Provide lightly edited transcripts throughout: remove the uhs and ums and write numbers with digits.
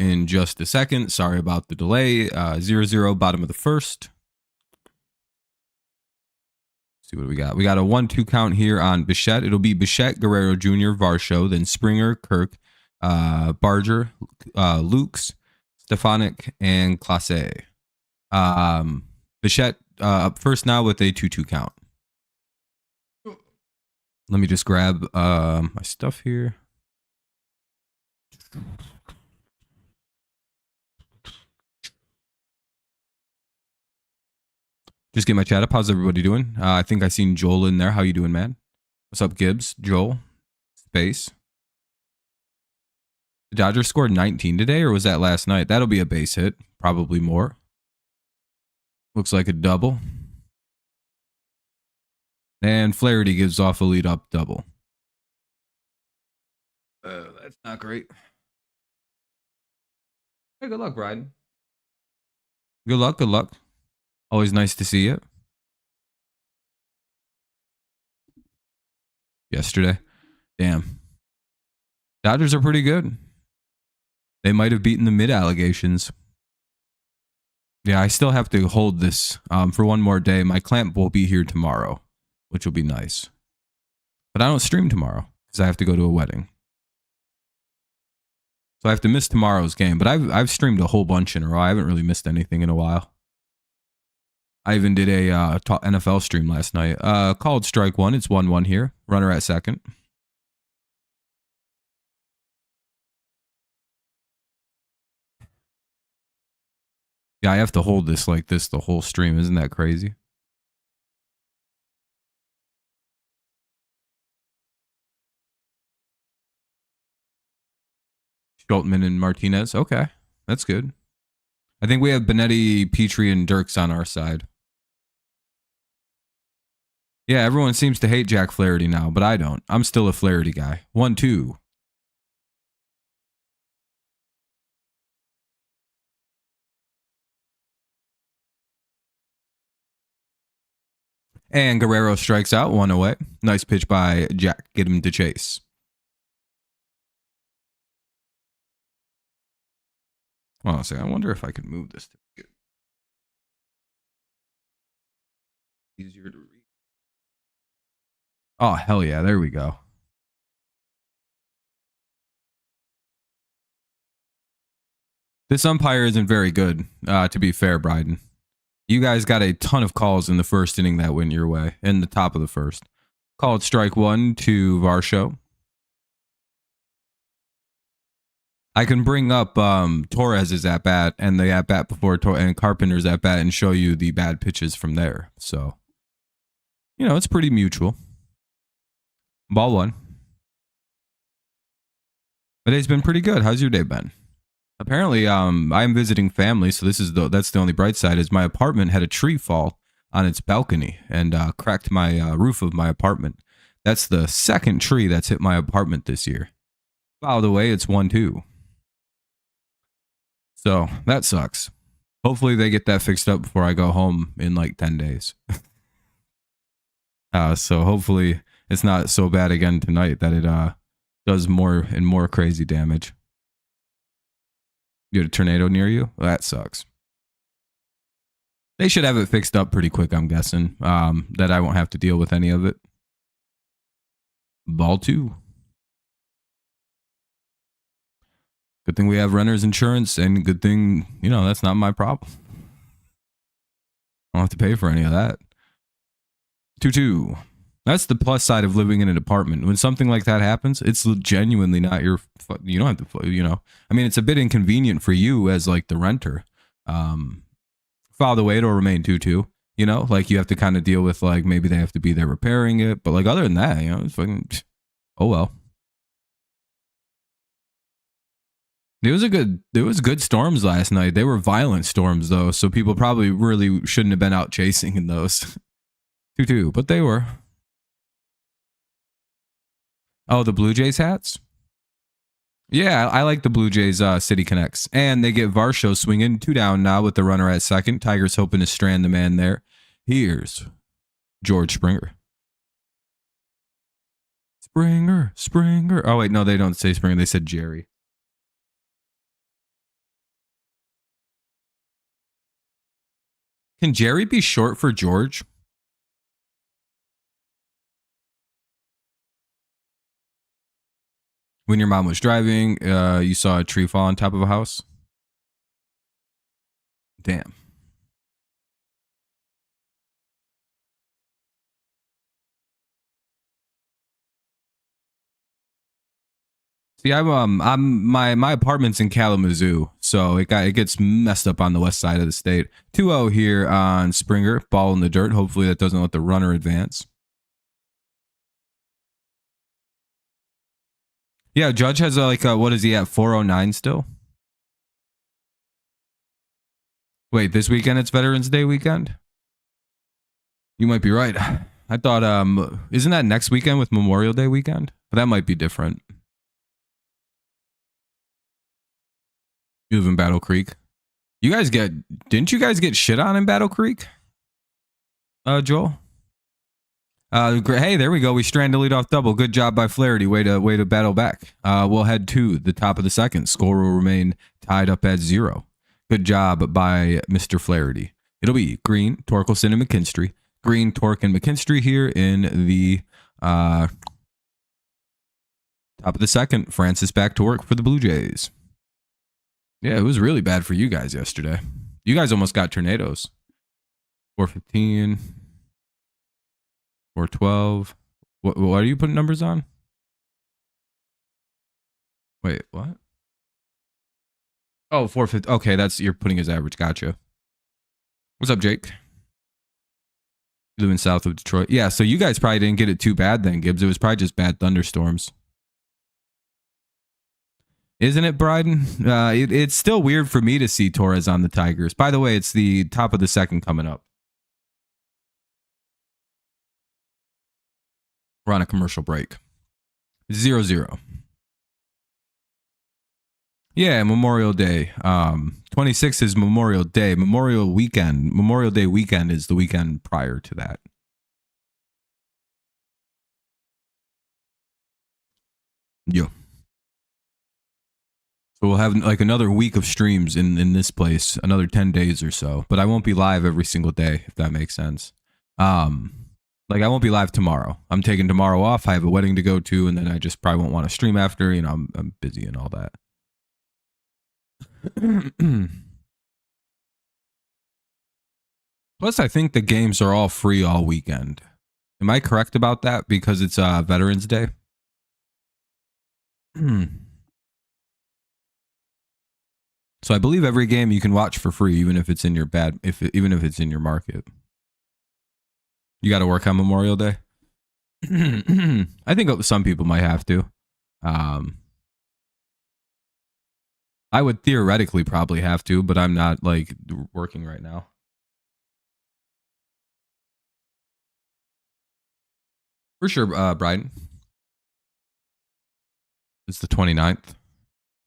in just a second. Sorry about the delay. 0-0, bottom of the first. See what we got. We got a 1-2 count here on Bichette. It'll be Bichette, Guerrero Jr., Varsho, then Springer, Kirk, Barger, Lukes, Stefanik, and Clase. Bichette up first now with a 2-2 count. Let me just grab my stuff here. Just get my chat up. How's everybody doing? I think I seen Joel in there. How you doing, man? What's up, Gibbs? Joel? Space? The Dodgers scored 19 today, or was that last night? That'll be a base hit. Probably more. Looks like a double. And Flaherty gives off a lead-up double. That's not great. Hey, good luck, Bryden. Good luck, good luck. Always nice to see you. Yesterday. Damn. Dodgers are pretty good. They might have beaten the mid-allegations. Yeah, I still have to hold this for one more day. My clamp will be here tomorrow, which will be nice. But I don't stream tomorrow because I have to go to a wedding. So I have to miss tomorrow's game. But I've streamed a whole bunch in a row. I haven't really missed anything in a while. I even did a NFL stream last night. Called strike one. It's 1-1 here. Runner at second. Yeah, I have to hold this like this the whole stream. Isn't that crazy? Schultman and Martinez. Okay, that's good. I think we have Benetti, Petrie, and Dirks on our side. Yeah, everyone seems to hate Jack Flaherty now, but I don't. I'm still a Flaherty guy. 1-2. And Guerrero strikes out, 1 away. Nice pitch by Jack. Get him to chase. Hold on a second. I wonder if I could move this to get easier to read. Oh, hell yeah. There we go. This umpire isn't very good, to be fair, Bryden. You guys got a ton of calls in the first inning that went your way, in the top of the first. Called strike one to Varsho. I can bring up Torres's at bat and the at bat before and Carpenter's at bat and show you the bad pitches from there. So, you know, it's pretty mutual. Ball one. My day's been pretty good. How's your day been? Apparently, I'm visiting family, so that's the only bright side is my apartment had a tree fall on its balcony and cracked my roof of my apartment. That's the second tree that's hit my apartment this year. By the way, it's 1-2. So that sucks. Hopefully they get that fixed up before I go home in like 10 days. So hopefully it's not so bad again tonight that it does more and more crazy damage. You had a tornado near you? Well, that sucks. They should have it fixed up pretty quick, I'm guessing. That I won't have to deal with any of it. Ball two. Good thing we have renter's insurance, and good thing, you know, that's not my problem. I don't have to pay for any of that. 2-2. That's the plus side of living in an apartment. When something like that happens, it's genuinely not your, you don't have to, you know, I mean, it's a bit inconvenient for you as like the renter. By the way, it'll remain 2-2, you know, like you have to kind of deal with like, maybe they have to be there repairing it. But like other than that, you know, it's fucking, oh well. There was good storms last night. They were violent storms though. So people probably really shouldn't have been out chasing in those. 2-2, but they were. Oh, the Blue Jays hats? Yeah, I like the Blue Jays City Connects. And they get Varsho swinging 2 down now with the runner at second. Tigers hoping to strand the man there. Here's George Springer. Springer. Oh, wait, no, they don't say Springer. They said Jerry. Can Jerry be short for George? When your mom was driving, you saw a tree fall on top of a house? Damn. See, my apartment's in Kalamazoo, so it gets messed up on the west side of the state. 2-0 here on Springer, ball in the dirt. Hopefully that doesn't let the runner advance. Yeah, Judge has what is he at, 409 still? Wait, this weekend it's Veterans Day weekend? You might be right. I thought, isn't that next weekend with Memorial Day weekend? But that might be different. You live in Battle Creek. Didn't you guys get shit on in Battle Creek? Joel? Hey, there we go. We strand delete off double. Good job by Flaherty. Way to battle back. We'll head to the top of the second. Score will remain tied up at 0. Good job by Mr. Flaherty. It'll be Green, Torkelson, and McKinstry. Green, Torque, and McKinstry here in the top of the second. Francis back to work for the Blue Jays. Yeah, it was really bad for you guys yesterday. You guys almost got tornadoes. 415, 412. What are you putting numbers on? Wait, what? Oh, 450. Okay, you're putting his average. Gotcha. What's up, Jake? You live in south of Detroit. Yeah, so you guys probably didn't get it too bad then, Gibbs. It was probably just bad thunderstorms. Isn't it, Bryden? It's still weird for me to see Torres on the Tigers. By the way, it's the top of the second coming up. We're on a commercial break. 0-0. Yeah, Memorial Day. 26 is Memorial Day. Memorial weekend. Memorial Day weekend is the weekend prior to that. Yeah. So we'll have like another week of streams in this place, another 10 days or so. But I won't be live every single day, if that makes sense. Like I won't be live tomorrow. I'm taking tomorrow off. I have a wedding to go to, and then I just probably won't want to stream after. You know, I'm busy and all that. Plus, I think the games are all free all weekend. Am I correct about that? Because it's Veterans Day. So I believe every game you can watch for free, even if it's in your even if it's in your market. You got to work on Memorial Day. I think some people might have to. I would theoretically probably have to, but I'm not like working right now. For sure, Bryden. It's the 29th.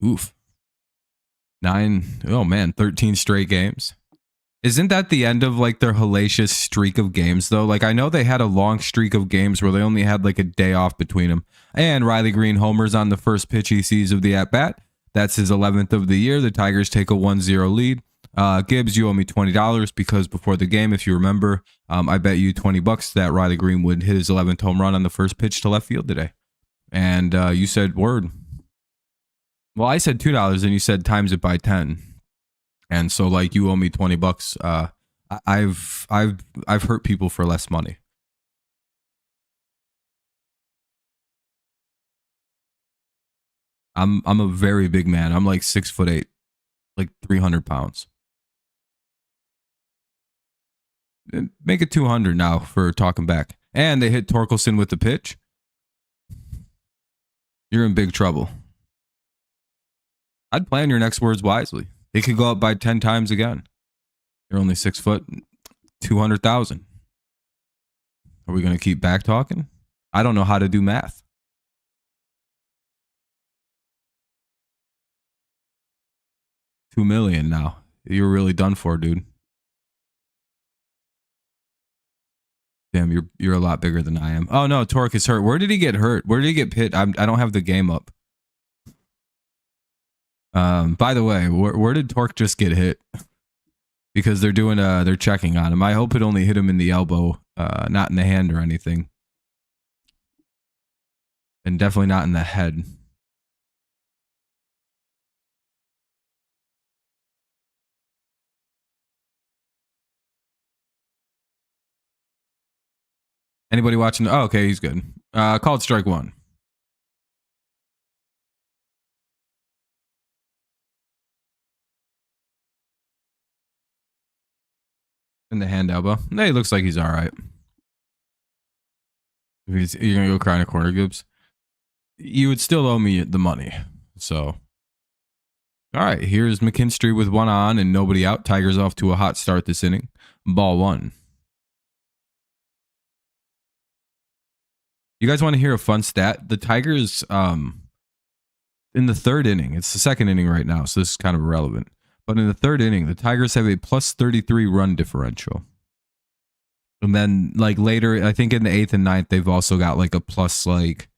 Oof. 13 straight games. Isn't that the end of like their hellacious streak of games though? Like I know they had a long streak of games where they only had like a day off between them. And Riley Green homers on the first pitch he sees of the at-bat. That's his 11th of the year. The Tigers take a 1-0 lead. Gibbs, you owe me $20 because before the game, if you remember, I bet you $20 that Riley Green would hit his 11th home run on the first pitch to left field today. And you said word. Well, I said $2 and you said times it by 10. And so like you owe me $20. I've hurt people for less money. I'm a very big man. I'm like 6'8", like 300 pounds. Make it 200 now for talking back. And they hit Torkelson with the pitch. You're in big trouble. I'd plan your next words wisely. It could go up by 10 times again. You're only 6 foot, 200,000. Are we going to keep back talking? I don't know how to do math. $2 million now. You're really done for, dude. Damn, you're a lot bigger than I am. Oh no, Torque is hurt. Where did he get hurt? Where did he get hit? I don't have the game up. By the way, where did Torque just get hit? because they're checking on him. I hope it only hit him in the elbow, not in the hand or anything. And definitely not in the head. Anybody watching? Oh, okay, he's good. Called strike one. In the hand elbow. Hey, looks like he's all right. If you're going to go cry in a corner, Gibbs, you would still owe me the money. So, all right, here's McKinstry with one on and nobody out. Tigers off to a hot start this inning. Ball one. You guys want to hear a fun stat? The Tigers, in the third inning, it's the second inning right now, so this is kind of irrelevant. But in the third inning, the Tigers have a plus 33 run differential. And then, like, later, I think in the 8th and 9th, they've also got like a plus like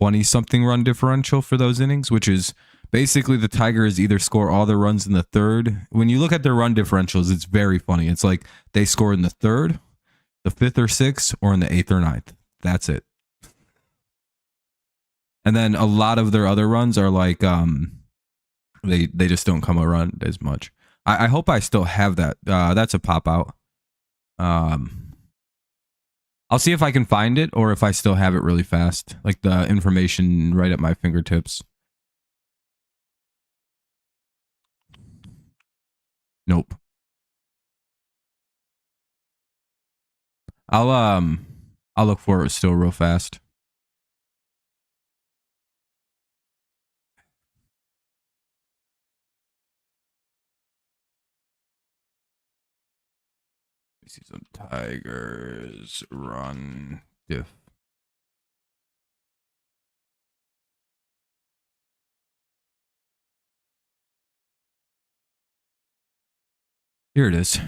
20-something run differential for those innings, which is basically the Tigers either score all their runs in the third. When you look at their run differentials, it's very funny. It's like they score in the third, the 5th or 6th, or in the 8th or 9th. That's it. And then a lot of their other runs are like they just don't come around as much. I hope I still have that. That's a pop out. I'll see if I can find it or if I still have it really fast, like the information right at my fingertips. Nope. I'll look for it still real fast. See some Tigers run diff. Here it is.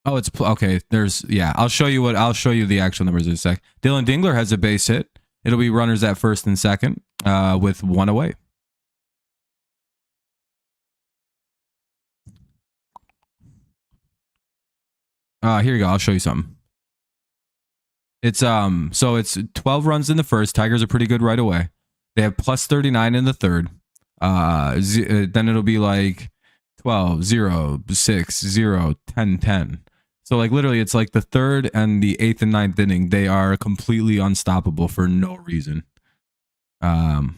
Oh, it's okay. There's I'll show you the actual numbers in a sec. Dylan Dingler has a base hit. It'll be runners at first and second, with one away. Here you go. I'll show you something. It's so it's 12 runs in the first. Tigers are pretty good right away. They have plus 39 in the third. Then it'll be like 12, 0, 6, 0, 10, 10. So like literally it's like the third and the 8th and 9th inning, they are completely unstoppable for no reason. 2 on,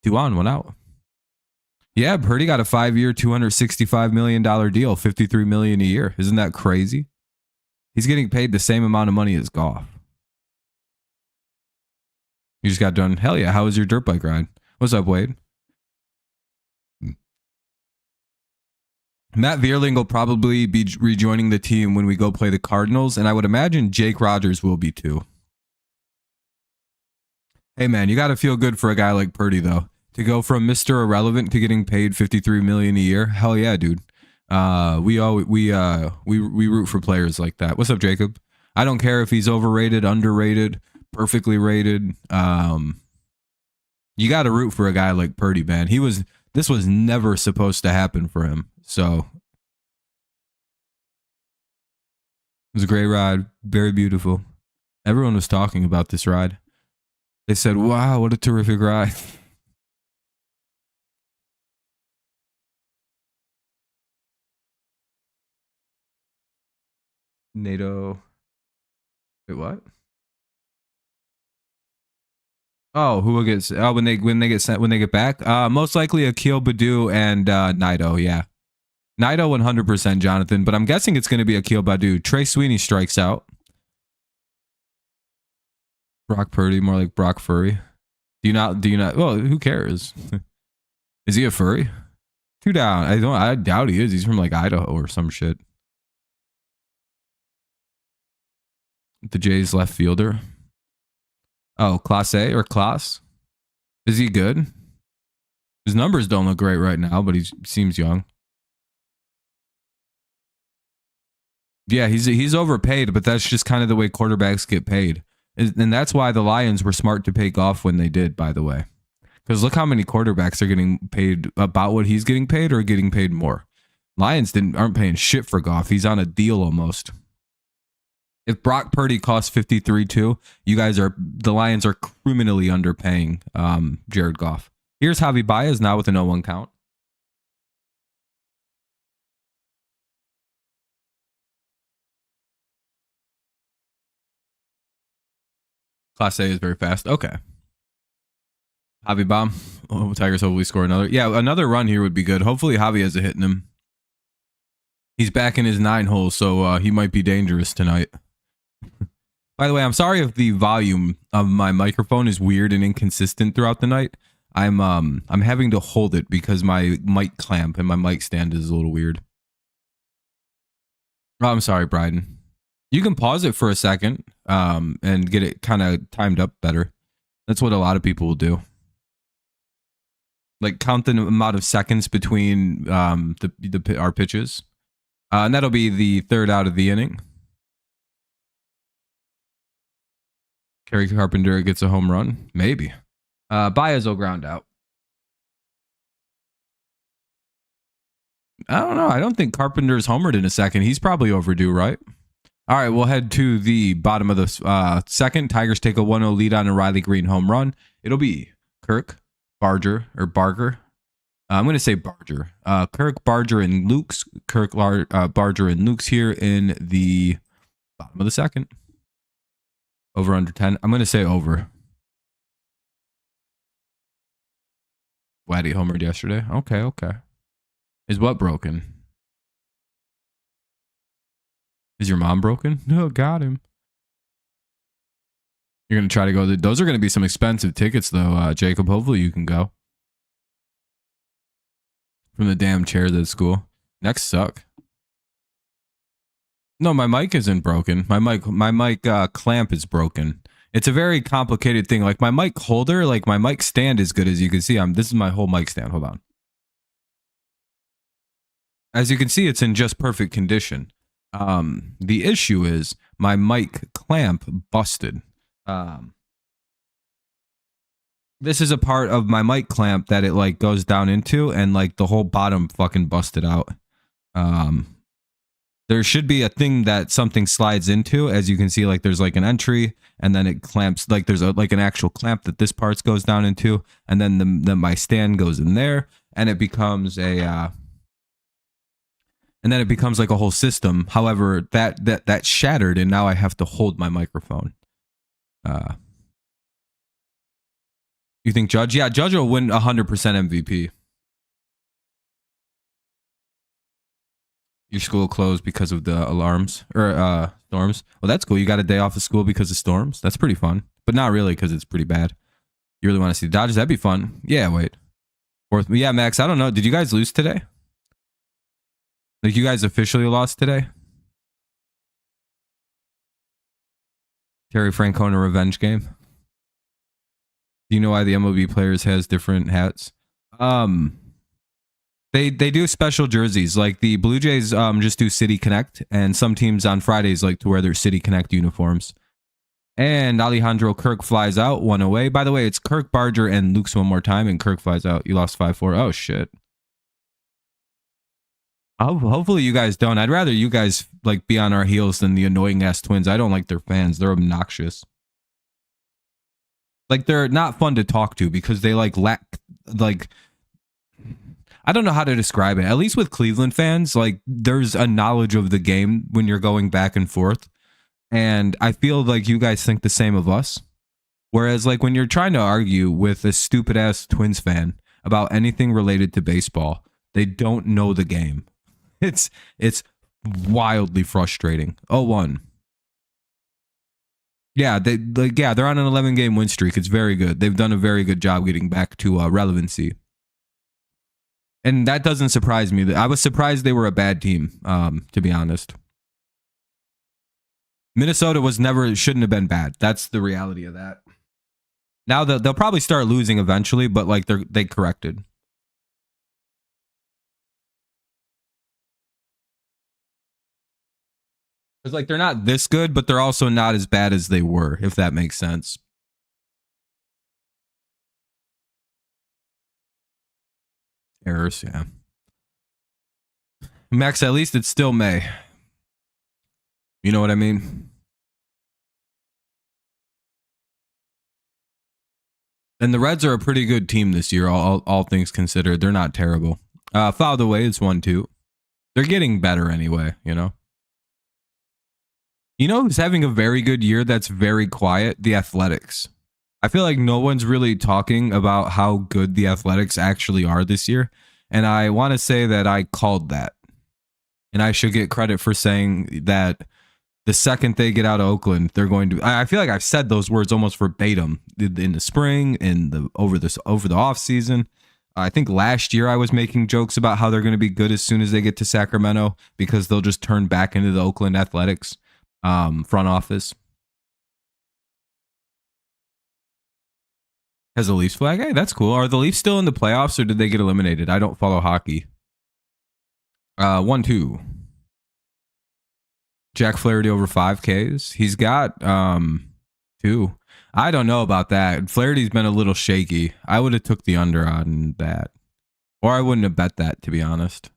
1 out. Yeah, Purdy got a 5-year, $265 million deal, $53 million a year. Isn't that crazy? He's getting paid the same amount of money as Goff. You just got done. Hell yeah. How was your dirt bike ride? What's up, Wade? Matt Vierling will probably be rejoining the team when we go play the Cardinals, and I would imagine Jake Rogers will be too. Hey, man, you got to feel good for a guy like Purdy, though. To go from Mr. Irrelevant to getting paid $53 million a year. Hell yeah, dude. We root for players like that. What's up, Jacob? I don't care if he's overrated, underrated, perfectly rated. You got to root for a guy like Purdy, man. This was never supposed to happen for him. So it was a great ride, very beautiful. Everyone was talking about this ride. They said, "Wow, what a terrific ride." NATO. Wait, what? Oh, who will get? Oh, when they get back? Most likely Akil Badu and Naito. Yeah, Naito 100%, Jonathan. But I'm guessing it's going to be Akil Badu. Trey Sweeney strikes out. Brock Purdy, more like Brock Furry. Do you not? Well, who cares? Is he a furry? 2 down. I doubt he is. He's from like Idaho or some shit. The Jays left fielder. Oh, Class A or Class? Is he good? His numbers don't look great right now, but he seems young. Yeah, he's overpaid, but that's just kind of the way quarterbacks get paid. And that's why the Lions were smart to pay Goff when they did, by the way. Because look how many quarterbacks are getting paid about what he's getting paid or getting paid more. Lions aren't paying shit for Goff. He's on a deal almost. If Brock Purdy costs 53 too, the Lions are criminally underpaying Jared Goff. Here's Javi Baez now with an 0-1 count. Class A is very fast. Okay. Javi bomb. Oh, Tigers hopefully score another. Yeah, another run here would be good. Hopefully Javi has a hit in him. He's back in his 9 hole, so he might be dangerous tonight. By the way, I'm sorry if the volume of my microphone is weird and inconsistent throughout the night. I'm having to hold it because my mic clamp and my mic stand is a little weird. Oh, I'm sorry, Bryden. You can pause it for a second and get it kind of timed up better. That's what a lot of people will do. Like count the amount of seconds between our pitches. And that'll be the 3rd out of the inning. Kerry Carpenter gets a home run. Maybe. Baez will ground out. I don't know. I don't think Carpenter's homered in a second. He's probably overdue, right? All right, we'll head to the bottom of the second. Tigers take a 1-0 lead on a Riley Green home run. It'll be Kirk, Barger. I'm going to say Barger. Kirk, Barger, and Luke's. Barger, and Luke's here in the bottom of the second. Over under 10. I'm going to say over. Waddy homered yesterday. Okay. Is what broken? Is your mom broken? No, got him. You're going to try to go. Those are going to be some expensive tickets, though, Jacob. Hopefully you can go. From the damn chairs at school. Next suck. No, my mic isn't broken. My mic clamp is broken. It's a very complicated thing. Like my mic holder, like my mic stand is good as you can see. This is my whole mic stand. Hold on. As you can see, it's in just perfect condition. The issue is my mic clamp busted. This is a part of my mic clamp that it like goes down into, and like the whole bottom fucking busted out. There should be a thing that something slides into, as you can see, like there's like an entry, and then it clamps, like there's like an actual clamp that this part goes down into, and then my stand goes in there, and it becomes a and then it becomes like a whole system. However, that shattered, and now I have to hold my microphone. You think Judge? Yeah, Judge will win 100% MVP. Your school closed because of the alarms or storms. Well, that's cool. You got a day off of school because of storms. That's pretty fun, but not really because it's pretty bad. You really want to see the Dodgers? That'd be fun. Yeah, wait. Fourth. Yeah, Max. I don't know. Did you guys lose today? Like you guys officially lost today? Terry Francona revenge game. Do you know why the MLB players has different hats? They do special jerseys. Like the Blue Jays just do City Connect, and some teams on Fridays like to wear their City Connect uniforms. And Alejandro Kirk flies out, 1 away. By the way, it's Kirk, Barger, and Luke's one more time, and Kirk flies out. You lost 5-4. Oh, shit. Hopefully you guys don't. I'd rather you guys like be on our heels than the annoying ass Twins. I don't like their fans. They're obnoxious. Like they're not fun to talk to because they like lack like I don't know how to describe it. At least with Cleveland fans, like there's a knowledge of the game when you're going back and forth. And I feel like you guys think the same of us. Whereas like when you're trying to argue with a stupid ass Twins fan about anything related to baseball, they don't know the game. It's wildly frustrating. 0-1. Yeah, they're on an 11-game win streak. It's very good. They've done a very good job getting back to relevancy. And that doesn't surprise me. I was surprised they were a bad team, to be honest. Minnesota shouldn't have been bad. That's the reality of that. Now they'll probably start losing eventually, but like they corrected. It's like they're not this good, but they're also not as bad as they were, if that makes sense. Errors, yeah. Max, at least it's still May. You know what I mean? And the Reds are a pretty good team this year, all things considered. They're not terrible. Fouled away, it's 1-2. They're getting better anyway, you know? You know who's having a very good year that's very quiet? The Athletics. I feel like no one's really talking about how good the Athletics actually are this year. And I want to say that I called that. And I should get credit for saying that the second they get out of Oakland, they're going to. I feel like I've said those words almost verbatim in the spring, over the off season. I think last year I was making jokes about how they're going to be good as soon as they get to Sacramento because they'll just turn back into the Oakland Athletics front office. Has a Leafs flag? Hey, that's cool. Are the Leafs still in the playoffs or did they get eliminated? I don't follow hockey. 1-2. Jack Flaherty over 5Ks. He's got 2. I don't know about that. Flaherty's been a little shaky. I would have took the under on that. Or I wouldn't have bet that, to be honest.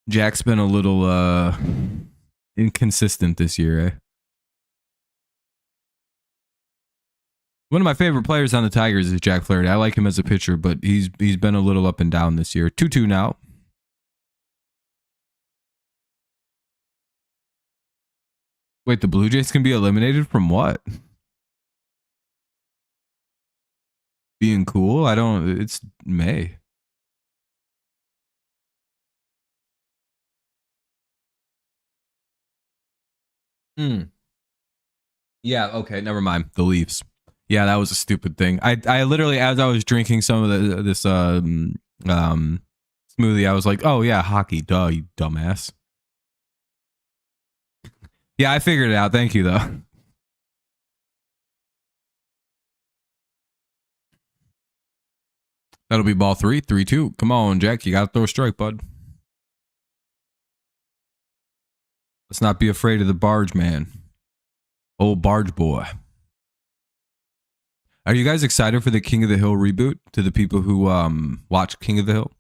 Jack's been a little inconsistent this year, eh? One of my favorite players on the Tigers is Jack Flaherty. I like him as a pitcher, but he's been a little up and down this year. 2-2 now. Wait, the Blue Jays can be eliminated from what? Being cool? I don't. It's May. Yeah, okay, never mind. The Leafs. Yeah, that was a stupid thing. I literally, as I was drinking some of this smoothie, I was like, oh yeah, hockey, duh, you dumbass. Yeah, I figured it out. Thank you, though. That'll be ball 3, 3-2. Come on, Jack. You got to throw a strike, bud. Let's not be afraid of the barge man. Old barge boy. Are you guys excited for the King of the Hill reboot to the people who watch King of the Hill?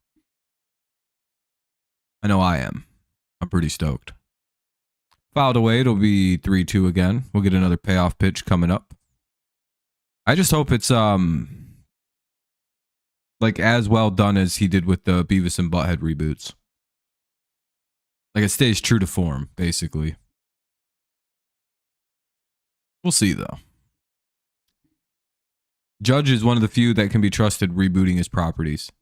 I know I am. I'm pretty stoked. Fouled away. It'll be 3-2 again. We'll get another payoff pitch coming up. I just hope it's like as well done as he did with the Beavis and Butthead reboots. Like it stays true to form, basically. We'll see, though. Judge is one of the few that can be trusted rebooting his properties.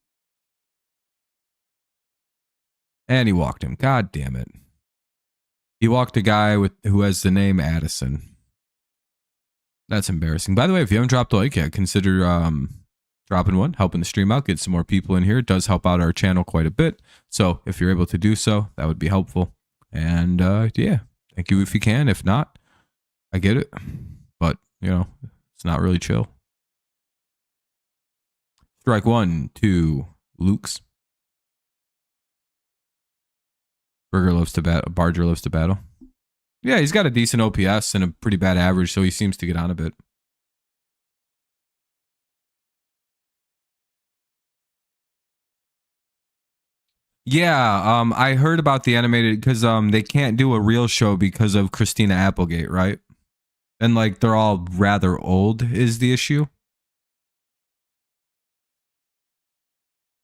And he walked him. God damn it. He walked a guy who has the name Addison. That's embarrassing. By the way, if you haven't dropped a like yet, consider dropping one, helping the stream out, get some more people in here. It does help out our channel quite a bit. So if you're able to do so, that would be helpful. And yeah, thank you if you can. If not, I get it. But, you know, it's not really chill. Strike 1, 2, Luke's. Barger loves to battle. Yeah, he's got a decent OPS and a pretty bad average, so he seems to get on a bit. Yeah, I heard about the animated because they can't do a real show because of Christina Applegate, right? And like they're all rather old is the issue.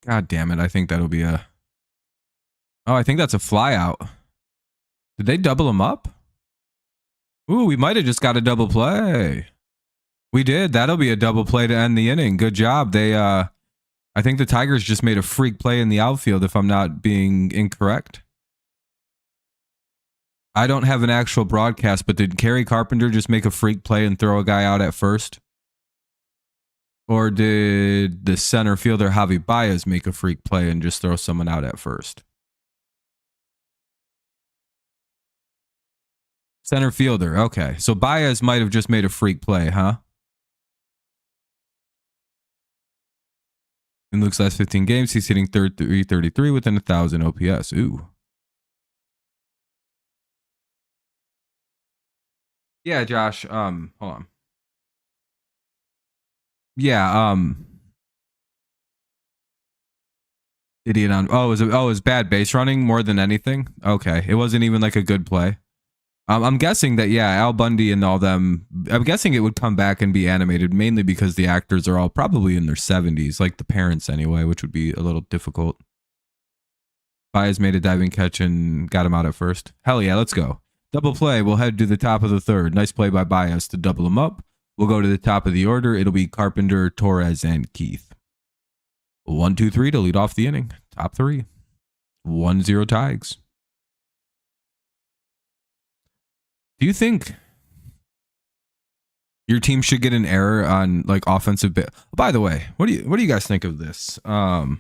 God damn it, I think that'll be a... Oh, I think that's a fly out. Did they double him up? Ooh, we might have just got a double play. We did. That'll be a double play to end the inning. Good job. They I think the Tigers just made a freak play in the outfield, if I'm not being incorrect. I don't have an actual broadcast, but did Kerry Carpenter just make a freak play and throw a guy out at first? Or did the center fielder Javi Baez make a freak play and just throw someone out at first? Center fielder. Okay. So Baez might have just made a freak play, huh? In Luke's last 15 games, he's hitting 333 within 1,000 OPS. Ooh. Yeah, Josh. Hold on. Yeah, Idiot on. Oh, it was bad base running more than anything. Okay, it wasn't even like a good play. I'm guessing that, yeah, Al Bundy and all them, I'm guessing it would come back and be animated mainly because the actors are all probably in their 70s, like the parents anyway, which would be a little difficult. Baez made a diving catch and got him out at first. Hell yeah, let's go. Double play. We'll head to the top of the third. Nice play by Baez to double him up. We'll go to the top of the order. It'll be Carpenter, Torres, and Keith. 1, 2, 3 to lead off the inning. Top three. 1-0 Tigers. Do you think your team should get an error on like offensive bit? By the way, what do you guys think of this? What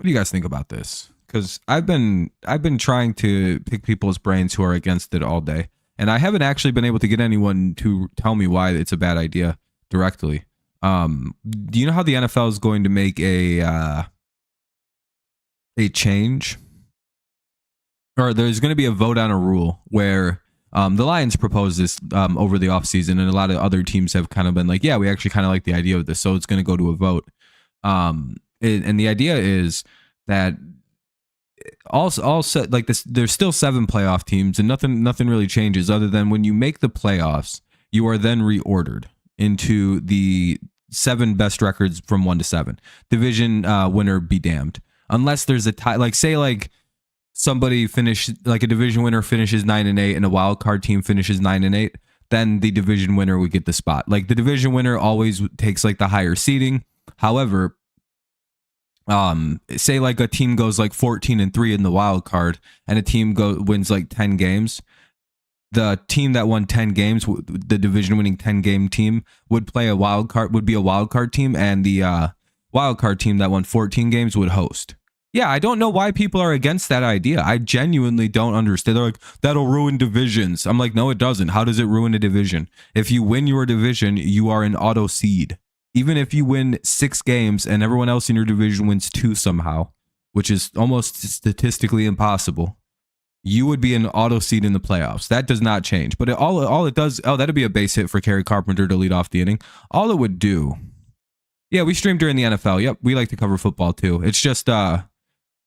do you guys think about this? Because I've been trying to pick people's brains who are against it all day, and I haven't actually been able to get anyone to tell me why it's a bad idea directly. Do you know how the NFL is going to make a change, or there's going to be a vote on a rule where the Lions proposed this over the offseason, and a lot of other teams have kind of been like, yeah, we actually kind of like the idea of this, so it's going to go to a vote. And the idea is that all set like this, there's still 7 playoff teams, and nothing really changes other than when you make the playoffs, you are then reordered into the 7 best records from 1 to 7. Division winner be damned, unless there's a tie. Like say like somebody finish like a division winner finishes 9-8 and a wild card team finishes 9-8, then the division winner would get the spot. Like the division winner always takes like the higher seeding. However, say like a team goes like 14-3 in the wild card, and a team wins like 10 games. The team that won 10 games, the division winning 10 game team, would be a wild card team, and the wild card team that won 14 games would host. Yeah, I don't know why people are against that idea. I genuinely don't understand. They're like, that'll ruin divisions. I'm like, no, it doesn't. How does it ruin a division? If you win your division, you are an auto seed. Even if you win 6 games and everyone else in your division wins 2 somehow, which is almost statistically impossible, you would be an auto seed in the playoffs. That does not change. But all it does, that'd be a base hit for Kerry Carpenter to lead off the inning. All it would do, yeah, we stream during the NFL. Yep, we like to cover football too. It's just, not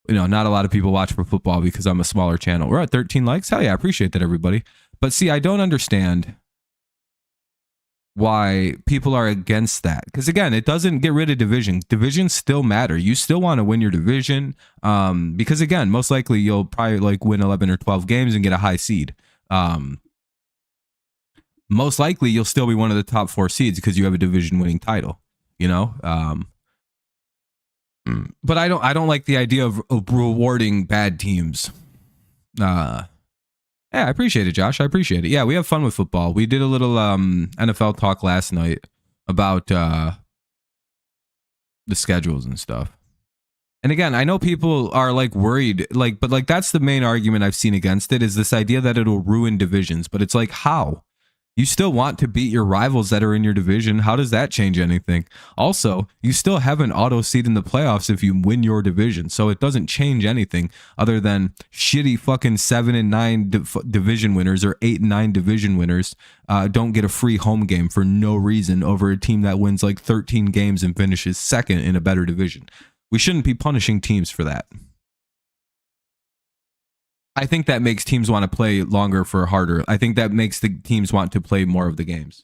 a lot of people watch for football because I'm a smaller channel. We're at 13 likes. Hell yeah, I appreciate that, everybody. But see, I don't understand why people are against that, because again, it doesn't get rid of divisions still matter. You still want to win your division, because again, most likely you'll probably like win 11 or 12 games and get a high seed. Most likely you'll still be one of the top 4 seeds because you have a division winning title, but I don't like the idea of rewarding bad teams. Yeah, I appreciate it, Josh. I appreciate it. Yeah, we have fun with football. We did a little NFL talk last night about the schedules and stuff. And again, I know people are like worried, but that's the main argument I've seen against it, is this idea that it'll ruin divisions. But it's like, how? You still want to beat your rivals that are in your division. How does that change anything? Also, you still have an auto seed in the playoffs if you win your division. So it doesn't change anything other than shitty fucking 7 and 9 division winners or 8 and 9 division winners don't get a free home game for no reason over a team that wins like 13 games and finishes second in a better division. We shouldn't be punishing teams for that. I think that makes teams want to play longer for harder. I think that makes the teams want to play more of the games.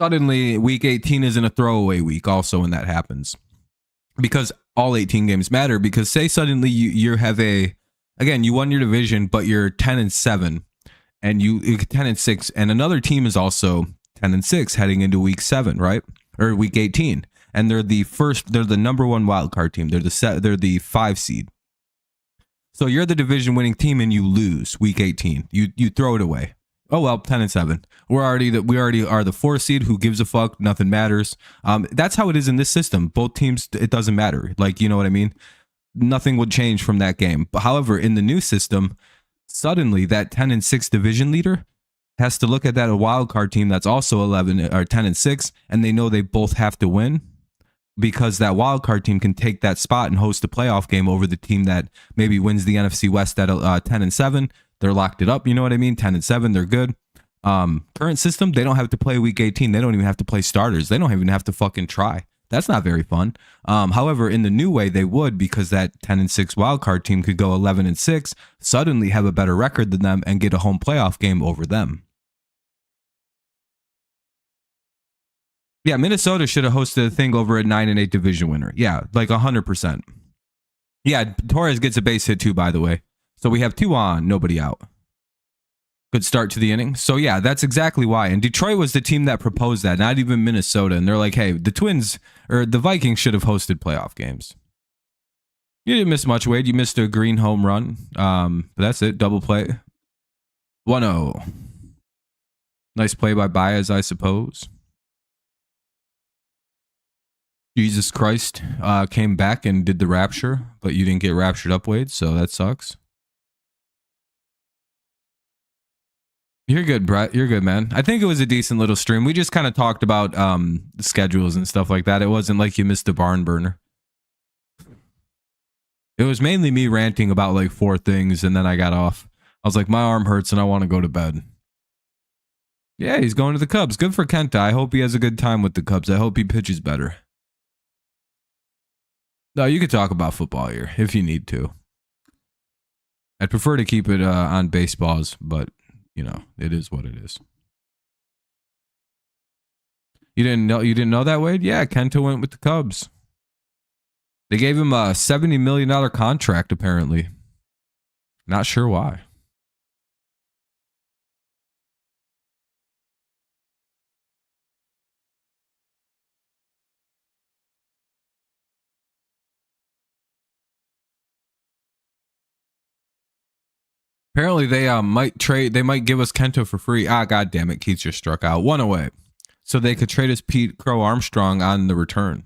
Suddenly, week 18 isn't a throwaway week also when that happens. Because all 18 games matter. Because say suddenly you have again, you won your division, but you're 10-7, and you 10-6, and another team is also 10-6 heading into week 7, right? Or week 18. And they're the number 1 wild card team. They're the 5 seed. So you're the division winning team and you lose week 18. You throw it away. Oh well, 10-7. We already are the 4 seed. Who gives a fuck? Nothing matters. That's how it is in this system. Both teams, it doesn't matter. Like, you know what I mean? Nothing would change from that game. But however, in the new system, suddenly that 10-6 division leader has to look at that a wild card team that's also 11 or 10-6, and they know they both have to win, because that wild card team can take that spot and host a playoff game over the team that maybe wins the NFC West at 10-7. They're locked it up. You know what I mean? 10-7, they're good. Current system, they don't have to play week 18. They don't even have to play starters. They don't even have to fucking try. That's not very fun. However, in the new way, they would, because that 10-6 wildcard team could go 11-6, suddenly have a better record than them, and get a home playoff game over them. Yeah, Minnesota should have hosted a thing over a 9-8 division winner. Yeah, like 100%. Yeah, Torres gets a base hit too, by the way. So we have 2 on, nobody out. Good start to the inning. So yeah, that's exactly why. And Detroit was the team that proposed that, not even Minnesota. And they're like, hey, the Twins or the Vikings should have hosted playoff games. You didn't miss much, Wade. You missed a green home run. But that's it. Double play. 1-0. Nice play by Baez, I suppose. Jesus Christ came back and did the rapture, but you didn't get raptured up, Wade, so that sucks. You're good, Brett. You're good, man. I think it was a decent little stream. We just kind of talked about the schedules and stuff like that. It wasn't like you missed a barn burner. It was mainly me ranting about like 4 things, and then I got off. I was like, my arm hurts and I want to go to bed. Yeah, he's going to the Cubs. Good for Kenta. I hope he has a good time with the Cubs. I hope he pitches better. No, you could talk about football here if you need to. I'd prefer to keep it on baseballs, but you know, it is what it is. You didn't know that, Wade? Yeah, Kenta went with the Cubs. They gave him a $70 million contract, apparently. Not sure why. Apparently they might trade. They might give us Kenta for free. God damn it, Keats just struck out. 1 away, so they could trade us Pete Crow Armstrong on the return.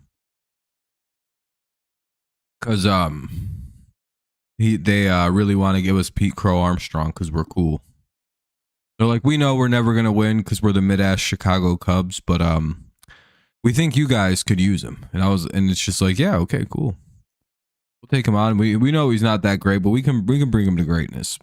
Because they really want to give us Pete Crow Armstrong because we're cool. They're like, we know we're never gonna win because we're the mid-ass Chicago Cubs, but we think you guys could use him. And it's just like, yeah, okay, cool. We'll take him on. We know he's not that great, but we can bring him to greatness.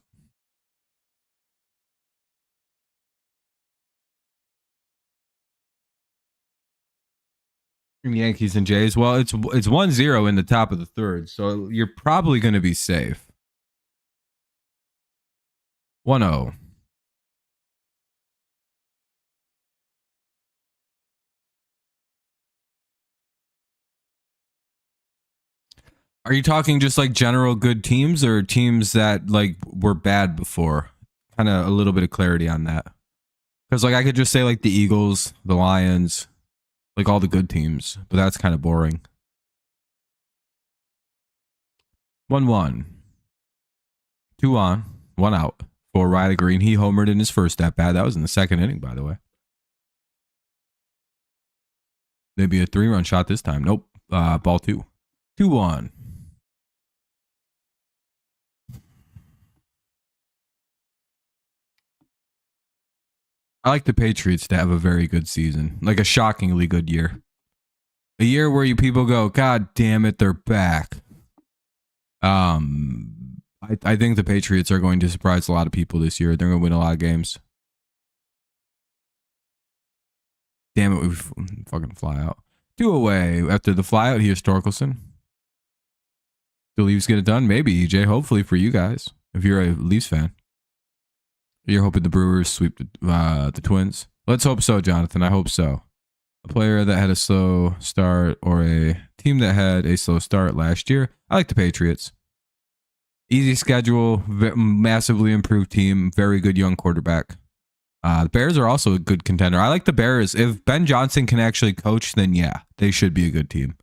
Yankees and Jays. Well, it's 1-0 in the top of the third, so you're probably going to be safe. 1-0. Are you talking just like general good teams or teams that like were bad before? Kind of a little bit of clarity on that. Because like I could just say like the Eagles, the Lions, like all the good teams, but that's kind of boring. 1-1. 2 on, 1 out for Riley Green. He homered in his first at bat. That was in the second inning, by the way. Maybe a 3-run shot this time. Nope. Ball 2. 2-1. I like the Patriots to have a very good season, like a shockingly good year. A year where you people go, God damn it, they're back. I think the Patriots are going to surprise a lot of people this year. They're going to win a lot of games. Damn it, we fucking fly out. 2 away after the flyout. Here's Torkelson. The Leafs get it done? Maybe, EJ. Hopefully for you guys, if you're a Leafs fan. You're hoping the Brewers sweep the Twins? Let's hope so, Jonathan. I hope so. A player that had a slow start or a team that had a slow start last year. I like the Patriots. Easy schedule, massively improved team, very good young quarterback. The Bears are also a good contender. I like the Bears. If Ben Johnson can actually coach, then yeah, they should be a good team.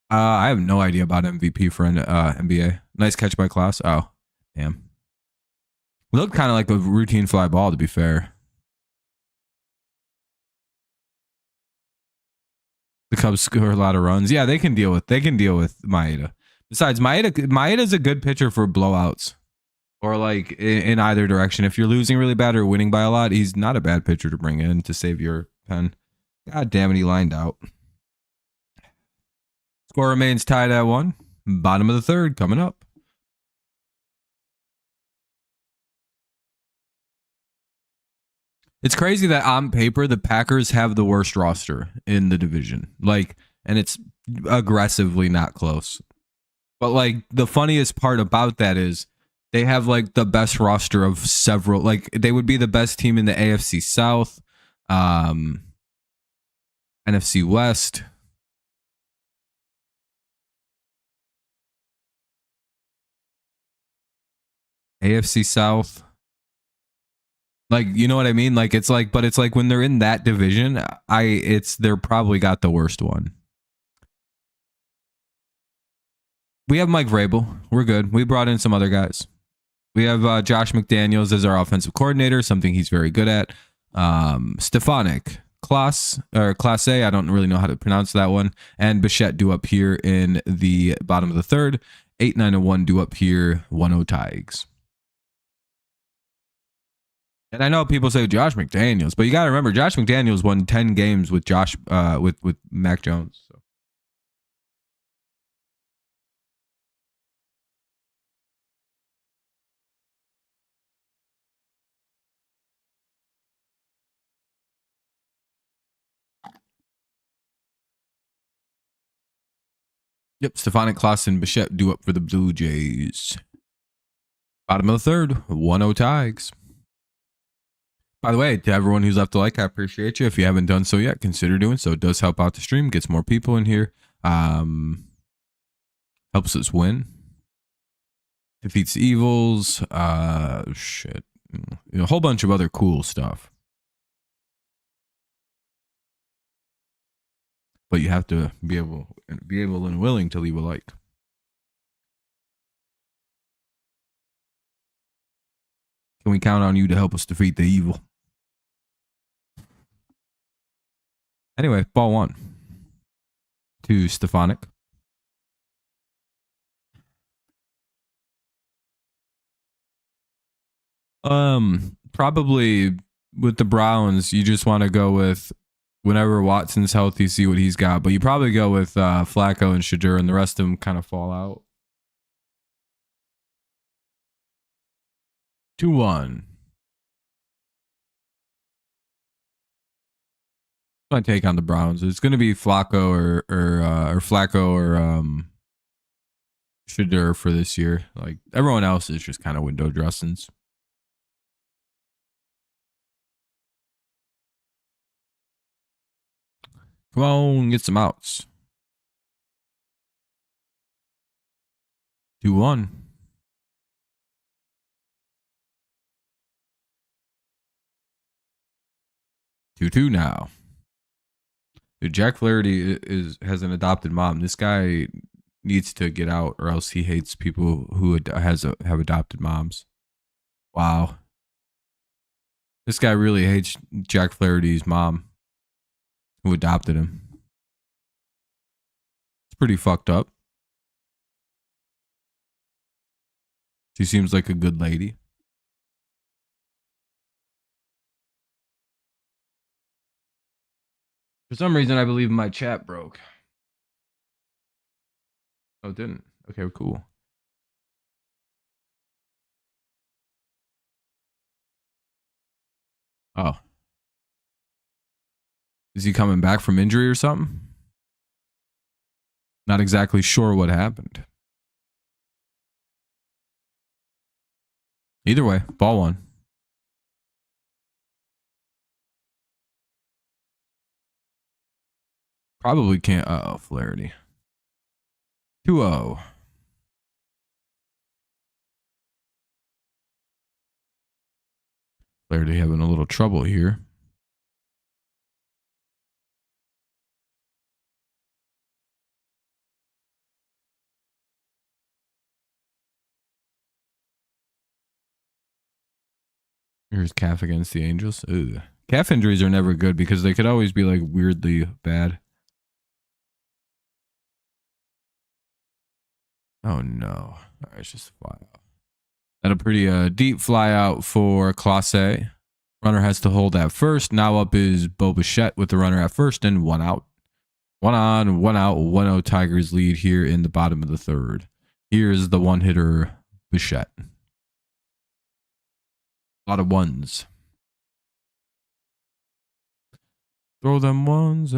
I have no idea about MVP for NBA. Nice catch by Klaus. Oh, damn. It looked kind of like a routine fly ball, to be fair. The Cubs score a lot of runs. Yeah, they can deal with Maeda. Besides, Maeda's a good pitcher for blowouts. Or like in either direction. If you're losing really bad or winning by a lot, he's not a bad pitcher to bring in to save your pen. God damn it, he lined out. Score remains tied at 1. Bottom of the third coming up. It's crazy that on paper the Packers have the worst roster in the division. Like, and it's aggressively not close. But like the funniest part about that is they have like the best roster of several. Like they would be the best team in the AFC South, NFC West. AFC South. Like, you know what I mean? Like it's like, but it's like when they're in that division, they're probably got the worst one. We have Mike Vrabel. We're good. We brought in some other guys. We have Josh McDaniels as our offensive coordinator, something he's very good at. Stefanik Class A, I don't really know how to pronounce that one. And Bichette due up here in the bottom of the third. 8-9-1 due up here, 1-0 Tigers. And I know people say Josh McDaniels, but you got to remember Josh McDaniels won 10 games with with Mac Jones. So. Yep, Stefanik Klaas and Bichette due up for the Blue Jays. Bottom of the third, 1-0 Tigers. By the way, to everyone who's left a like, I appreciate you. If you haven't done so yet, consider doing so. It does help out the stream, gets more people in here, helps us win, defeats the evils, shit, a whole bunch of other cool stuff. But you have to be able and willing to leave a like. Can we count on you to help us defeat the evil? Anyway, ball one to Stefanik. Probably with the Browns, you just want to go with whenever Watson's healthy, see what he's got. But you probably go with Flacco and Shadur, and the rest of them kind of fall out. 2-1. My take on the Browns. It's going to be Flacco or Flacco or Shadur for this year. Like everyone else is just kind of window dressings. Come on, get some outs. 2-1. 2-2 now. Dude, Jack Flaherty has an adopted mom. This guy needs to get out, or else he hates people who have adopted moms. Wow. This guy really hates Jack Flaherty's mom, who adopted him. It's pretty fucked up. She seems like a good lady. For some reason, I believe my chat broke. Oh, it didn't. Okay, cool. Oh. Is he coming back from injury or something? Not exactly sure what happened. Either way, ball one. Probably can't. Uh-oh, Flaherty. 2-0. Flaherty having a little trouble here. Here's calf against the Angels. Ugh. Calf injuries are never good because they could always be like weirdly bad. Oh no. All right, it's just a fly out. And a pretty deep fly out for Class A. Runner has to hold at first. Now up is Bo Bichette with the runner at first and 1 out. 1 on, 1 out, 1-0 Tigers lead here in the bottom of the third. Here's the one hitter Bichette. A lot of ones. Throw them ones.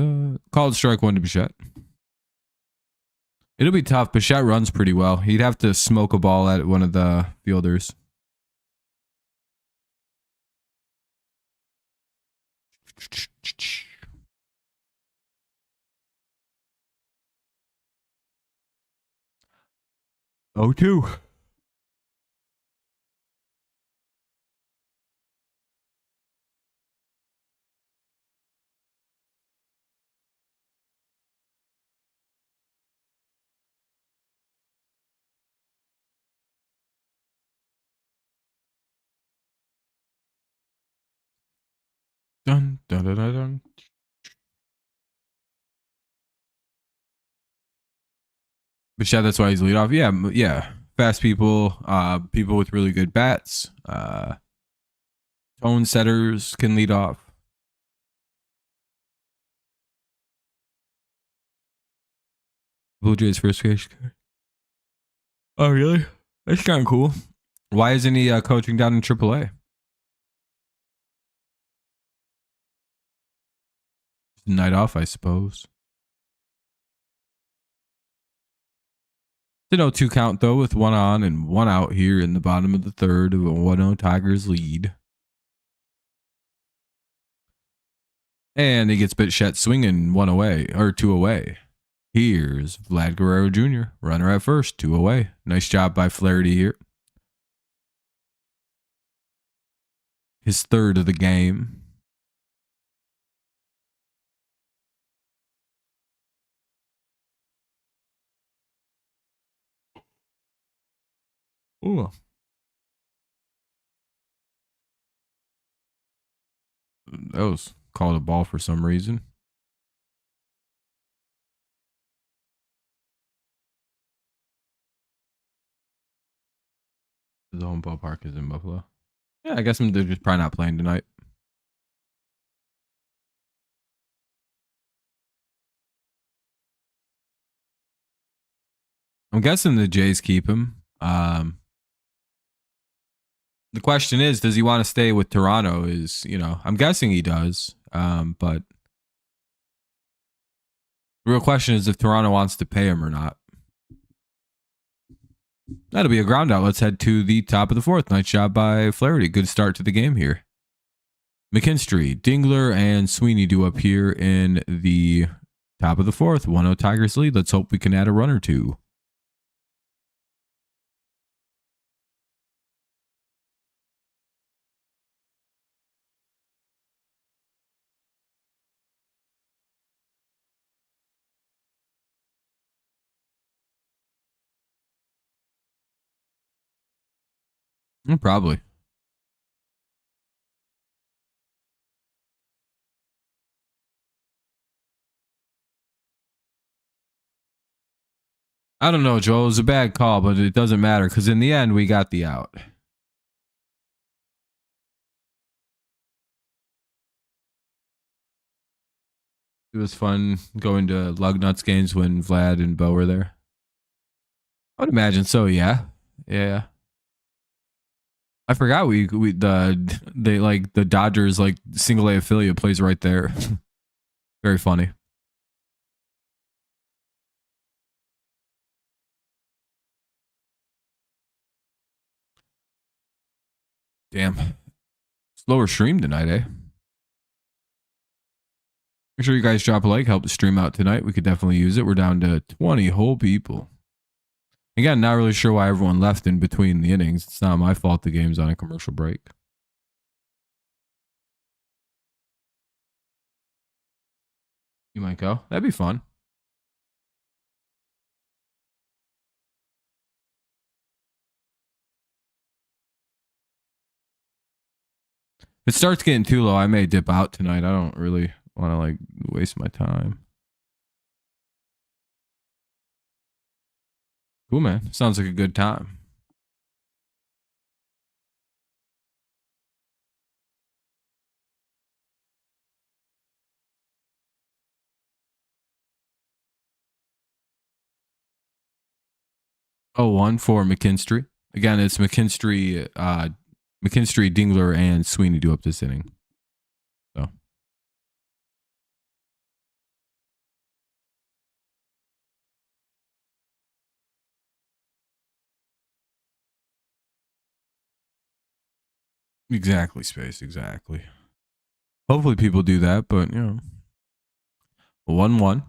Called strike one to Bichette. It'll be tough. Bichette runs pretty well. He'd have to smoke a ball at one of the fielders. Oh, two. Dun, dun, dun, dun, dun. Bichette, that's why he's lead off. Yeah, yeah. Fast people, people with really good bats, tone setters can lead off. Blue Jays first case. Oh, really? That's kind of cool. Why isn't he coaching down in AAA? Night off, I suppose. It's an 0-2 count, though, with one on and one out here in the bottom of the third of a 1-0 Tigers lead. And he gets Bichette swinging one away, or two away. Here's Vlad Guerrero Jr., runner at first, two away. Nice job by Flaherty here. His third of the game. Ooh. That was called a ball for some reason. The home ballpark is in Buffalo. Yeah, I guess they're just probably not playing tonight. I'm guessing the Jays keep him. The question is, does he want to stay with Toronto? I'm guessing he does. But the real question is if Toronto wants to pay him or not. That'll be a ground out. Let's head to the top of the fourth. Nice job by Flaherty. Good start to the game here. McKinstry, Dingler, and Sweeney do up here in the top of the fourth. 1-0 Tigers lead. Let's hope we can add a run or two. Probably. I don't know, Joel. It was a bad call, but it doesn't matter because in the end, we got the out. It was fun going to Lugnuts games when Vlad and Bo were there. I would imagine so. Yeah. I forgot the Dodgers like single A affiliate plays right there. Very funny. Damn. Slower stream tonight, eh? Make sure you guys drop a like, help the stream out tonight. We could definitely use it. We're down to 20 whole people. Again, not really sure why everyone left in between the innings. It's not my fault the game's on a commercial break. You might go. That'd be fun. If it starts getting too low, I may dip out tonight. I don't really want to like waste my time. Cool, man. Sounds like a good time. Oh, one for McKinstry. Again, it's McKinstry, Dingler, and Sweeney do up this inning. So Exactly, Space. Exactly. Hopefully people do that, but 1-1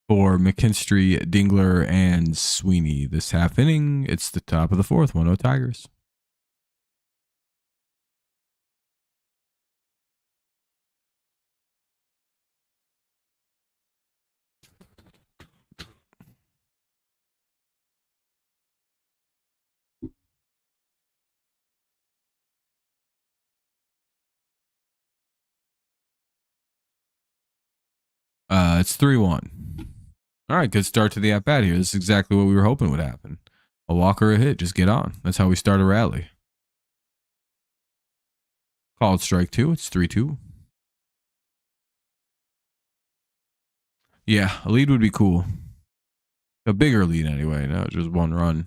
for McKinstry, Dingler, and Sweeney this half inning. It's the top of the fourth. 1-0 Tigers. It's 3-1. All right, good start to the at bat here. This is exactly what we were hoping would happen. A walk or a hit, just get on. That's how we start a rally. Called strike two. It's 3-2. Yeah, a lead would be cool. A bigger lead anyway. No, just one run.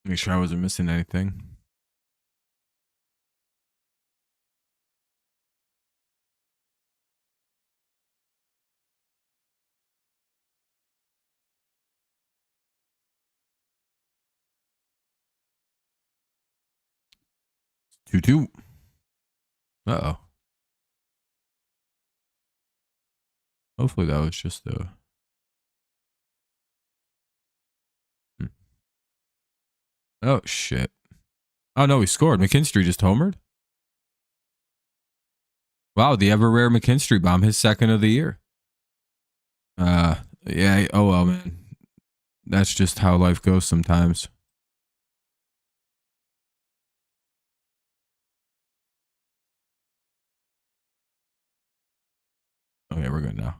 Make sure I wasn't missing anything. Two two. Uh-oh. Hopefully that was just a... Oh, shit. Oh, no, he scored. McKinstry just homered? Wow, the ever rare McKinstry bomb, his second of the year. Yeah, oh well, man. That's just how life goes sometimes. Okay, we're good now.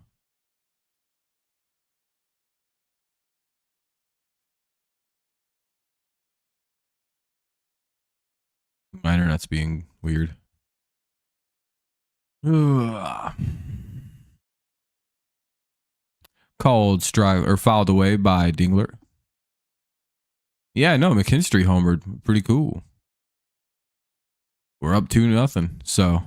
My internet's being weird. Called strike or fouled away by Dingler. Yeah, no, McKinstry homered. Pretty cool. We're up 2-0. So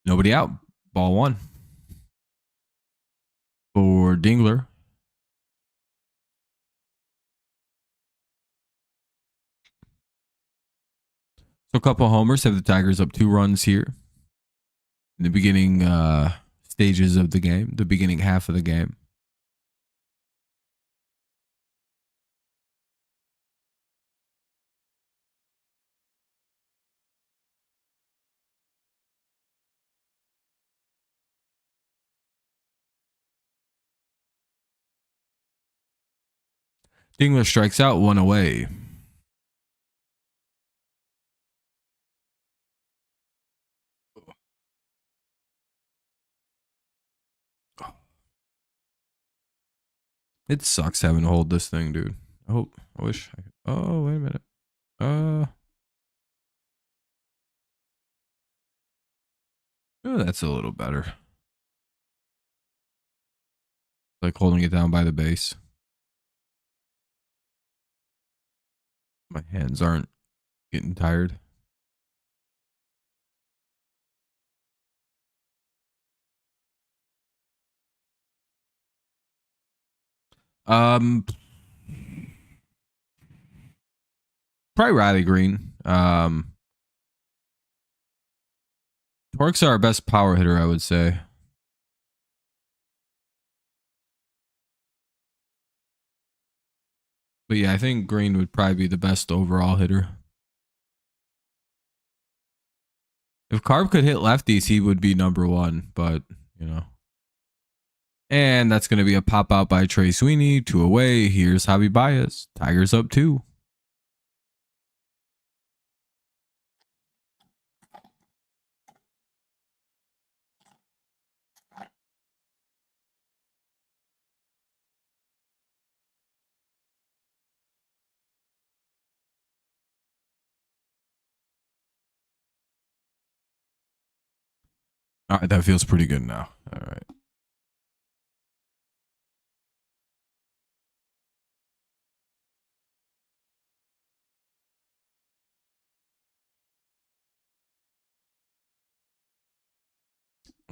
nobody out. Ball one for Dingler. So a couple homers have the Tigers up 2 runs here in the beginning stages of the game, the beginning half of the game. Dingler strikes out, 1 away. It sucks having to hold this thing, dude. I wish I could. Oh, wait a minute. Oh, that's a little better. Like holding it down by the base. My hands aren't getting tired. Probably Riley Green. Torque's our best power hitter, I would say. But yeah, I think Green would probably be the best overall hitter. If Carb could hit lefties, he would be number one, but And that's going to be a pop out by Trey Sweeney. 2 away. Here's Javi Baez. Tigers up 2. All right, that feels pretty good now. All right.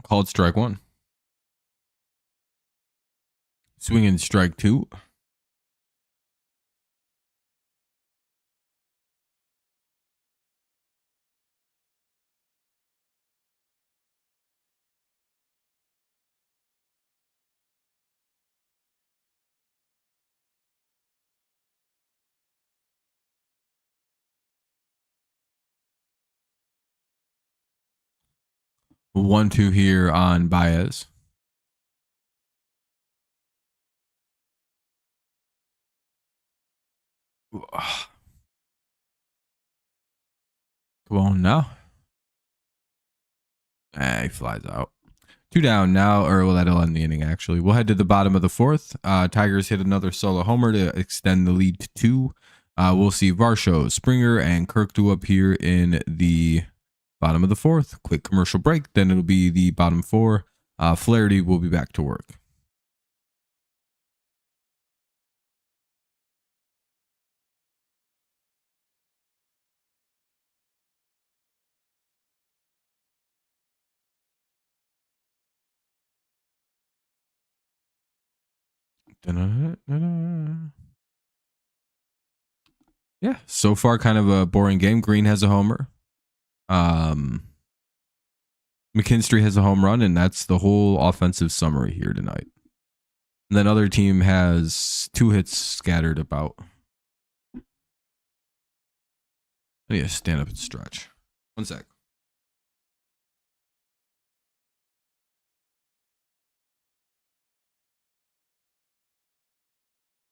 Called strike one. Swinging strike two. One, two here on Baez. Come on now. He flies out. Two down now, or well, that'll end the inning actually. We'll head to the bottom of the fourth. Tigers hit another solo homer to extend the lead to 2. We'll see Varsho, Springer, and Kirk do up here in the bottom of the fourth. Quick commercial break, then it'll be the bottom 4. Flaherty will be back to work. Yeah, so far kind of a boring game. Green has a homer. McKinstry has a home run, and that's the whole offensive summary here tonight. And then other team has 2 hits scattered about. I need to stand up and stretch. One sec.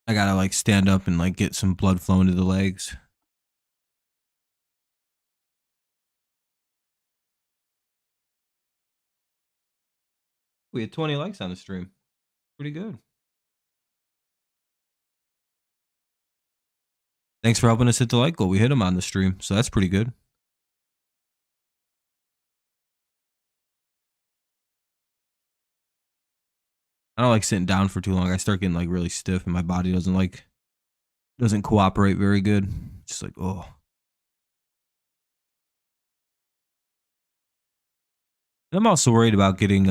I gotta like stand up and like get some blood flowing to the legs. We had 20 likes on the stream. Pretty good. Thanks for helping us hit the like goal. We hit them on the stream, so that's pretty good. I don't like sitting down for too long. I start getting like really stiff, and my body doesn't cooperate very good. Just like, oh. And I'm also worried about getting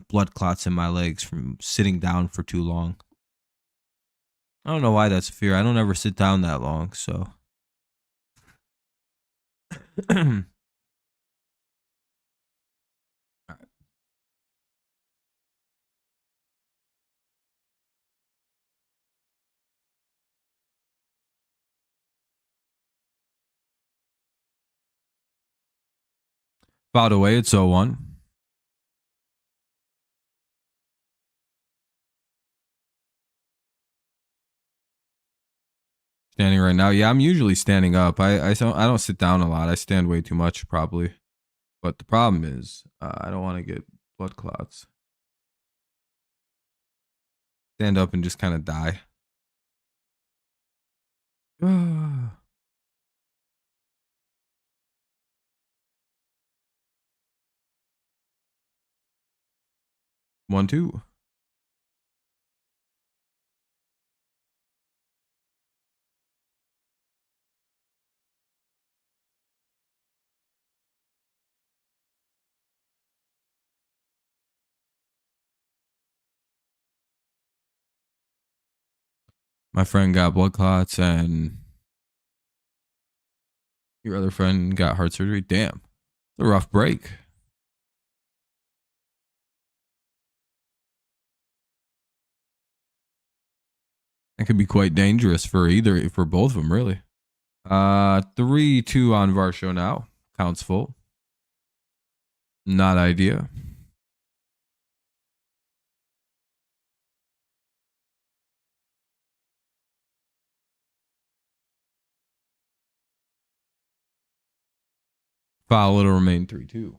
blood clots in my legs from sitting down for too long. I don't know why that's a fear. I don't ever sit down that long, so. Fouled away, it's 0-1. Standing right now. Yeah, I'm usually standing up. I don't sit down a lot. I stand way too much probably. But the problem is I don't want to get blood clots. Stand up and just kind of die. 1-2. My friend got blood clots and your other friend got heart surgery. Damn. It's a rough break. That could be quite dangerous for both of them, really. 3-2 on Varsho now. Counts full. Not idea. Foul, it'll remain 3-2.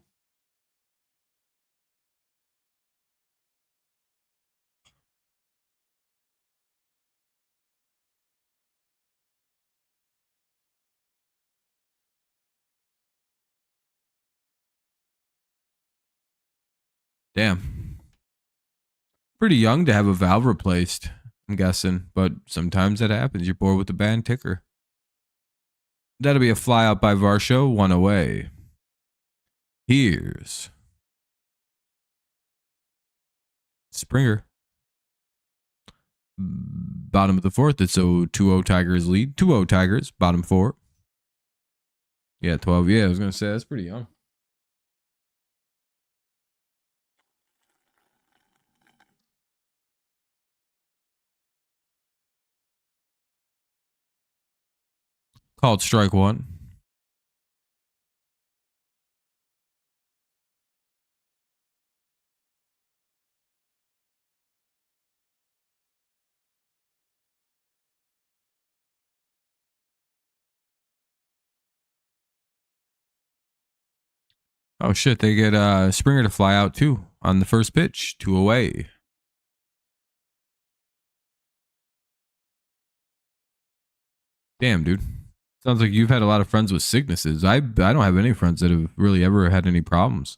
Damn. Pretty young to have a valve replaced, I'm guessing, but sometimes that happens. You're bored with the band ticker. That'll be a fly out by Varsho, 1 away. Here's Springer. Bottom of the fourth. It's so 2-0 Tigers lead. 2-0 Tigers. Bottom four. Yeah, 12. Yeah, I was going to say that's pretty young. Called strike one. Oh shit, they get Springer to fly out too on the first pitch. 2 away. Damn, dude. Sounds like you've had a lot of friends with sicknesses. I don't have any friends that have really ever had any problems.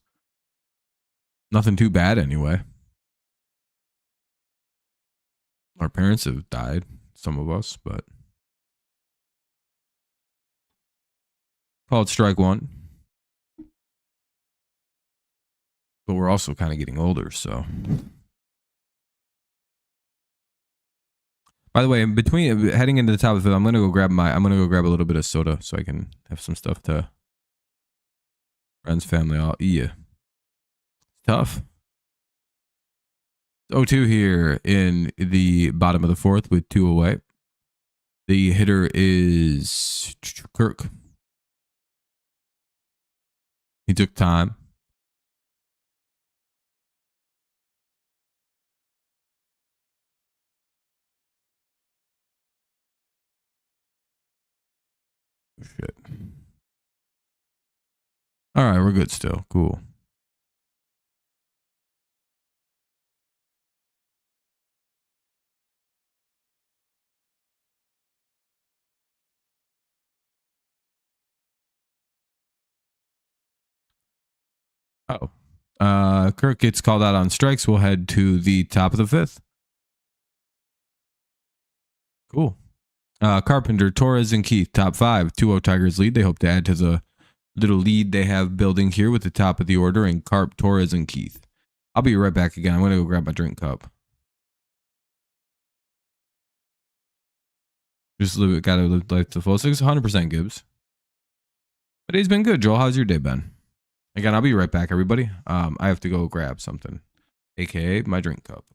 Nothing too bad anyway. Our parents have died, some of us, but called strike one. But we're also kind of getting older, so. By the way, in between heading into the top of it, I'm gonna go grab a little bit of soda so I can have some stuff to friends, family, all. Yeah. It's tough. 0-2 here in the bottom of the fourth with 2 away. The hitter is Kirk. He took time. Shit. All right, we're good still. Cool. Oh. Kirk gets called out on strikes. We'll head to the top of the fifth. Cool. Carpenter, Torres, and Keith, top five. 2-0 Tigers lead. They hope to add to the little lead they have building here with the top of the order in Carp, Torres, and Keith. I'll be right back again. I'm going to go grab my drink cup. Just live it. Got to live life to the fullest. 100% Gibbs. But it's been good, Joel. How's your day been? Again, I'll be right back, everybody. I have to go grab something, aka my drink cup.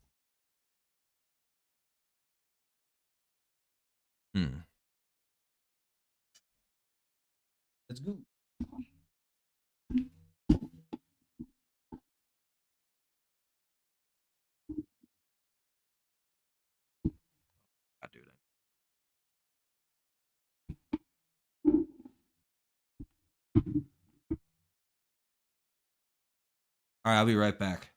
Let's go. I do that. All right, I'll be right back.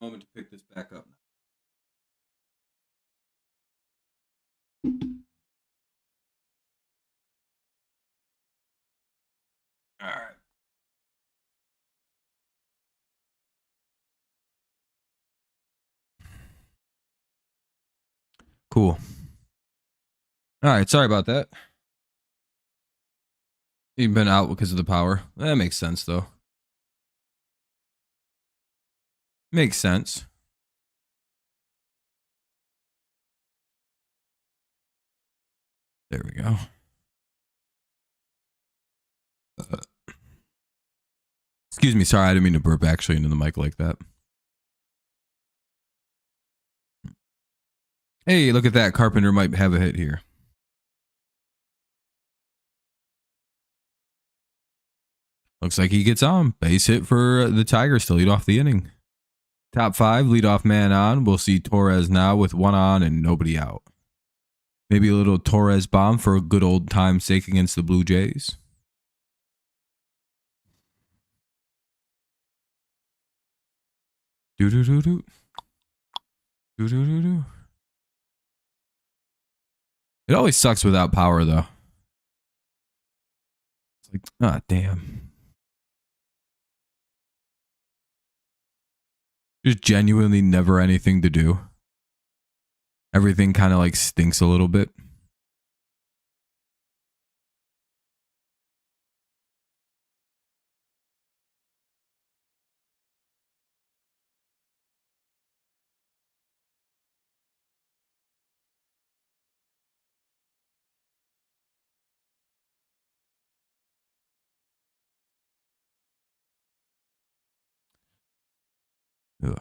Moment to pick this back up. All right. Cool. All right. Sorry about that. You've been out because of the power. That makes sense, though. Makes sense. There we go. Excuse me. Sorry, I didn't mean to burp actually into the mic like that. Hey, look at that. Carpenter might have a hit here. Looks like he gets on. Base hit for the Tigers to lead off the inning. Top 5, leadoff man on. We'll see Torres now with 1 on and nobody out. Maybe a little Torres bomb for a good old time's sake against the Blue Jays. Do-do-do-do. Do-do-do-do. It always sucks without power, though. It's like, ah, damn. There's genuinely never anything to do. Everything kind of like stinks a little bit. Ugh.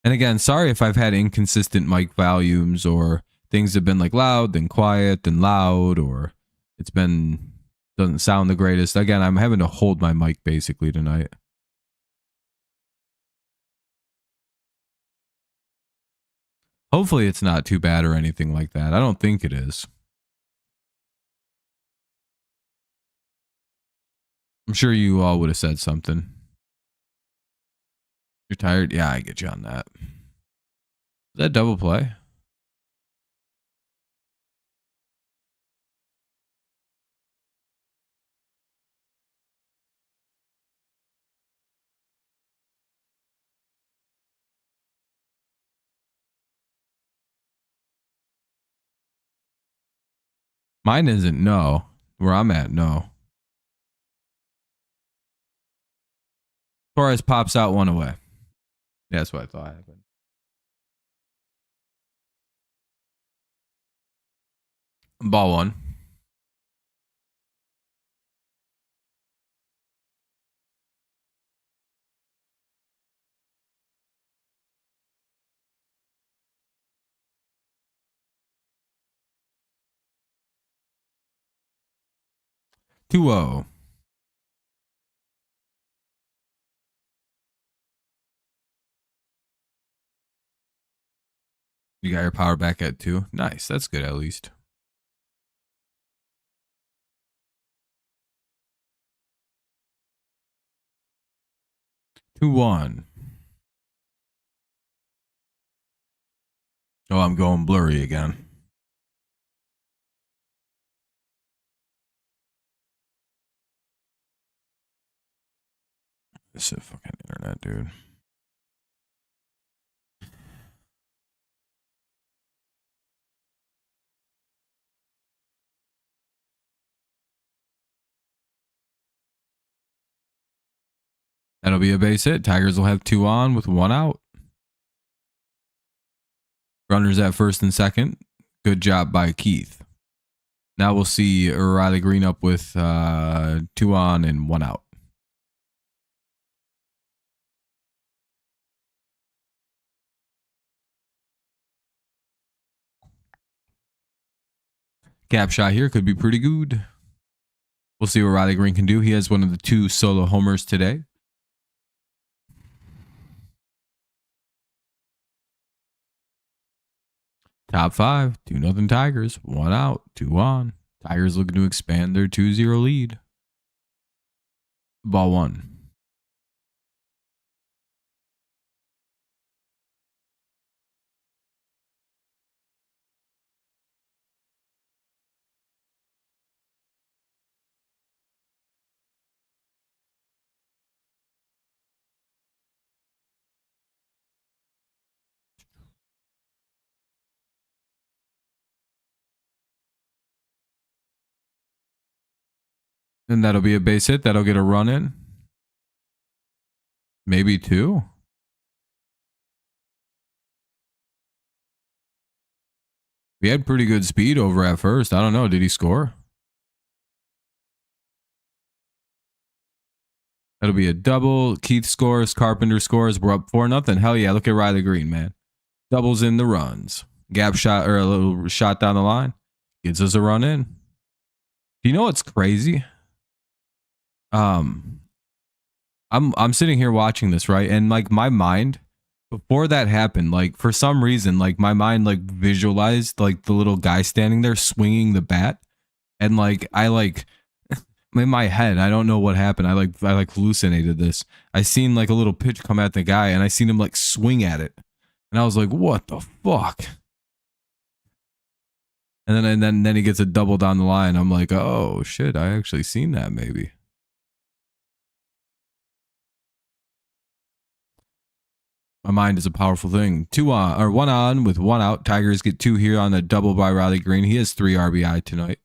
And again, sorry if I've had inconsistent mic volumes or things have been like loud, then quiet, then loud, or it's been doesn't sound the greatest. Again, I'm having to hold my mic basically tonight. Hopefully it's not too bad or anything like that. I don't think it is. I'm sure you all would have said something. You're tired? Yeah, I get you on that. Is that double play? Mine isn't, no. Where I'm at, no. Torres pops out 1 away. Yeah, that's what I thought happened. Ball 1. Two 0. You got your power back at 2. Nice. That's good at least. Two 1. Oh, I'm going blurry again. This is fucking internet, dude. That'll be a base hit. Tigers will have 2 on with 1 out. Runners at first and second. Good job by Keith. Now we'll see Riley Green up with 2 on and 1 out. Gap shot here could be pretty good. We'll see what Riley Green can do. He has one of the 2 solo homers today. Top 5, 2-0 Tigers. 1 out, 2 on. Tigers looking to expand their 2-0 lead. Ball 1. And that'll be a base hit. That'll get a run in. Maybe 2. We had pretty good speed over at first. I don't know. Did he score? That'll be a double. Keith scores. Carpenter scores. We're up 4-0. Hell yeah. Look at Riley Green, man. Doubles in the runs. Gap shot or a little shot down the line. Gets us a run in. Do you know what's crazy? I'm sitting here watching this, right? And like my mind, before that happened, like for some reason, like my mind like visualized like the little guy standing there swinging the bat. And like I like in my head, I don't know what happened. I like hallucinated this. I seen like a little pitch come at the guy and I seen him like swing at it. And I was like, what the fuck? And then he gets a double down the line. I'm like, oh shit, I actually seen that maybe. My mind is a powerful thing. 2 on or 1 on with 1 out. Tigers get 2 here on a double by Riley Green. He has 3 RBI tonight.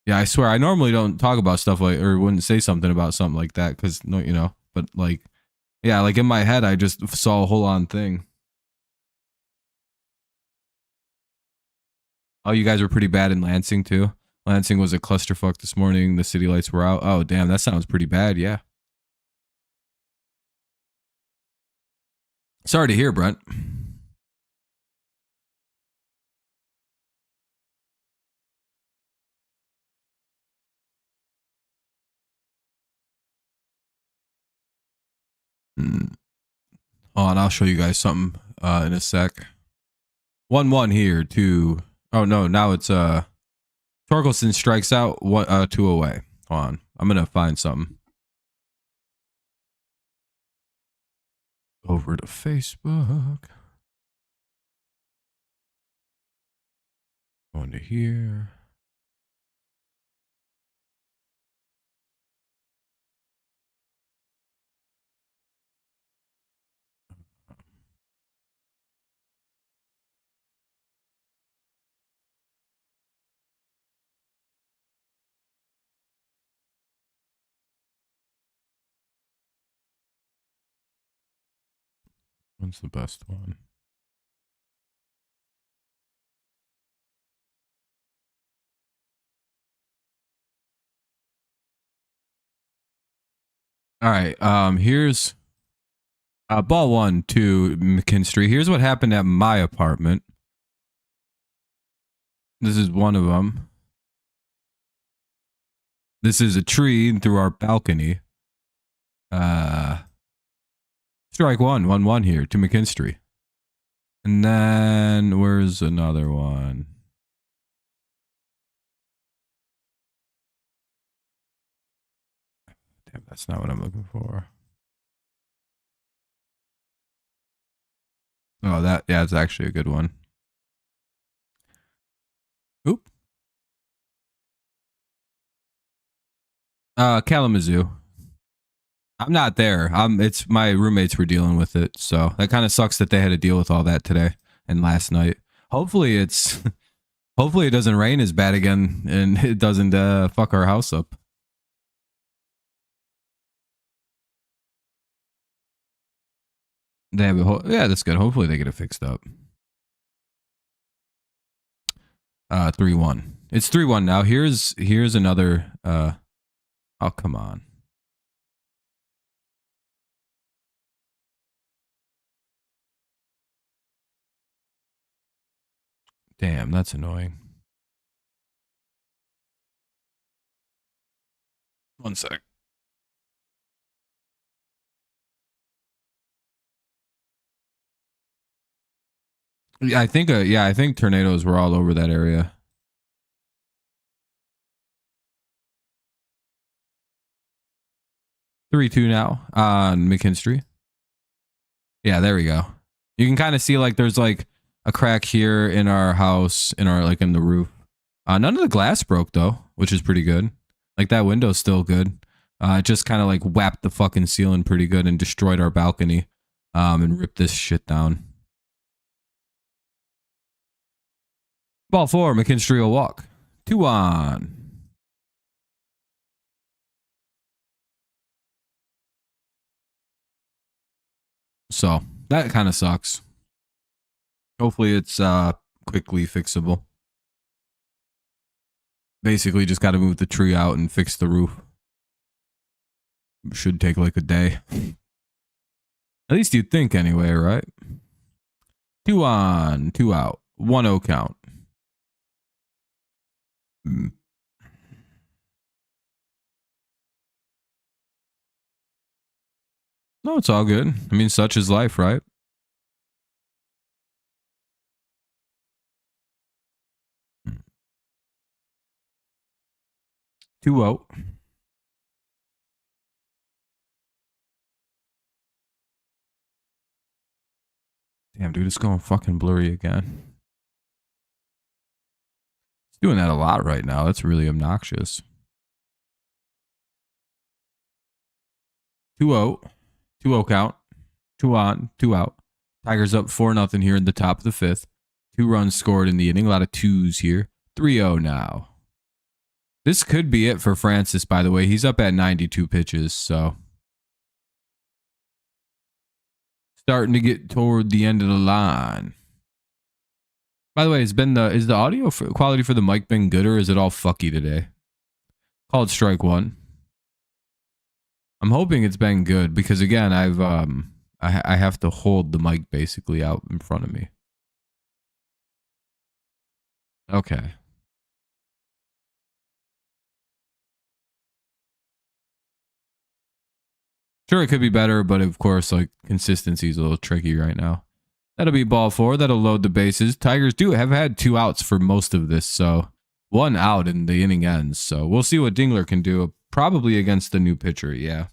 Yeah, I swear I normally don't talk about stuff like or wouldn't say something about something like that because no, you know, but like, yeah, like in my head I just saw a whole on thing. Oh, you guys were pretty bad in Lansing too. Lansing was a clusterfuck this morning. The city lights were out. Oh, damn, that sounds pretty bad. Yeah. Sorry to hear, Brent. Oh, and I'll show you guys something in a sec. 1-1 here to oh no, now it's Torkelson strikes out 2 away. Hold on. I'm gonna find something. Over to Facebook. Going to here. What's the best one? All right. Here's ball 1 to McKinstry. Here's what happened at my apartment. This is one of them. This is a tree through our balcony. Strike 1 here to McKinstry. And then where's another one? Damn, that's not what I'm looking for. Oh, yeah, it's actually a good one. Oop. Kalamazoo. I'm not there. It's my roommates were dealing with it, so that kind of sucks that they had to deal with all that today and last night. Hopefully hopefully it doesn't rain as bad again and it doesn't fuck our house up. They have yeah, that's good. Hopefully they get it fixed up. 3-1. It's 3-1 now. Here's another oh, come on. Damn, that's annoying. 1 sec. Yeah, I think tornadoes were all over that area. 3-2 now on McKinstry. Yeah, there we go. You can kind of see like there's like a crack here in our house, in the roof. None of the glass broke though, which is pretty good. Like that window's still good. It just kind of like whapped the fucking ceiling pretty good and destroyed our balcony, and ripped this shit down. Ball 4, McKinstry will walk. 2 on. So that kind of sucks. Hopefully it's quickly fixable. Basically just got to move the tree out and fix the roof. Should take like a day. At least you'd think anyway, right? 2 on, 2 out. 1-0 count. No, it's all good. I mean, such is life, right? Two out. Damn, dude, it's going fucking blurry again. It's doing that a lot right now. That's really obnoxious. 2-0. 2-0 count. 2 on, 2 out. Tigers up 4-0 here in the top of the 5th. 2 runs scored in the inning. A lot of 2s here. 3-0 now. This could be it for Francis, by the way. He's up at 92 pitches, so starting to get toward the end of the line. By the way, is the audio quality for the mic been good, or is it all fucky today? Called strike 1. I'm hoping it's been good because again, I have to hold the mic basically out in front of me. Okay. Sure, it could be better, but of course, like, consistency is a little tricky right now. That'll be ball 4. That'll load the bases. Tigers do have had 2 outs for most of this, so 1 out and the inning ends. So we'll see what Dingler can do. Probably against the new pitcher, yeah.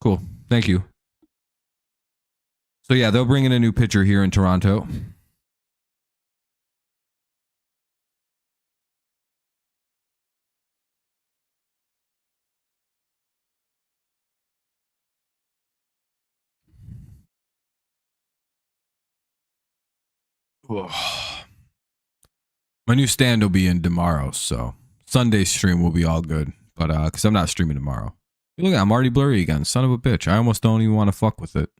Cool. Thank you. So yeah, they'll bring in a new pitcher here in Toronto. My new stand will be in tomorrow, so Sunday stream will be all good. But because I'm not streaming tomorrow. Look, I'm already blurry again. Son of a bitch. I almost don't even want to fuck with it.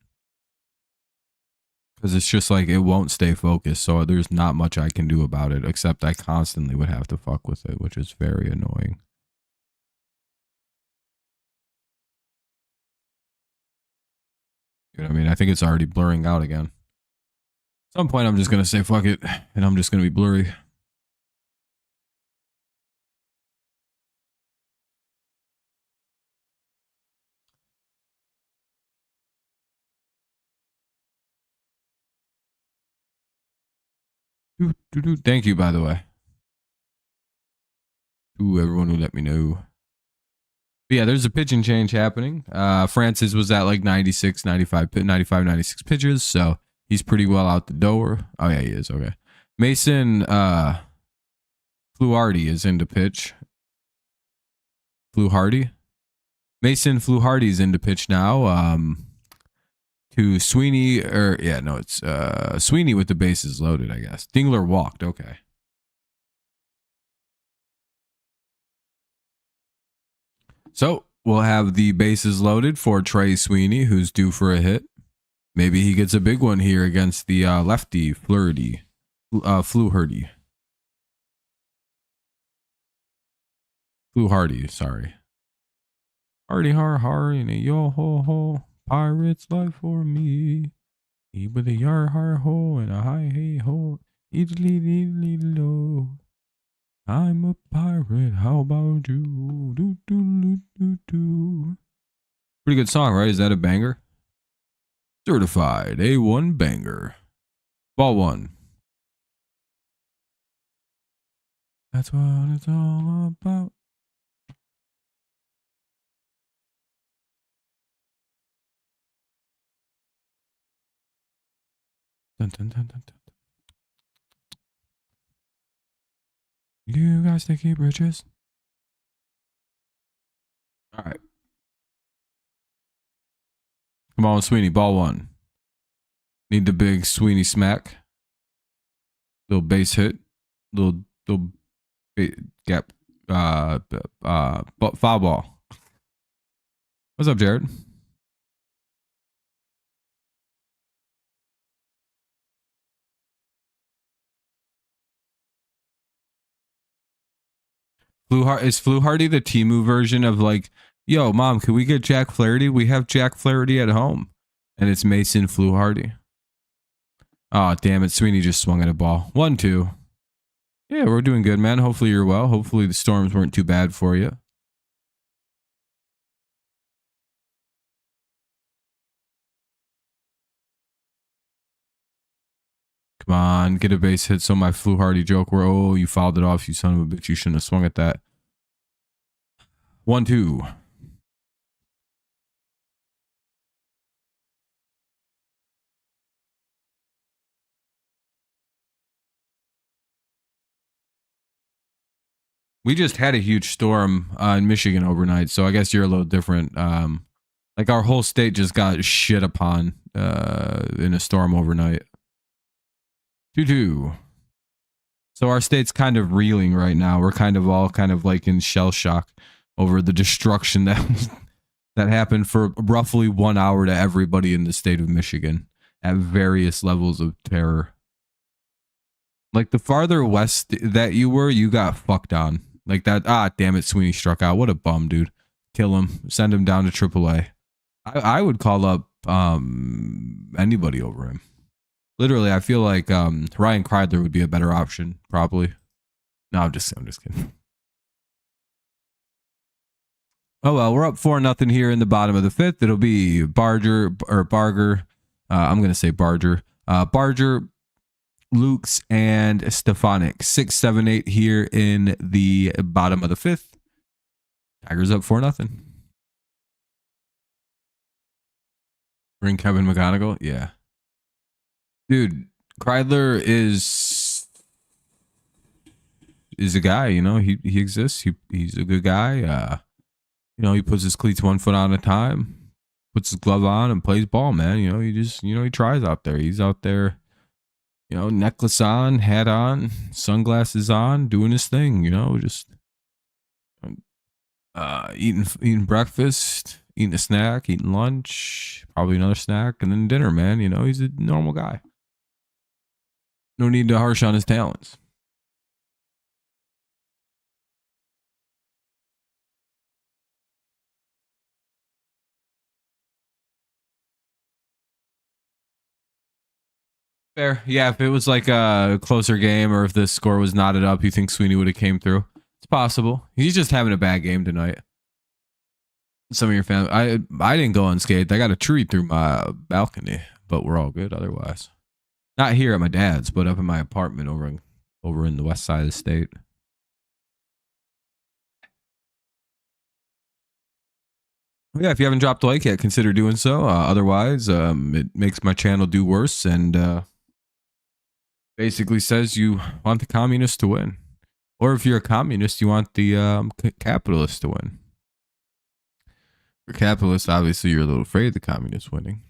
Because it's just like it won't stay focused. So there's not much I can do about it. Except I constantly would have to fuck with it, which is very annoying. You know what I mean? I think it's already blurring out again. At some point, I'm just going to say fuck it. And I'm just going to be blurry. Thank you, by the way. To everyone who let me know. But yeah, there's a pitching change happening. Francis was at like 96, 96 pitches. So he's pretty well out the door. Oh, yeah, he is. Okay. Mason Fluharty is into pitch. Fluharty? Mason Fluharty's into pitch now. To Sweeney, or yeah, no, it's Sweeney with the bases loaded, I guess. Dingler walked. Okay. So we'll have the bases loaded for Trey Sweeney, who's due for a hit. Maybe he gets a big one here against the lefty Fluharty. Fluharty, sorry. Hardy har har in a yo ho ho. Pirate's life for me. He with a yar har ho and a hi hey ho. Idly diddly low. I'm a pirate. How about you? Do do do do do. Pretty good song, right? Is that a banger? Certified A1 banger. Ball 1. That's what it's all about. Dun, dun, dun, dun, dun. You guys think he bridges? All right. Come on, Sweeney. Ball 1. Need the big Sweeney smack. Little base hit. Little gap. Foul ball. What's up, Jared? Is Fluharty the Temu version of like, yo, mom, can we get Jack Flaherty? We have Jack Flaherty at home. And it's Mason Fluharty. Oh, damn it. Sweeney just swung at a ball. 1-2. Yeah, we're doing good, man. Hopefully you're well. Hopefully the storms weren't too bad for you. Come on, get a base hit. So my Fluharty joke where, oh, you fouled it off, you son of a bitch. You shouldn't have swung at that. 1-2. We just had a huge storm in Michigan overnight, so I guess you're a little different. Like our whole state just got shit upon in a storm overnight. 2-2. So our state's kind of reeling right now. We're kind of all kind of like in shell shock over the destruction that that happened for roughly 1 hour to everybody in the state of Michigan at various levels of terror. Like the farther west that you were, you got fucked on. Like that. Ah, damn it. Sweeney struck out. What a bum, dude. Kill him. Send him down to AAA. I would call up anybody over him. Literally, I feel like Ryan Kreidler would be a better option, probably. No, I'm just kidding. Oh well, we're up 4-0 here in the bottom of the fifth. It'll be Barger. I'm gonna say Barger. Barger, Lukes, and Stefanik. 6, 7, 8 here in the bottom of the fifth. Tigers up 4-0. Bring Kevin McGonigal? Yeah. Dude, Kreidler is a guy, you know. He exists. He's a good guy. You know, he puts his cleats 1 foot on a time, puts his glove on and plays ball, man. You know, he tries out there. He's out there, you know, necklace on, hat on, sunglasses on, doing his thing, you know, just eating breakfast, eating a snack, eating lunch, probably another snack, and then dinner, man. You know, he's a normal guy. No need to harsh on his talents. Fair. Yeah, if it was like a closer game or if the score was knotted up, you think Sweeney would have came through? It's possible. He's just having a bad game tonight. Some of your family. I didn't go unscathed. I got a tree through my balcony, but we're all good otherwise. Not here at my dad's, but up in my apartment over in the west side of the state. Yeah, if you haven't dropped a like yet, consider doing so. Otherwise, it makes my channel do worse and basically says you want the communists to win. Or if you're a communist, you want the capitalists to win. For capitalists, obviously, you're a little afraid of the communists winning.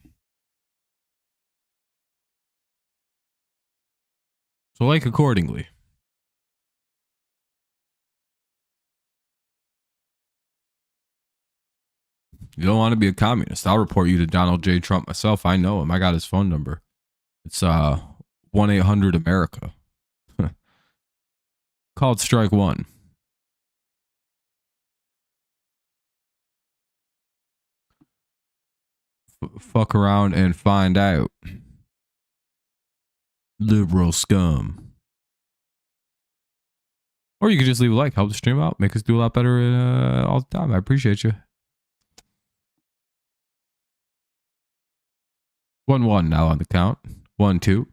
So like accordingly. You don't want to be a communist. I'll report you to Donald J. Trump myself. I know him. I got his phone number. It's 1-800-AMERICA. Called strike one. Fuck around and find out. Liberal scum. Or you could just leave a like, help the stream out, make us do a lot better all the time. I appreciate you. 1-1 now on the count. 1-2.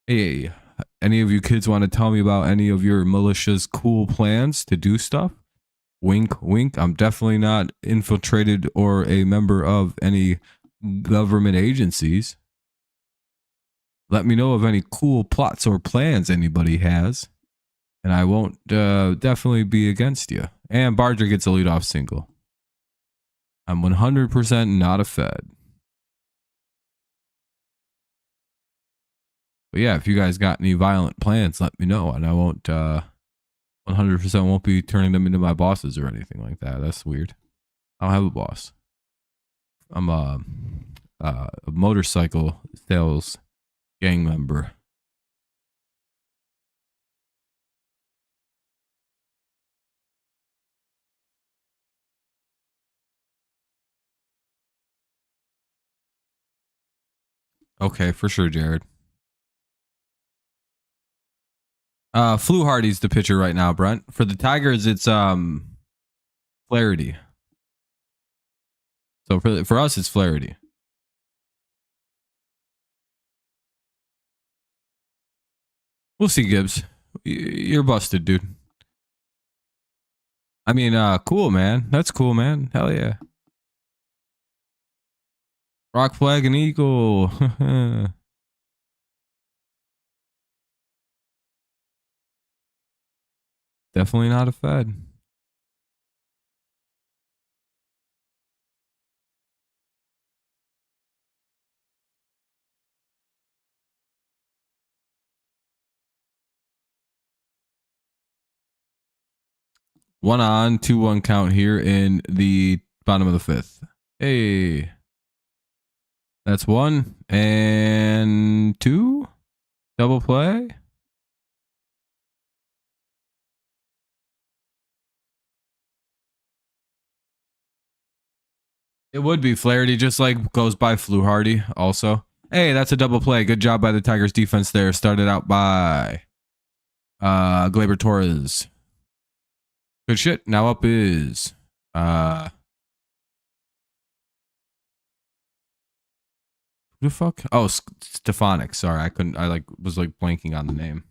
Hey, any of you kids want to tell me about any of your militia's cool plans to do stuff? Wink, wink. I'm definitely not infiltrated or a member of any government agencies. Let me know of any cool plots or plans anybody has, and I won't definitely be against you. And Barger gets a leadoff single. I'm 100% not a Fed. But yeah, if you guys got any violent plans, let me know, and I won't 100% won't be turning them into my bosses or anything like that. That's weird. I don't have a boss. I'm a motorcycle sales gang member. Okay, for sure, Jared. Fluharty's the pitcher right now, Brent. For the Tigers, it's Flaherty. So for us, it's Flaherty. We'll see, Gibbs. You're busted, dude. I mean, cool, man. That's cool, man. Hell yeah. Rock flag and eagle. Definitely not a Fed. One on, 2-1 count here in the bottom of the fifth. Hey. That's 1 and 2. Double play. It would be Flaherty, just like goes by Fluharty also. Hey, that's a double play. Good job by the Tigers defense there. Started out by Gleyber Torres. Good shit. Now up is who the fuck? Oh, Stefanik. Sorry, I couldn't. I was blanking on the name.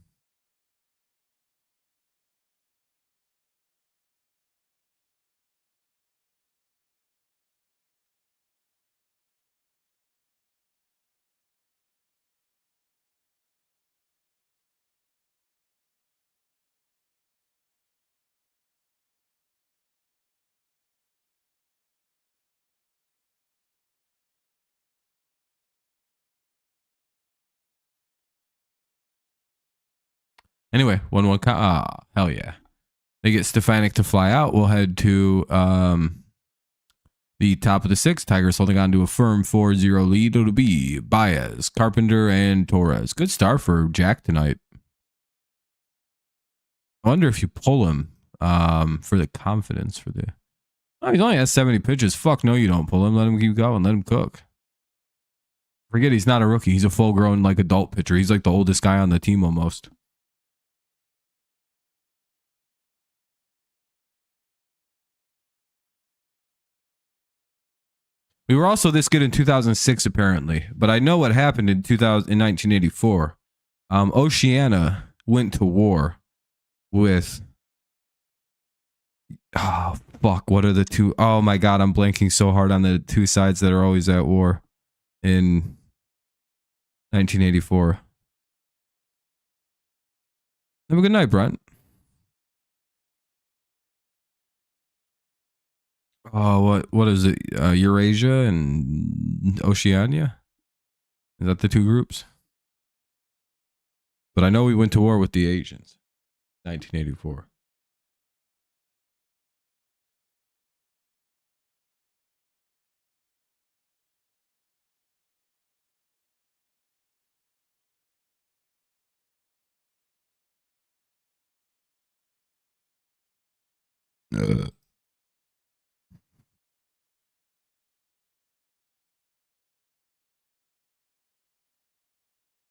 Anyway, 1-1 count. Ah, hell yeah. They get Stefanik to fly out. We'll head to the top of the sixth. Tigers holding on to a firm 4-0 lead. It'll be Baez, Carpenter, and Torres. Good start for Jack tonight. I wonder if you pull him for the confidence for the. Oh, he only has 70 pitches. Fuck no, you don't pull him. Let him keep going. Let him cook. Forget he's not a rookie. He's a full-grown adult pitcher. He's like the oldest guy on the team almost. We were also this good in 2006, apparently, but I know what happened in 1984. Oceania went to war with. Oh fuck! What are the two? Oh my god! I'm blanking so hard on the two sides that are always at war in 1984. Have a good night, Brent. Oh, what is it? Eurasia and Oceania? Is that the two groups? But I know we went to war with the Asians, 1984.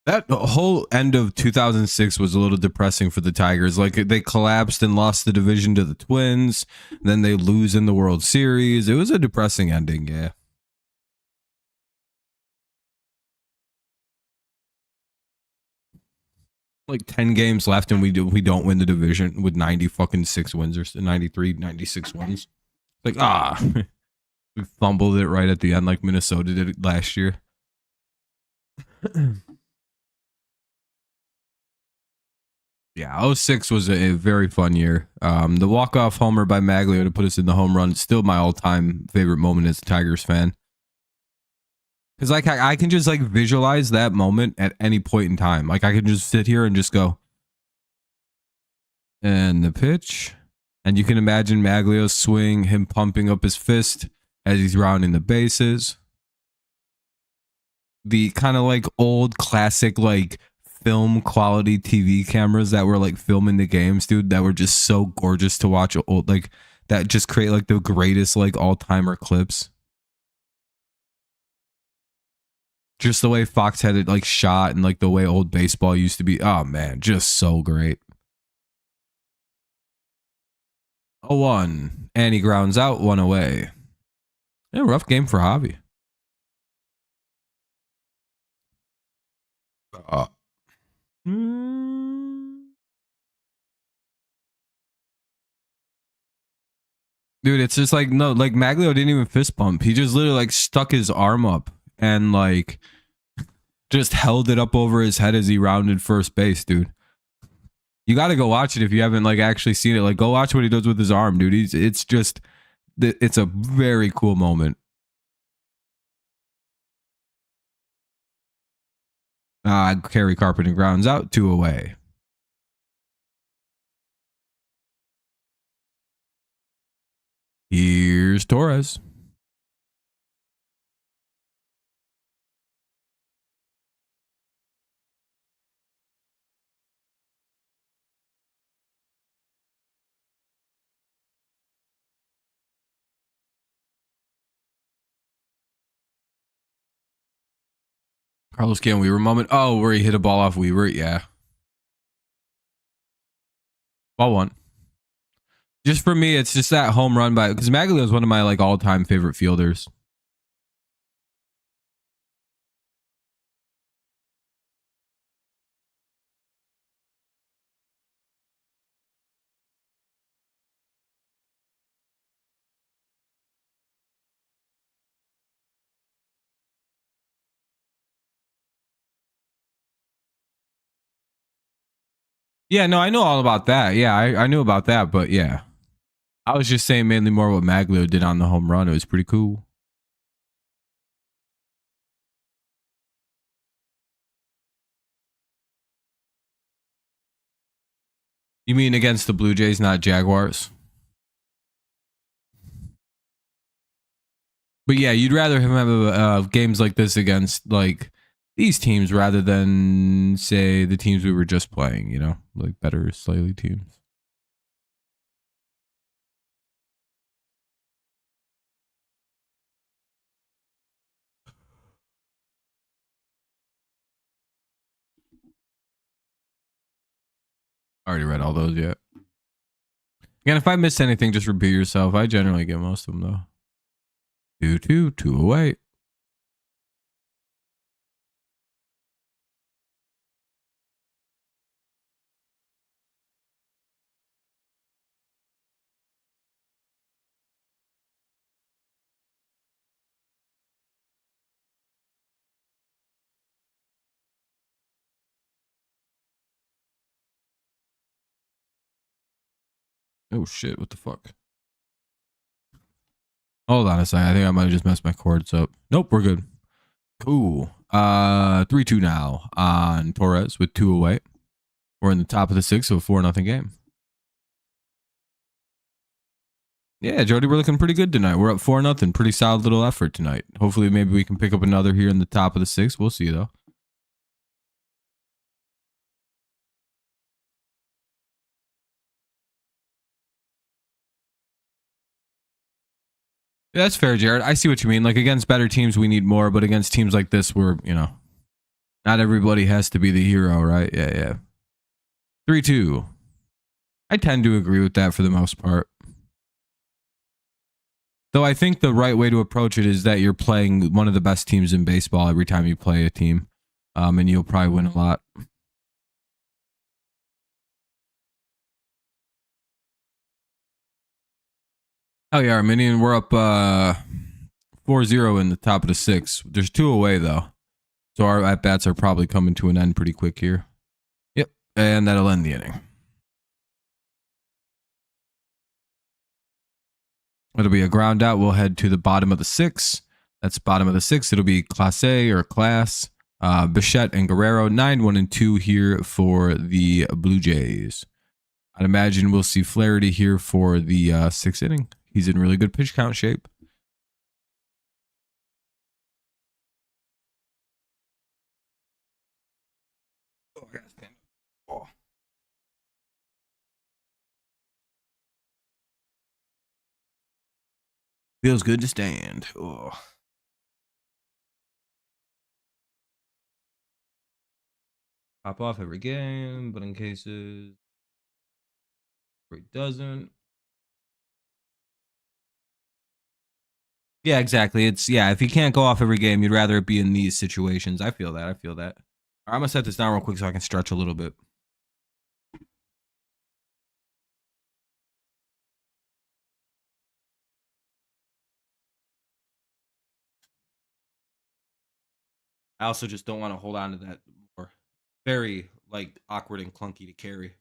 That whole end of 2006 was a little depressing for the Tigers. They collapsed and lost the division to the Twins. Then they lose in the World Series. It was a depressing ending, yeah. Like 10 games left and we don't win the division with 90 fucking 6 wins or 93, 96 wins. We fumbled it right at the end like Minnesota did it last year. Yeah, 06 was a very fun year. The walk-off homer by Maglio to put us in the home run is still my all-time favorite moment as a Tigers fan. Because I can just visualize that moment at any point in time. I can just sit here and just go. And the pitch. And you can imagine Maglio's swing, him pumping up his fist as he's rounding the bases. The kind of like old classic like film quality TV cameras that were like filming the games, dude, that were just so gorgeous to watch. Old, like that just create like the greatest like all-timer clips. Just the way Fox had it like shot and like the way old baseball used to be. Oh man, just so great. 0-1, and he grounds out, 1 away. Yeah, rough game for Javi. Dude, it's just like, no, like Maglio didn't even fist bump. He just literally like stuck his arm up and like just held it up over his head as he rounded first base, dude. You got to go watch it if you haven't like actually seen it. Like, go watch what he does with his arm, dude. It's just, it's a very cool moment. Kerry Carpenter grounds out, 2 away. Here's Torres. Carlos Gale Weaver moment. Oh, where he hit a ball off Weaver. Yeah. Ball 1. Just for me, it's just that home run by, because Maglio is one of my like all-time favorite fielders. Yeah, no, I know all about that. Yeah, I knew about that, but yeah. I was just saying mainly more what Maglio did on the home run. It was pretty cool. You mean against the Blue Jays, not Jaguars? But yeah, you'd rather him have games like this against like these teams rather than say the teams we were just playing, you know, like better slightly teams. I already read all those yet. Again, if I missed anything, just repeat yourself. I generally get most of them though. 2-2, 2 away. Oh shit, what the fuck? Hold on a second. I think I might have just messed my cords up. Nope, we're good. Cool. 3-2 now on Torres with 2 away. We're in the top of the 6th, so a 4-0 game. Yeah, Jody, we're looking pretty good tonight. We're up 4-0. Pretty solid little effort tonight. Hopefully, maybe we can pick up another here in the top of the 6th. We'll see, though. Yeah, that's fair, Jared. I see what you mean. Like, against better teams, we need more. But against teams like this, we're, you know, not everybody has to be the hero, right? Yeah. 3-2. I tend to agree with that for the most part. Though I think the right way to approach it is that you're playing one of the best teams in baseball every time you play a team. And you'll probably win a lot. Oh, yeah, Arminian, we're up 4-0 in the top of the 6th. There's 2 away, though. So our at-bats are probably coming to an end pretty quick here. Yep, and that'll end the inning. It'll be a ground out. We'll head to the bottom of the 6th. That's bottom of the 6th. It'll be Class A or Class. Bichette and Guerrero, 9-1-2 here for the Blue Jays. I'd imagine we'll see Flaherty here for the sixth inning. He's in really good pitch count shape. Oh. Feels good to stand. Oh. Pop off every game, but in cases where he doesn't. Yeah, exactly. It's if you can't go off every game, you'd rather it be in these situations. I feel that. All right, I'm gonna set this down real quick so I can stretch a little bit. I also just don't want to hold on to that more. Very awkward and clunky to carry.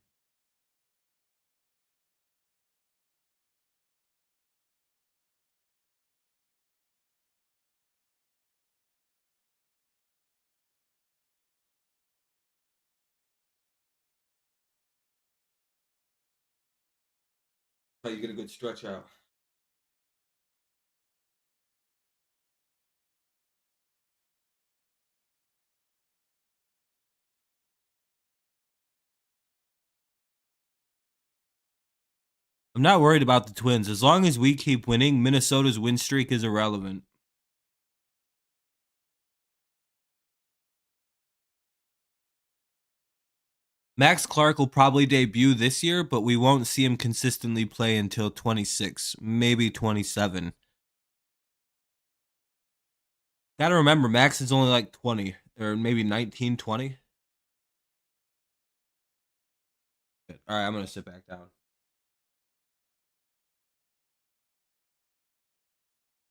How you get a good stretch out. I'm not worried about the Twins. As long as we keep winning, Minnesota's win streak is irrelevant. Max Clark will probably debut this year, but we won't see him consistently play until 26, maybe 27. Gotta remember, Max is only like 20, or maybe 19, 20. All right, I'm gonna sit back down.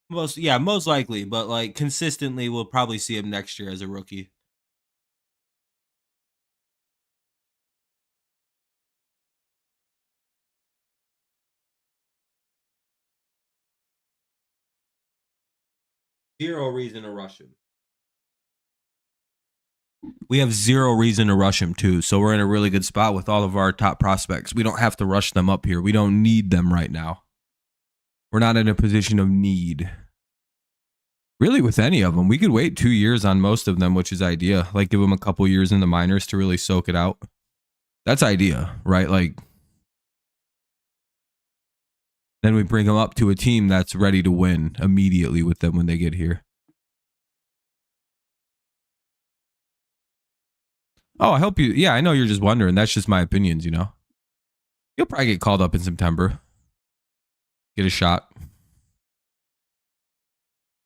Most likely, but consistently, we'll probably see him next year as a rookie. Zero reason to rush him. We have zero reason to rush him too, so we're in a really good spot with all of our top prospects. We don't have to rush them up here. We don't need them right now. We're not in a position of need. Really, with any of them, we could wait 2 years on most of them, which is idea. Give them a couple years in the minors to really soak it out. That's idea, right? Then we bring them up to a team that's ready to win immediately with them when they get here. Oh, I hope you. Yeah, I know you're just wondering. That's just my opinions, He'll probably get called up in September. Get a shot.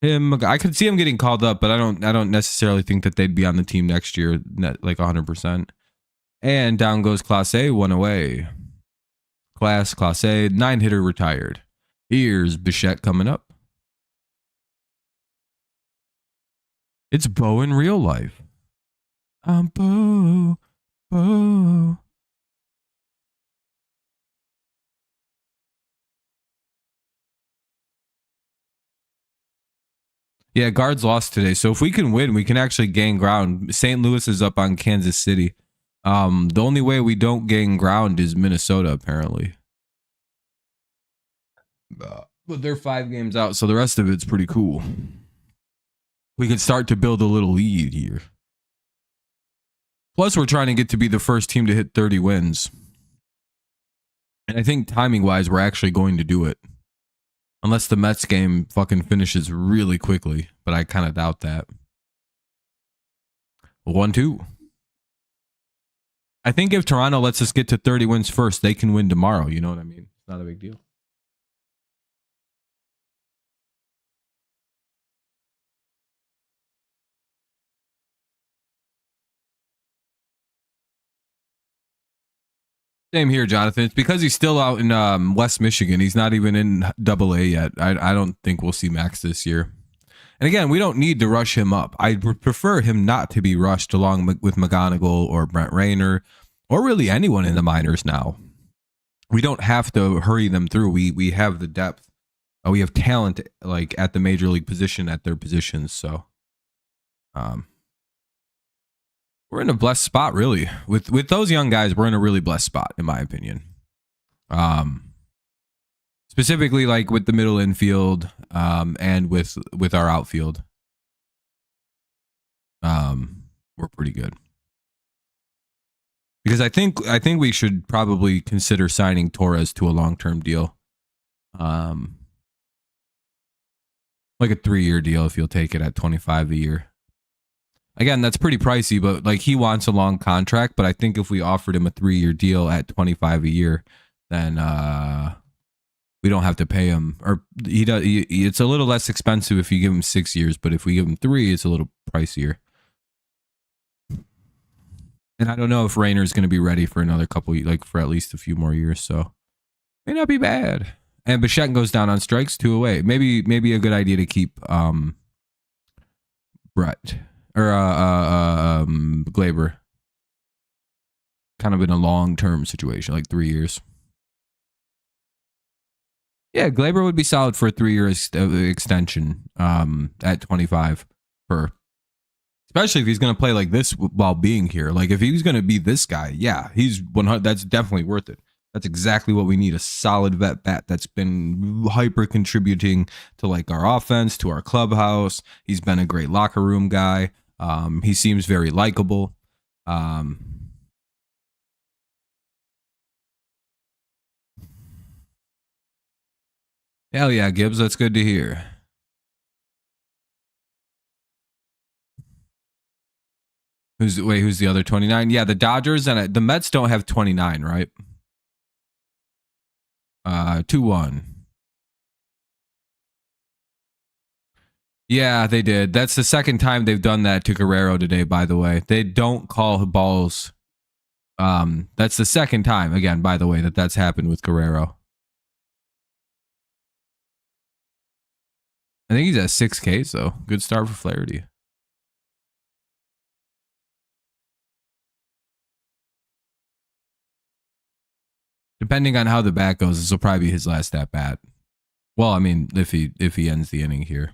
I could see him getting called up, but I don't necessarily think that they'd be on the team next year, 100%. And down goes Class A, one away. Class A, 9-hitter retired. Here's Bichette coming up. It's Bo in real life. I'm Bo. Yeah, guards lost today. So if we can win, we can actually gain ground. St. Louis is up on Kansas City. The only way we don't gain ground is Minnesota, apparently. But they're 5 games out, so the rest of it's pretty cool. We can start to build a little lead here. Plus, we're trying to get to be the first team to hit 30 wins. And I think timing-wise, we're actually going to do it. Unless the Mets game fucking finishes really quickly. But I kind of doubt that. 1-2. I think if Toronto lets us get to 30 wins first, they can win tomorrow. You know what I mean? It's not a big deal. Same here, Jonathan. It's because he's still out in West Michigan. He's not even in AA yet. I don't think we'll see Max this year. And again, we don't need to rush him up. I would prefer him not to be rushed along with McGonigal or Brent Rayner or really anyone in the minors now. We don't have to hurry them through. We have the depth. We have talent at the major league position at their positions. So we're in a blessed spot, really. With those young guys, we're in a really blessed spot, in my opinion. Specifically like with the middle infield, and with our outfield. We're pretty good. Because I think we should probably consider signing Torres to a long-term deal. Like a 3-year deal if you'll take it at 25 a year. Again, that's pretty pricey, but like he wants a long contract, but I think if we offered him a 3-year deal at 25 a year, then we don't have to pay him, or it's a little less expensive if you give him 6 years, but if we give him 3, it's a little pricier. And I don't know if Rayner's going to be ready for another couple, like for at least a few more years, so may not be bad. And Bichette goes down on strikes 2 away. Maybe a good idea to keep Brett or Glaber kind of in a long-term situation, like 3 years. Yeah, Glaber would be solid for a 3-year extension at 25 per. Especially if he's going to play like this while being here. Like if he's going to be this guy, yeah, he's 100. That's definitely worth it. That's exactly what we need, a solid vet bat that's been hyper contributing to like our offense, to our clubhouse. He's been a great locker room guy. He seems very likable. Hell yeah, Gibbs, that's good to hear. Who's the other 29? Yeah, the Dodgers and the Mets don't have 29, right? 2-1. Yeah, they did. That's the second time they've done that to Guerrero today, by the way. They don't call balls. That's the second time, again, by the way, that's happened with Guerrero. I think he's at 6K, so good start for Flaherty. Depending on how the bat goes, this will probably be his last at bat. Well, I mean, if he ends the inning here.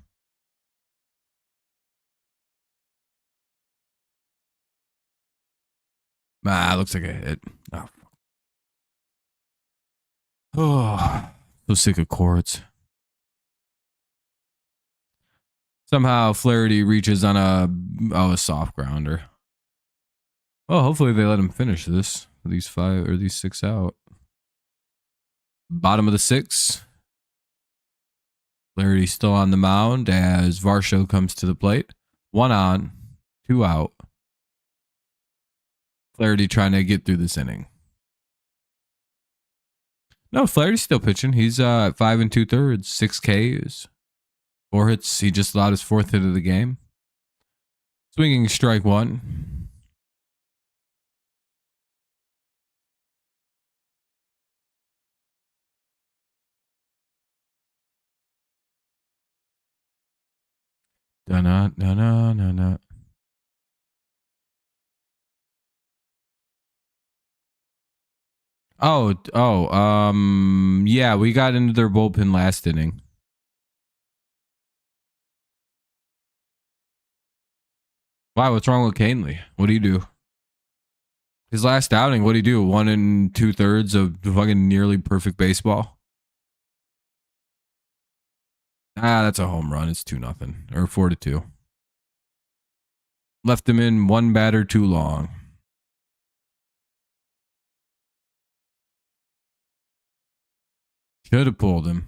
Looks like a hit. Oh, so sick of courts. Somehow Flaherty reaches on a soft grounder. Well, hopefully they let him finish this. These 5 or these 6 out. Bottom of the 6. Flaherty still on the mound as Varsho comes to the plate. 1 on, 2 out. Flaherty trying to get through this inning. No, Flaherty's still pitching. He's 5 2/3, 6 Ks, 4 hits. He just allowed his 4th hit of the game. Swinging strike 1. Da-na. Yeah, we got into their bullpen last inning. Why? What's wrong with Canely? What do you do? His last outing, what do you do? 1 2/3 of fucking nearly perfect baseball. That's a home run. It's 2-0 or 4-2. Left him in 1 batter too long. Should have pulled him.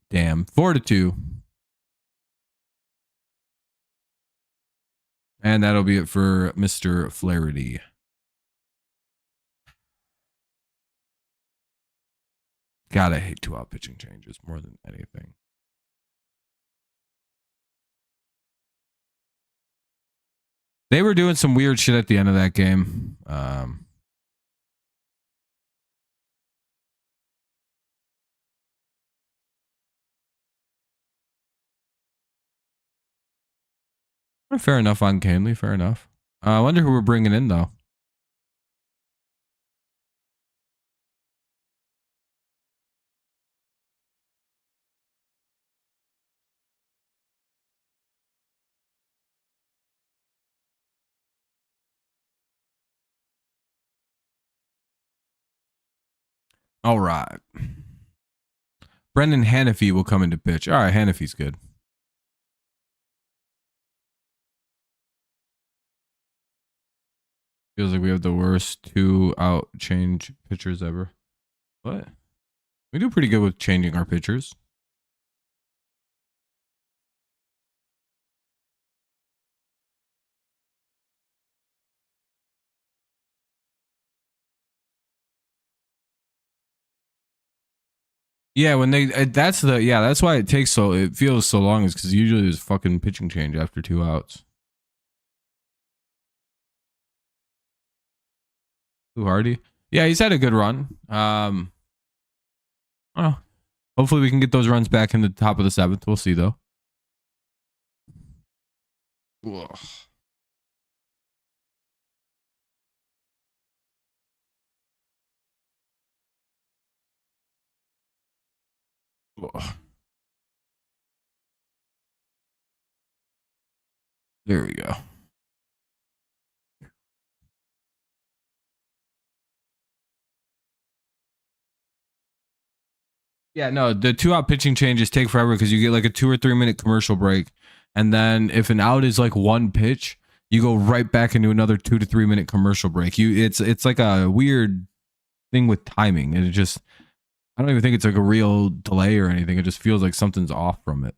Damn. 4-2. And that'll be it for Mr. Flaherty. God, I hate 2-out pitching changes more than anything. They were doing some weird shit at the end of that game. Fair enough on Canely. Fair enough. I wonder who we're bringing in, though. All right. Brendan Hannafy will come into pitch. All right, Hannafy's good. Feels like we have the worst 2-out change pitchers ever. What? We do pretty good with changing our pitchers. Yeah, when they that's why it feels so long is because usually there's fucking pitching change after 2 outs. Who Hardy? Yeah, he's had a good run. Oh, hopefully we can get those runs back in the top of the 7th. We'll see though. Ugh. Ugh. There we go. Yeah, no, the 2-out pitching changes take forever because you get like a 2 or 3 minute commercial break. And then if an out is like one pitch, you go right back into another 2 to 3 minute commercial break. It's like a weird thing with timing. And I don't even think it's like a real delay or anything. It just feels like something's off from it.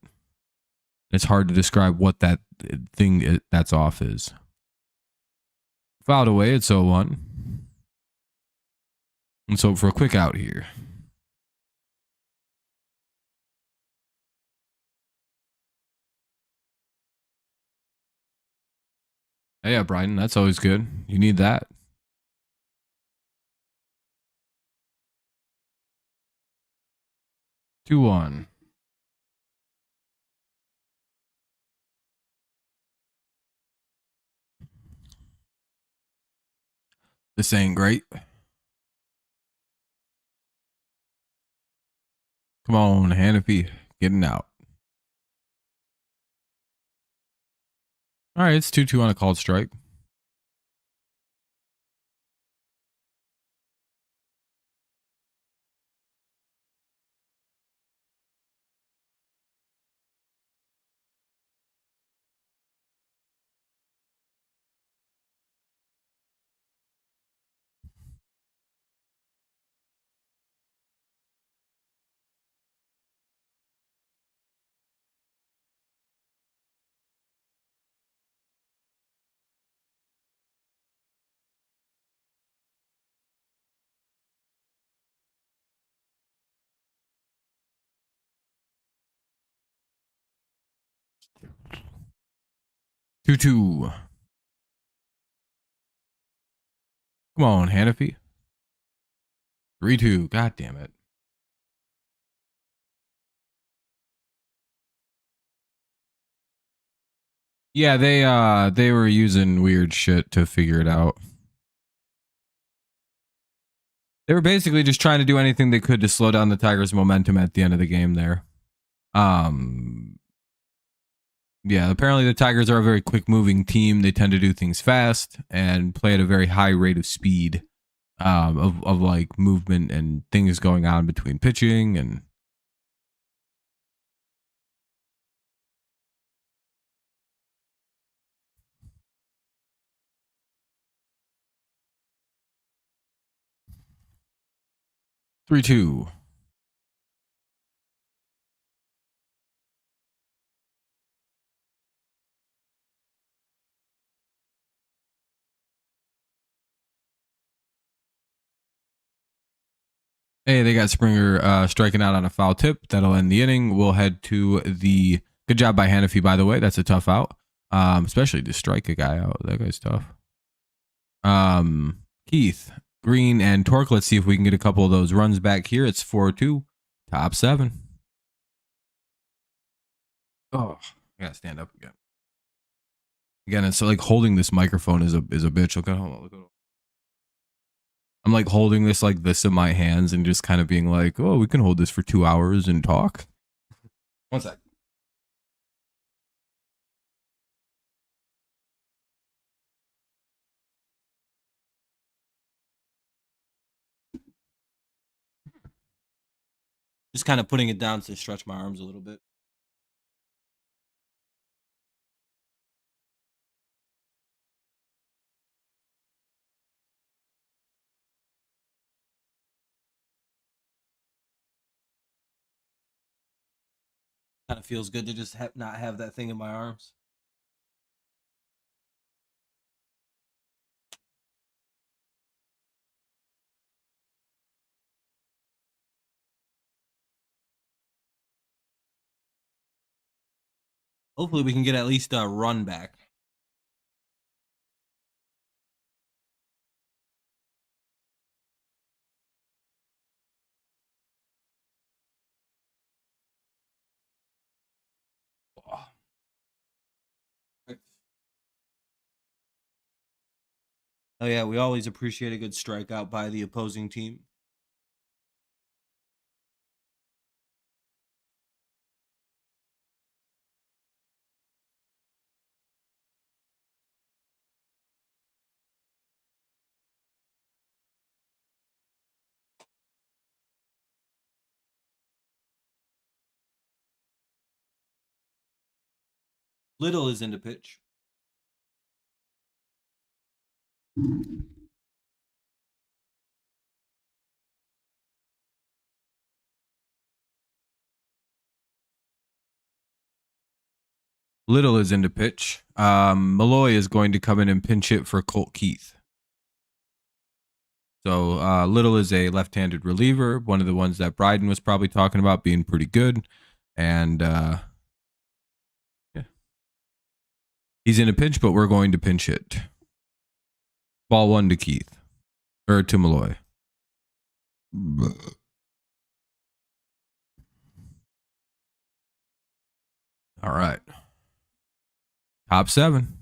It's hard to describe what that thing that's off is. Fouled away, it's 0-1. And so for a quick out here. Yeah, Bryden, that's always good. You need that. Two one. This ain't great. Come on, Hannafy, getting out. All right, it's 2-2 on a called strike. Two. Come on, Hannafy. 3-2. God damn it. Yeah, they were using weird shit to figure it out. They were basically just trying to do anything they could to slow down the Tigers' momentum at the end of the game there. Yeah, apparently the Tigers are a very quick moving team. They tend to do things fast and play at a very high rate of speed, of like movement and things going on between pitching and 3-2. Hey, they got Springer striking out on a foul tip. That'll end the inning. We'll head to the good job by Hannafy, by the way. That's a tough out. Especially to strike a guy out. That guy's tough. Keith, Green, and Torque. Let's see if we can get a couple of those runs back here. It's 4-2. Top 7. Oh, I gotta stand up again. Again, it's like holding this microphone is a bitch. Look at I'm like holding this like this in my hands and just kind of being like, oh, we can hold this for 2 hours and talk. One sec. Just kind of putting it down to stretch my arms a little bit. Kind of feels good to just not have that thing in my arms. Hopefully, we can get at least a run back. Oh yeah, we always appreciate a good strikeout by the opposing team. Little is in the pitch. Little is into pitch. Malloy is going to come in and pinch hit for Colt Keith. So Little is a left-handed reliever, one of the ones that Bryden was probably talking about being pretty good. And yeah, he's in a pinch, but we're going to pinch hit. Ball one to Keith, or to Malloy. All right. Top 7.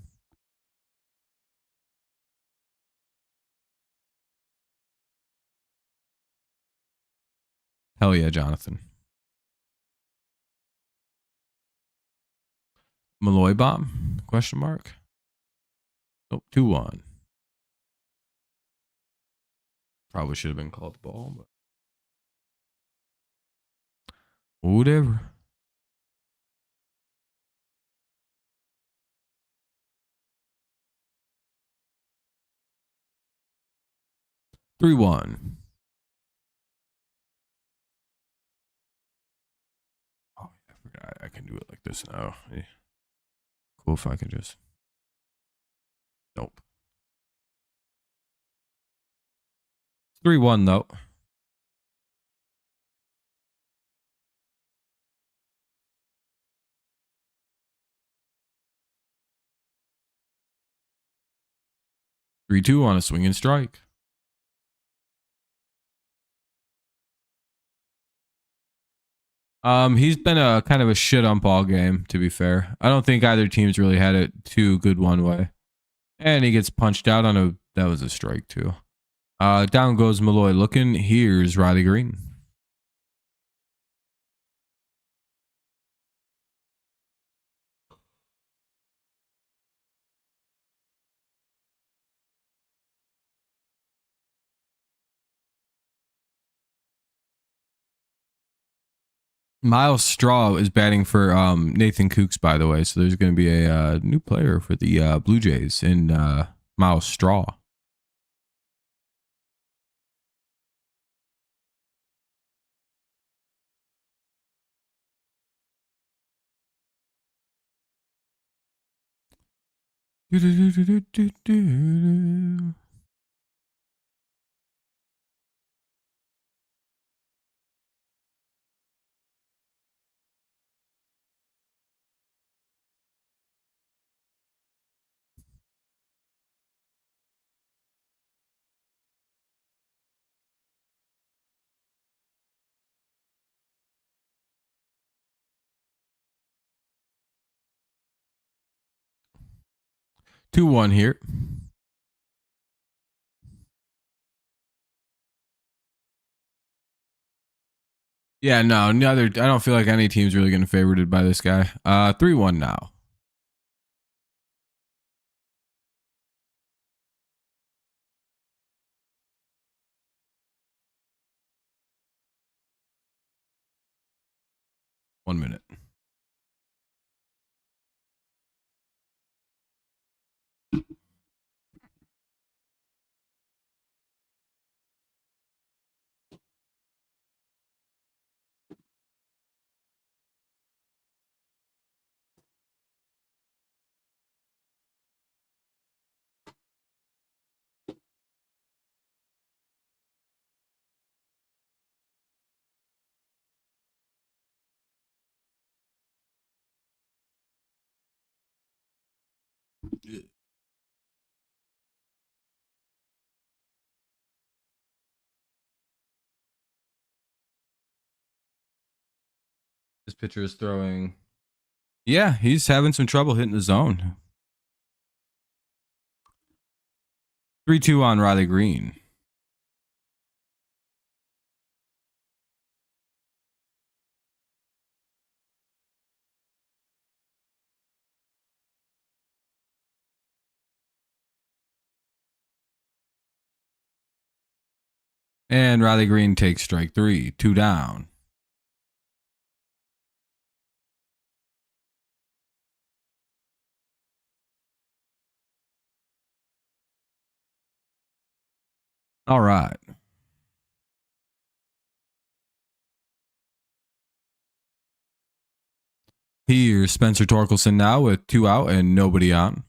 Hell yeah, Jonathan. Malloy bomb? Question mark. Oh, 2-1. Probably should have been called the ball, but whatever. Three one. Oh, I forgot I can do it like this now. Yeah. Cool if I can just. Nope. 3-1 though. Three two on a swing and strike. He's been a kind of a shit ump all game, to be fair. I don't think either team's really had it too good one way. And he gets punched out on a that was a strike too. Down goes Malloy looking. Here's Riley Green. Miles Straw is batting for Nathan Kooks, by the way. So there's going to be a new player for the Blue Jays in Miles Straw. Do, do, do, do, do, do. 2-1 here. Yeah, no, neither. I don't feel like any team's really getting favored by this guy. 3-1 now. 1 minute. This pitcher is throwing. Yeah, he's having some trouble hitting the zone. 3-2 on Riley Green. And Riley Green takes strike 3, 2 down. All right. Here's Spencer Torkelson now with 2 out and nobody on.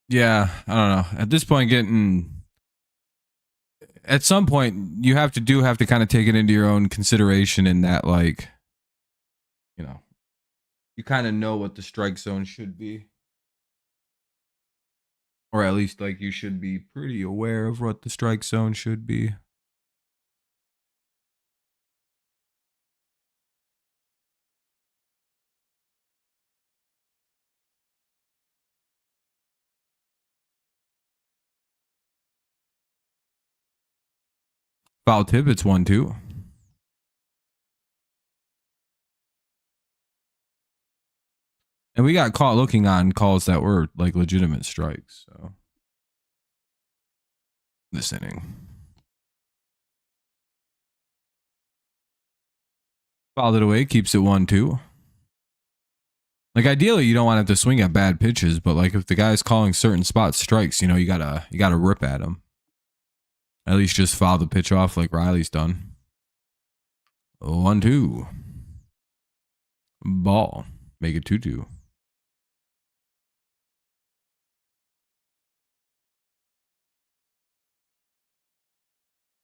Yeah, I don't know. At this point, at some point, you have to kind of take it into your own consideration in that, like, you know, you kind of know what the strike zone should be. Or at least, like, you should be pretty aware of what the strike zone should be. Foul tip, it's 1-2. And we got caught looking on calls that were like legitimate strikes. So this inning. Fouled it away, keeps it 1-2. Like ideally you don't want to have to swing at bad pitches, but like if the guy's calling certain spots strikes, you know, you gotta rip at him. At least just foul the pitch off like Riley's done. 1-2. Ball. Make it 2-2.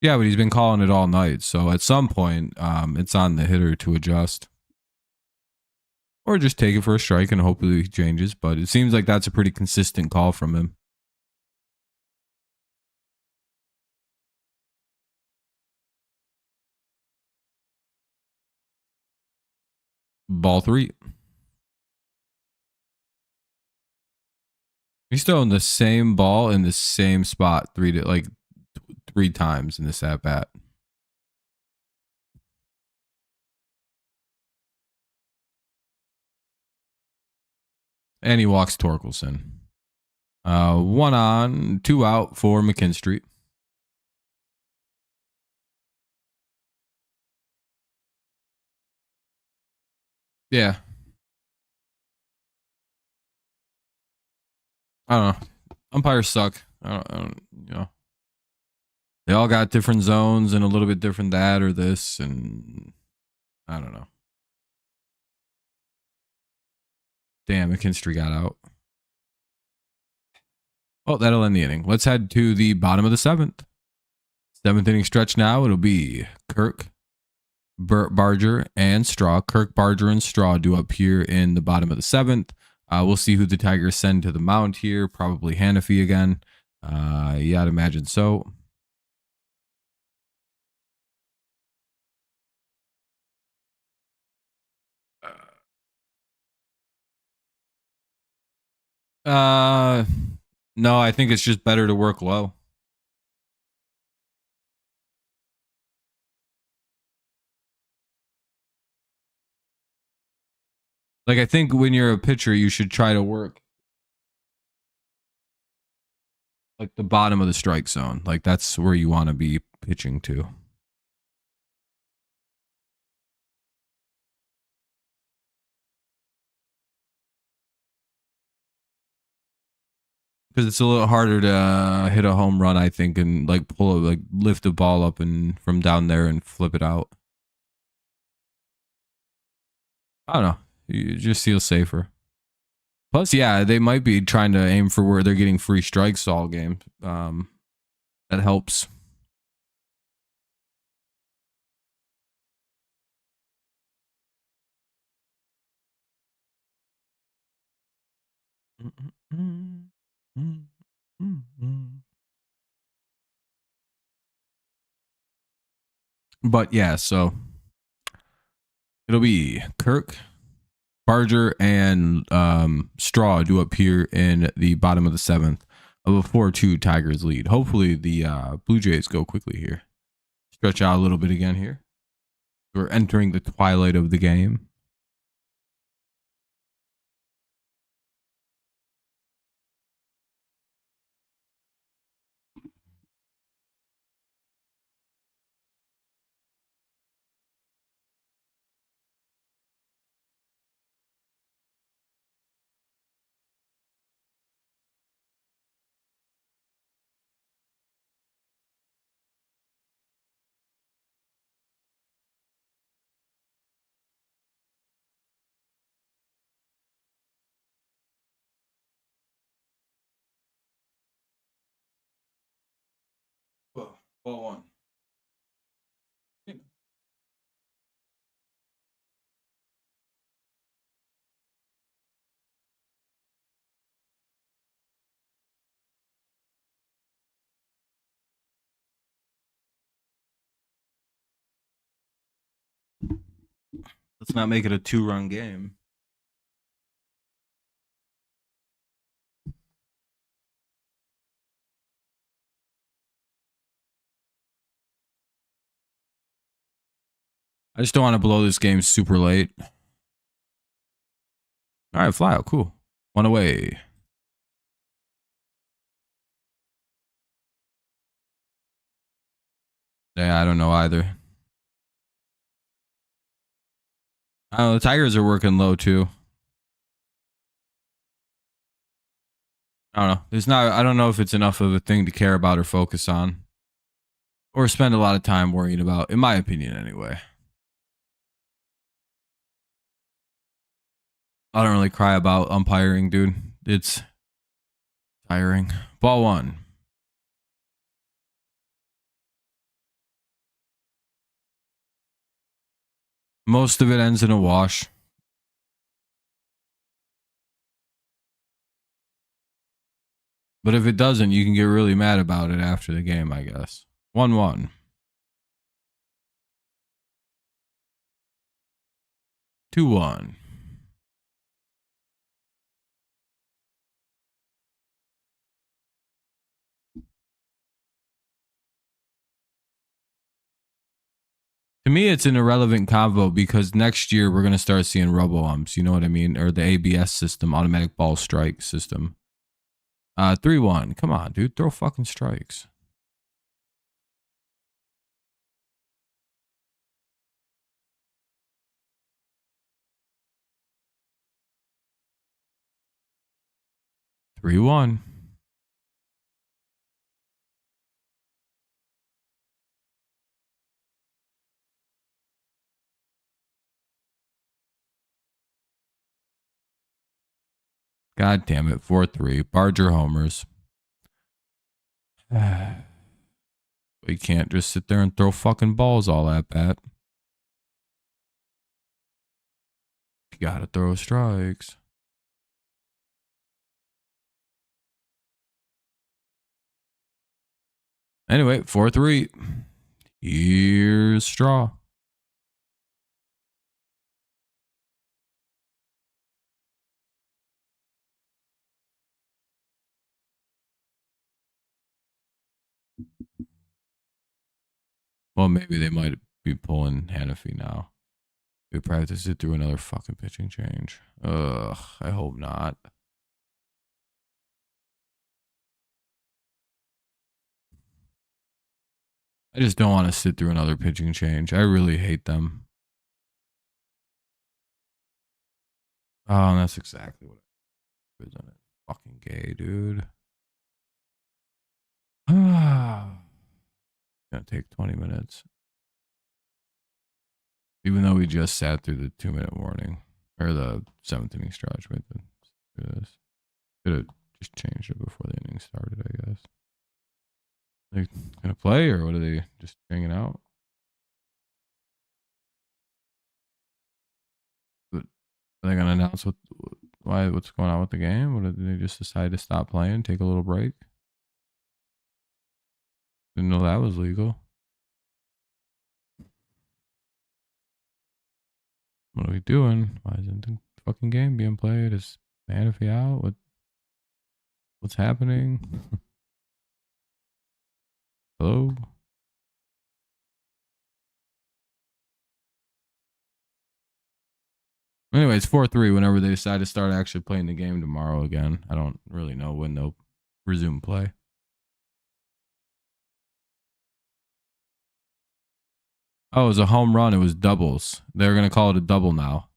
Yeah, but he's been calling it all night. So at some point, it's on the hitter to adjust. Or just take it for a strike and hopefully he changes. But it seems like that's a pretty consistent call from him. Ball 3. He's throwing the same ball in the same spot three times in this at bat. And he walks Torkelson. 1 on, 2 out for McKinstry. Yeah. I don't know. Umpires suck. I don't, you know. They all got different zones and a little bit different that or this, and I don't know. Damn, McKinstry got out. Oh, that'll end the inning. Let's head to the bottom of the 7th. 7th inning stretch now. It'll be Kirk, Barger, and Straw. Kirk, Barger, and Straw do up here in the bottom of the 7th. We'll see who the Tigers send to the mound here. Probably Hannafy again. Yeah, I'd imagine so. No, I think it's just better to work low. Like I think when you're a pitcher, you should try to work like the bottom of the strike zone. Like that's where you want to be pitching to. Because it's a little harder to hit a home run, I think, and like pull it, like lift the ball up and from down there and flip it out. I don't know. You just feel safer. Plus, yeah, they might be trying to aim for where they're getting free strikes all game. That helps. But yeah, so it'll be Kirk, Barger, and Straw do appear in the bottom of the seventh of a 4-2 Tigers lead. Hopefully the Blue Jays go quickly here. Stretch out a little bit again here. We're entering the twilight of the game. Ball one. Let's not make it a 2-run game. I just don't want to blow this game super late. All right, fly out. Cool. One away. Yeah, I don't know either. The Tigers are working low too. I don't know. I don't know if it's enough of a thing to care about or focus on. Or spend a lot of time worrying about, in my opinion anyway. I don't really cry about umpiring, dude. It's tiring. Ball one. Most of it ends in a wash. But if it doesn't, you can get really mad about it after the game, I guess. 1-1. 2-1. To me, it's an irrelevant convo because next year we're going to start seeing robo-umps. You know what I mean? Or the ABS system, automatic ball strike system. 3-1. Come on, dude. Throw fucking strikes. Three one. God damn it. 4-3. Barger homers. We can't just sit there and throw fucking balls all at bat. You gotta throw strikes. Anyway, 4-3. Here's Straw. Well, maybe they might be pulling Hanafi now. We probably have to sit through another fucking pitching change. Ugh, I hope not. I just don't want to sit through another pitching change. I really hate them. Oh, that's exactly what I isn't it? Fucking gay, dude. Gonna take 20 minutes. Even though we just sat through the 2-minute warning or the 7th inning stretch. Wait, this could have just changed it before the inning started, I guess. They gonna play or what are they just hanging out? Are they gonna announce what's going on with the game? Or did they just decide to stop playing, take a little break? Didn't know that was legal. What are we doing? Why isn't the fucking game being played? Is Manafee out? What's happening? Hello? Anyway, it's 4-3 whenever they decide to start actually playing the game tomorrow again. I don't really know when they'll resume play. Oh, it was a home run. It was doubles. They're going to call it a double now.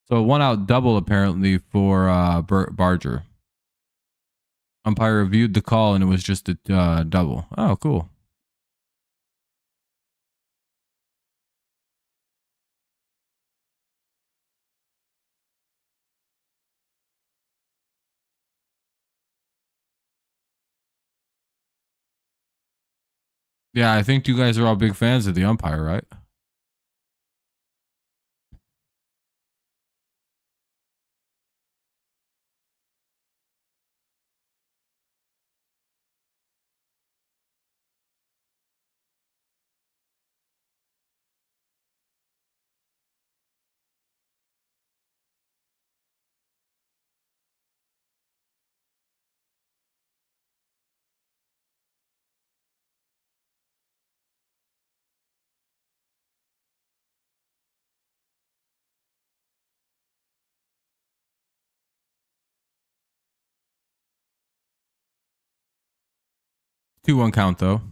So a 1-out double apparently for Barger. Umpire reviewed the call and it was just a double. Oh, cool. Yeah, I think you guys are all big fans of the umpire, right? Two one count though.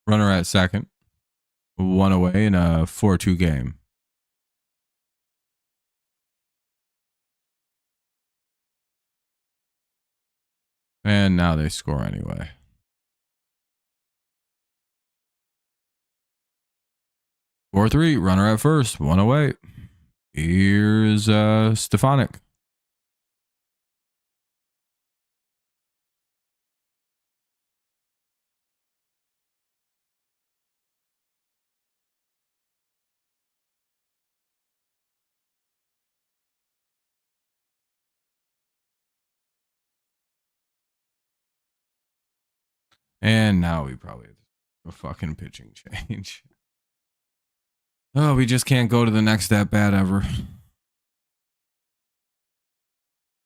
Runner at second. One away in a 4-2 game. And now they score anyway. 4-3. Runner at first. One away. Here's Stefanik. And now we probably have a fucking pitching change. Oh, we just can't go to the next at bat ever.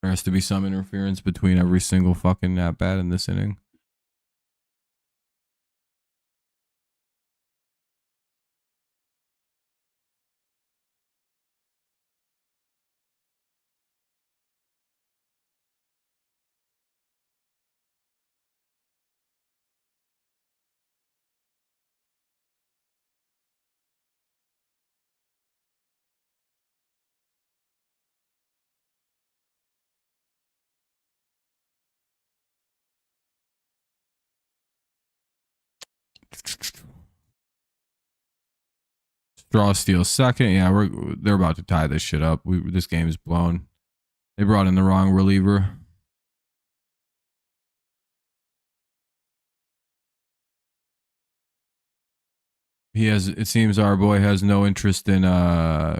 There has to be some interference between every single fucking at bat in this inning. Straw steals second. Yeah, they're about to tie this shit up. This game is blown. They brought in the wrong reliever. It seems our boy has no interest in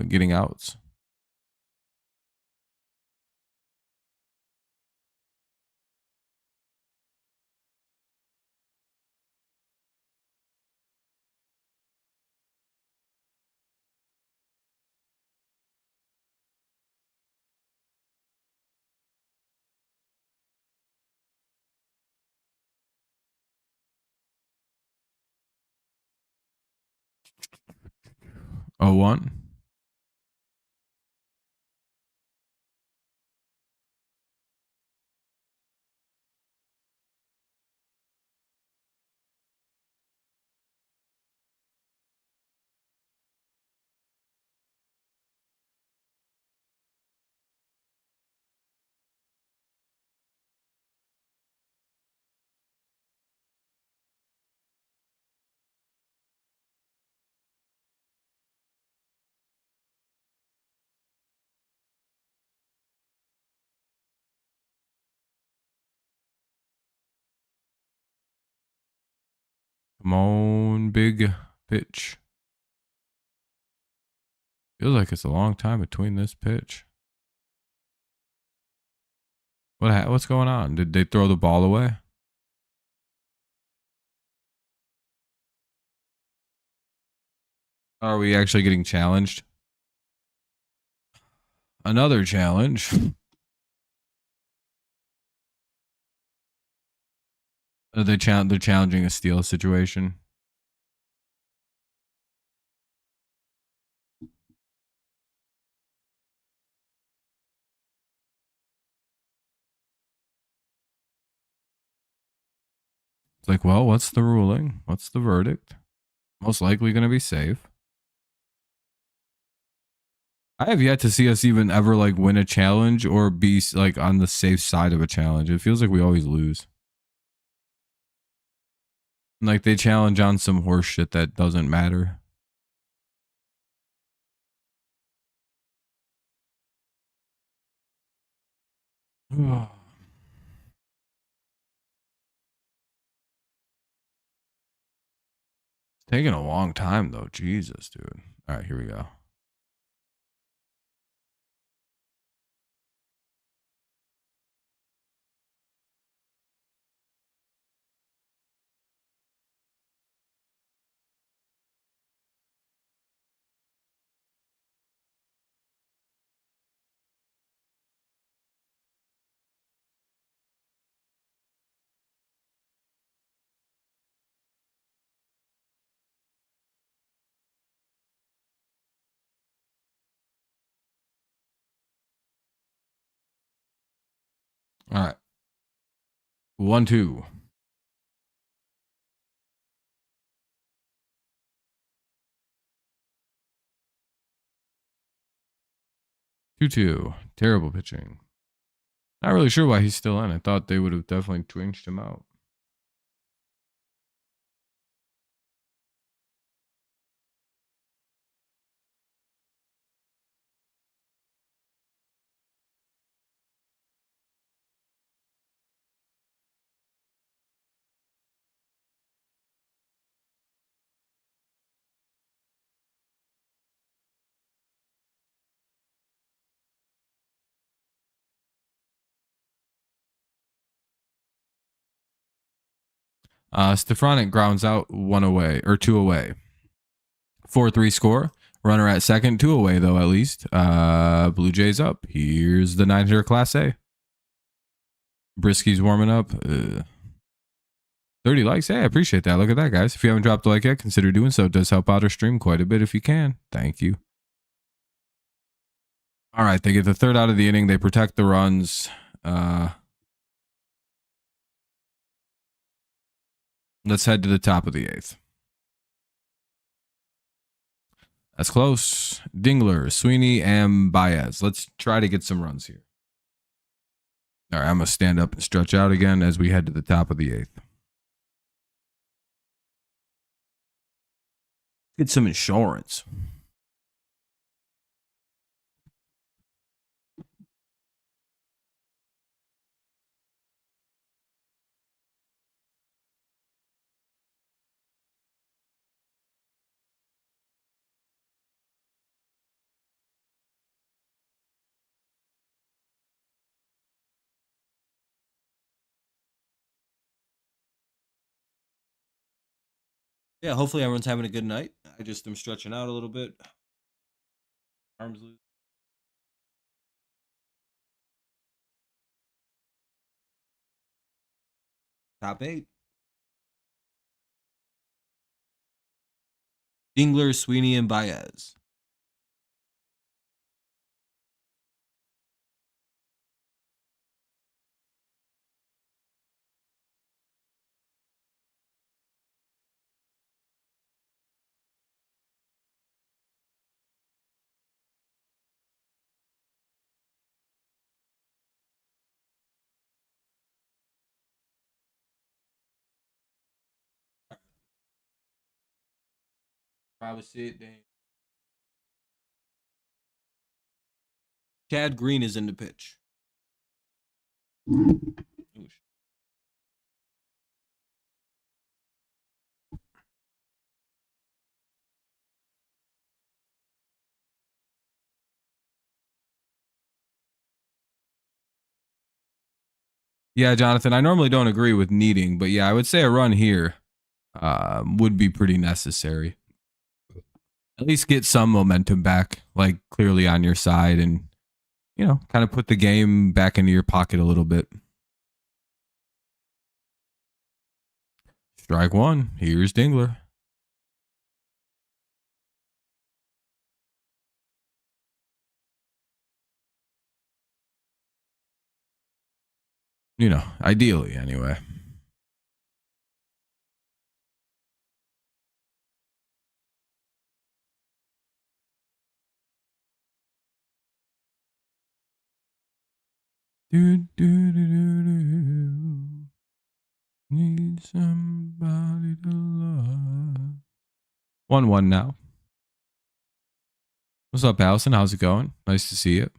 getting outs. Oh, 1. Come on, big pitch. Feels like it's a long time between this pitch. What's going on? Did they throw the ball away? Are we actually getting challenged? Another challenge. They're challenging a steal situation. It's like, well, what's the ruling? What's the verdict? Most likely going to be safe. I have yet to see us even ever like win a challenge or be like on the safe side of a challenge. It feels like we always lose. Like they challenge on some horse shit that doesn't matter. It's taking a long time though. Jesus, dude. All right, here we go. All right. 1-2. Two. Terrible pitching. Not really sure why he's still in. I thought they would have definitely changed him out. Stefanik grounds out 1 away or 2 away. 4-3 score. Runner at second, 2 away though at least. Blue Jays up. Here's the 9-hitter Class A. Brisky's warming up. 30 likes. Hey, I appreciate that. Look at that, guys. If you haven't dropped a like yet, consider doing so. It does help out our stream quite a bit if you can. Thank you. All right, they get the third out of the inning. They protect the runs. Let's head to the top of the 8th. That's close. Dingler, Sweeney, and Baez. Let's try to get some runs here. All right, I'm going to stand up and stretch out again as we head to the top of the 8th. Get some insurance. Yeah, hopefully everyone's having a good night. I just am stretching out a little bit. Arms loose. Top 8. Dingler, Sweeney, and Baez. Probably see it, Dane. Chad Green is in the pitch. Ooh. Yeah, Jonathan, I normally don't agree with needing, but yeah, I would say a run here would be pretty necessary. At least get some momentum back, like clearly on your side, and kind of put the game back into your pocket a little bit. Strike one. Here's Dingler. Ideally, anyway. Need somebody to love. 1-1 now. What's up, Allison? How's it going? Nice to see you.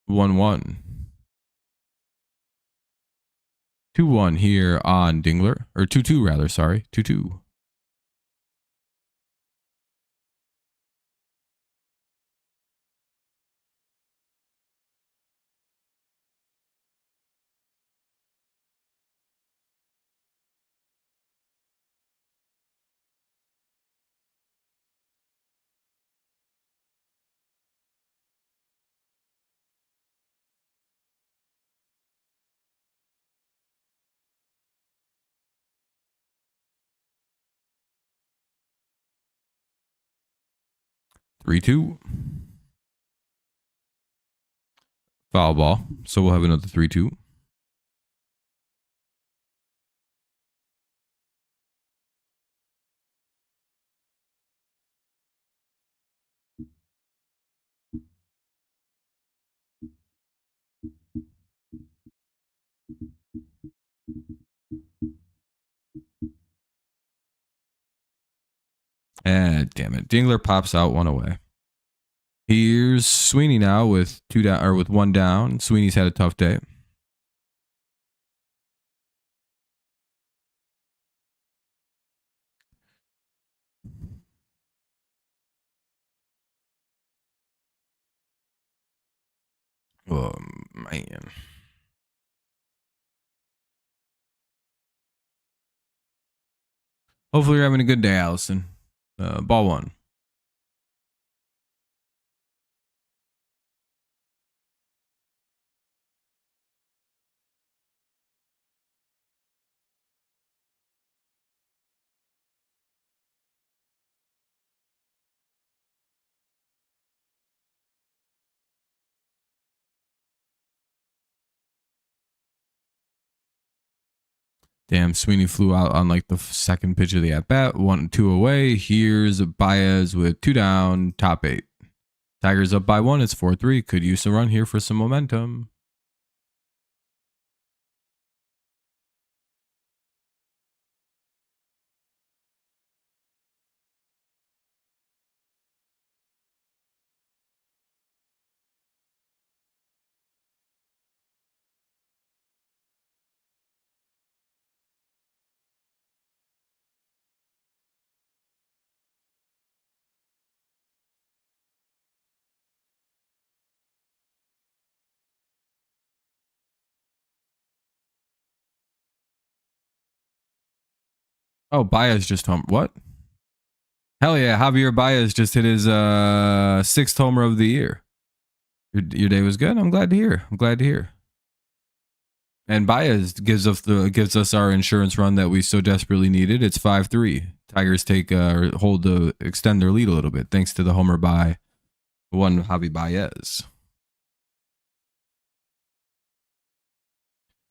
One one. 2-1 here on Dingler. Or 2-2 rather, sorry. 2-2. Three two. Foul ball. So we'll have another 3-2. And damn it. Dingler pops out one away. Here's Sweeney now with two down or with one down. Sweeney's had a tough day. Oh man. Hopefully you're having a good day, Allison. Ball one. Damn, Sweeney flew out on like the second pitch of the at bat. 1-2 away. Here's Baez with two down, top eight. Tigers up by one. It's 4-3. Could use a run here for some momentum. Oh, Baez just home. What? Hell yeah, Javier Baez just hit his sixth homer of the year. Your day was good. I'm glad to hear. I'm glad to hear. And Baez gives us our insurance run that we so desperately needed. It's 5-3. Tigers take extend their lead a little bit thanks to the homer by one Javi Baez.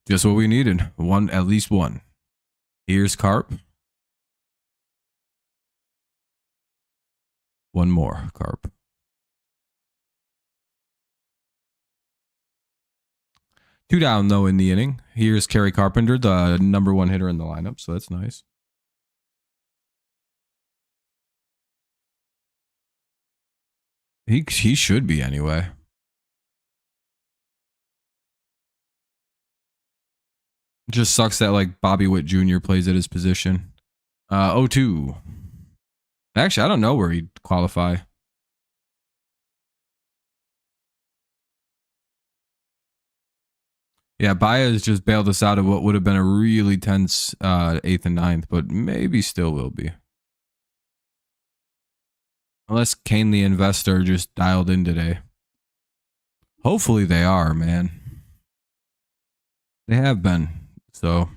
Just what we needed. At least one. Here's Carp. One more, Carp. 2 down though in the inning. Here's Kerry Carpenter, the number 1 hitter in the lineup, so that's nice. He should be anyway. Just sucks that like Bobby Witt Jr. plays at his position. 0-2. Actually, I don't know where he'd qualify. Yeah, Baez just bailed us out of what would have been a really tense 8th and 9th, but maybe still will be. Unless Kane the investor just dialed in today. Hopefully they are, man. They have been, so.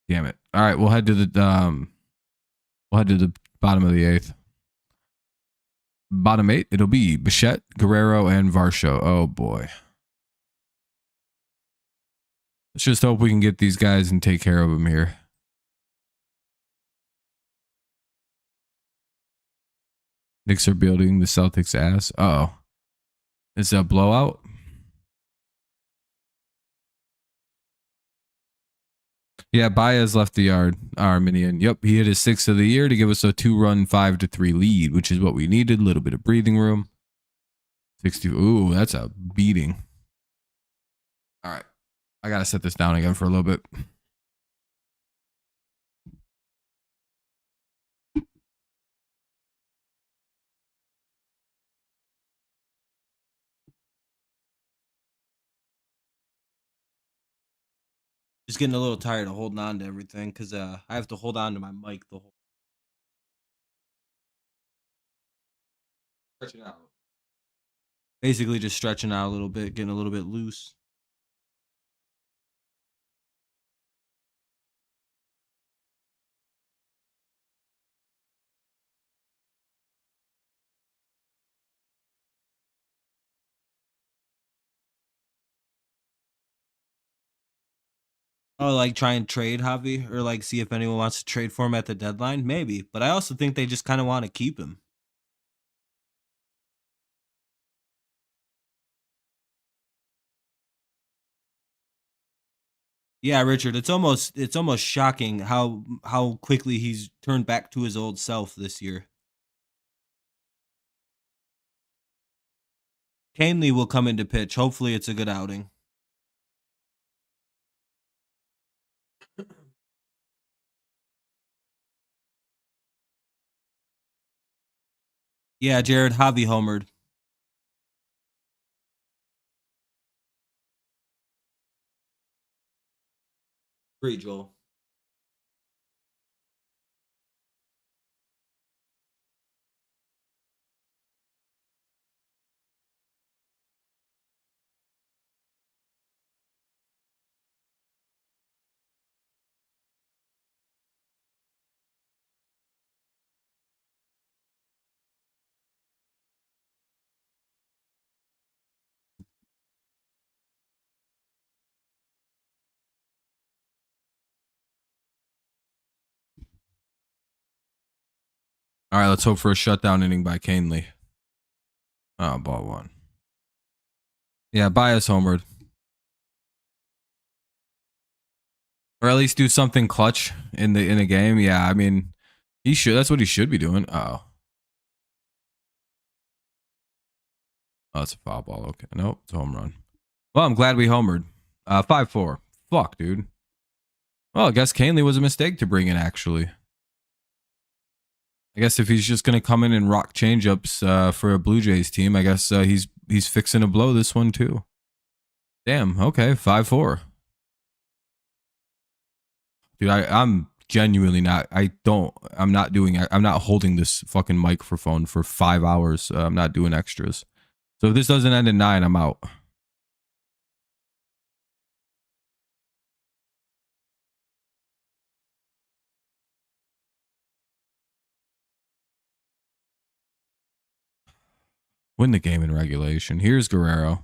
Damn it. All right, we'll head to the bottom of the 8th. Bottom 8, it'll be Bichette, Guerrero, and Varsho. Oh boy. Let's just hope we can get these guys and take care of them here. Knicks are building the Celtics ass. Uh-oh. It's a blowout. Yeah, Baez left the yard, Arminian. Yep, he hit his 6th of the year to give us a 2-run 5-3 lead, which is what we needed. A little bit of breathing room. 60. Ooh, that's a beating. All right. I got to set this down again for a little bit. Just getting a little tired of holding on to everything because I have to hold on to my mic the whole. Stretching out. Basically, just stretching out a little bit, getting a little bit loose. Oh, like try and trade Javi, or like see if anyone wants to trade for him at the deadline, maybe. But I also think they just kind of want to keep him. Yeah, Richard, it's almost shocking how quickly he's turned back to his old self this year. Canely will come into pitch. Hopefully, it's a good outing. Yeah, Jared, Javi homered. Great, Joel. All right, let's hope for a shutdown inning by Canely. Oh, ball 1. Yeah, Baez homered. Or at least do something clutch in a game. Yeah, I mean, he should. That's what he should be doing. Oh, that's a foul ball. Okay, nope, it's a home run. Well, I'm glad we homered. 5-4. Fuck, dude. Well, I guess Canely was a mistake to bring in. Actually, I guess if he's just gonna come in and rock changeups for a Blue Jays team, I guess he's fixing to blow this one too. Damn. Okay, 5-4. Dude, I'm genuinely not. I'm not holding this fucking microphone for 5 hours. I'm not doing extras. So if this doesn't end at 9, I'm out. Win the game in regulation. Here's Guerrero.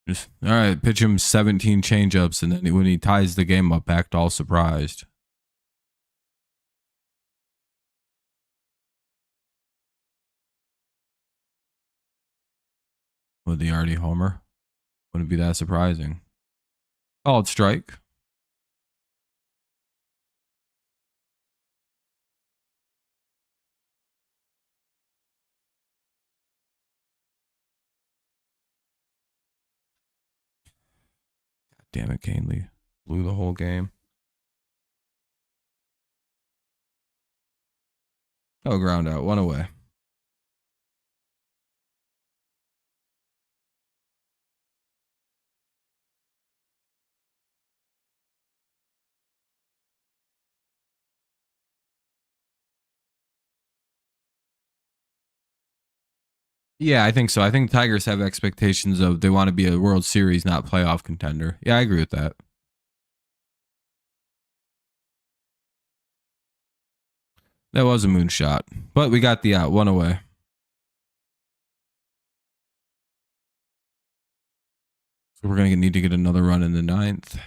Just, all right, pitch him 17 changeups, and then when he ties the game up, act all surprised. Would he already homer? Wouldn't be that surprising. Called strike. God damn it, Canely. Blew the whole game. Oh, ground out. One away. Yeah, I think so. I think Tigers have expectations of they want to be a World Series, not playoff contender. Yeah, I agree with that. That was a moonshot, but we got the out. One away. So we're going to need to get another run in the ninth.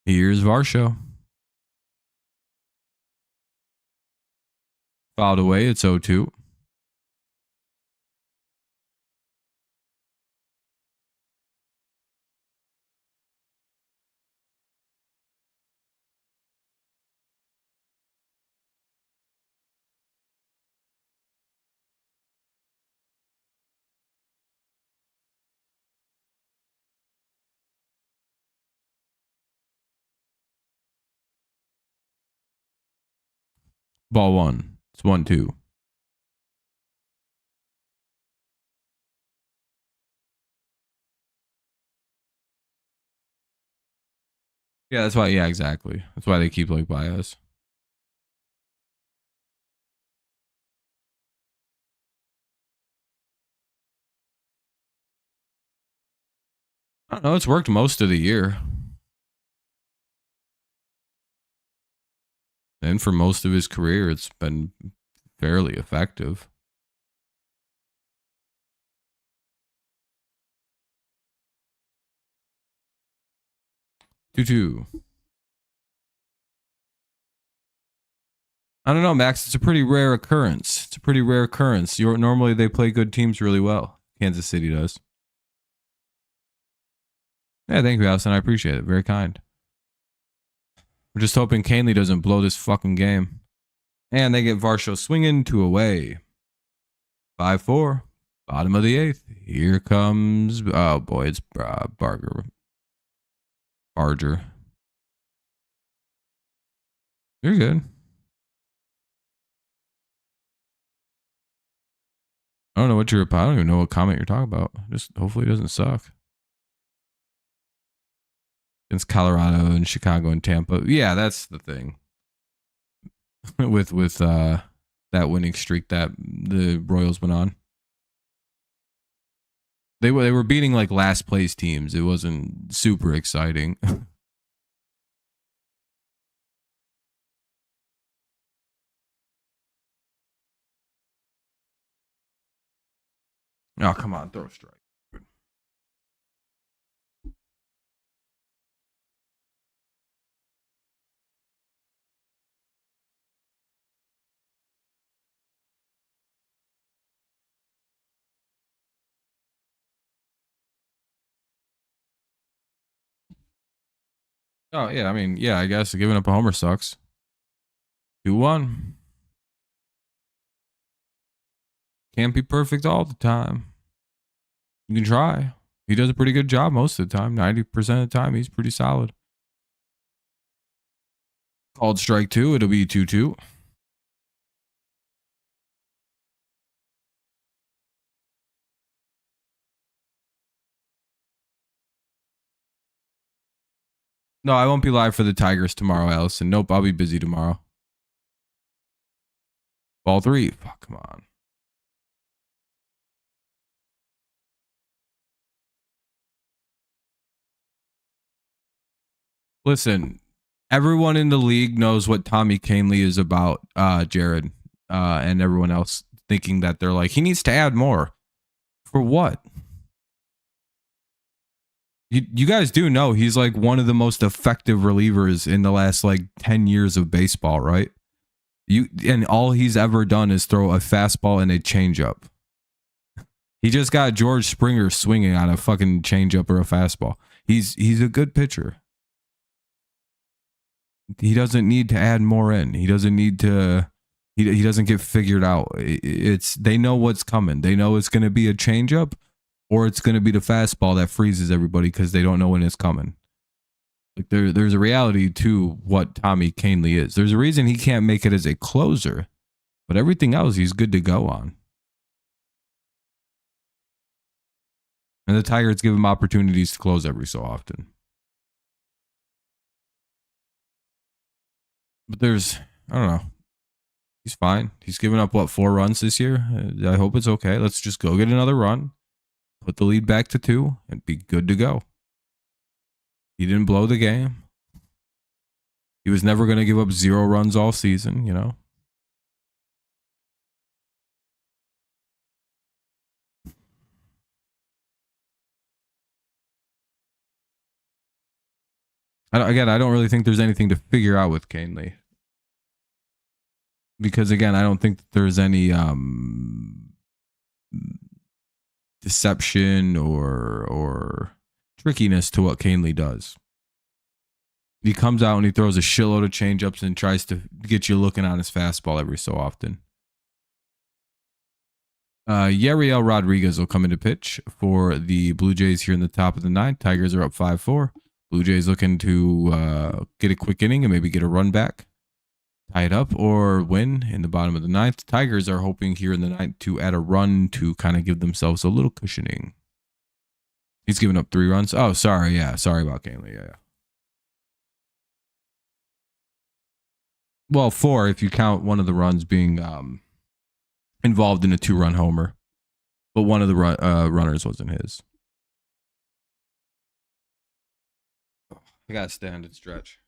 Here's Varsho. Fouled away. It's 0-2. Ball one. It's 1-2. Yeah, that's why. Yeah, exactly. That's why they keep like by us. I don't know. It's worked most of the year. And for most of his career, it's been fairly effective. Two. I don't know, Max. It's a pretty rare occurrence. Normally they play good teams really well. Kansas City does. Yeah, thank you, Allison. I appreciate it. Very kind. We're just hoping Canely doesn't blow this fucking game. And they get Varsho swinging 2 away. 5-4. Bottom of the 8th. Here comes... Oh, boy. It's Barger. You're good. I don't even know what comment you're talking about. Just hopefully it doesn't suck. Against Colorado and Chicago and Tampa. Yeah, that's the thing. with that winning streak that the Royals went on. They were beating like last place teams. It wasn't super exciting. Oh, come on, throw a strike. Oh, yeah, I mean, yeah, I guess giving up a homer sucks. 2-1. Can't be perfect all the time. You can try. He does a pretty good job most of the time. 90% of the time, he's pretty solid. Called strike 2. It'll be 2-2. No, I won't be live for the Tigers tomorrow, Allison. Nope, I'll be busy tomorrow. Ball 3. Fuck, come on. Listen, everyone in the league knows what Tommy Canely is about, Jared, and everyone else thinking that they're like, he needs to add more. For what? You guys do know he's like one of the most effective relievers in the last like 10 years of baseball, right? And all he's ever done is throw a fastball and a changeup. He just got George Springer swinging on a fucking changeup or a fastball. He's a good pitcher. He doesn't need to add more in. He doesn't need to. He doesn't get figured out. They know what's coming. They know it's going to be a changeup or it's going to be the fastball that freezes everybody because they don't know when it's coming. Like there's a reality to what Tommy Kahnle is. There's a reason he can't make it as a closer, but everything else he's good to go on. And the Tigers give him opportunities to close every so often. But I don't know. He's fine. He's given up, 4 runs this year? I hope it's okay. Let's just go get another run, put the lead back to 2, and be good to go. He didn't blow the game. He was never going to give up 0 runs all season, you know? I don't really think there's anything to figure out with Kahnle. Because, again, I don't think that there's any deception or trickiness to what Kahnle does. He comes out and he throws a shitload of changeups and tries to get you looking on his fastball every so often. Yariel Rodriguez will come into pitch for the Blue Jays here in the top of the 9th. Tigers are up 5-4. Blue Jays looking to get a quick inning and maybe get a run back, tie it up, or win in the bottom of the 9th. Tigers are hoping here in the 9th to add a run to kind of give themselves a little cushioning. He's given up 3 runs. Oh, sorry. Yeah, sorry about Kahnle. Yeah. Well, 4 if you count one of the runs being involved in a 2-run homer, but one of the runners wasn't his. I gotta stand and stretch.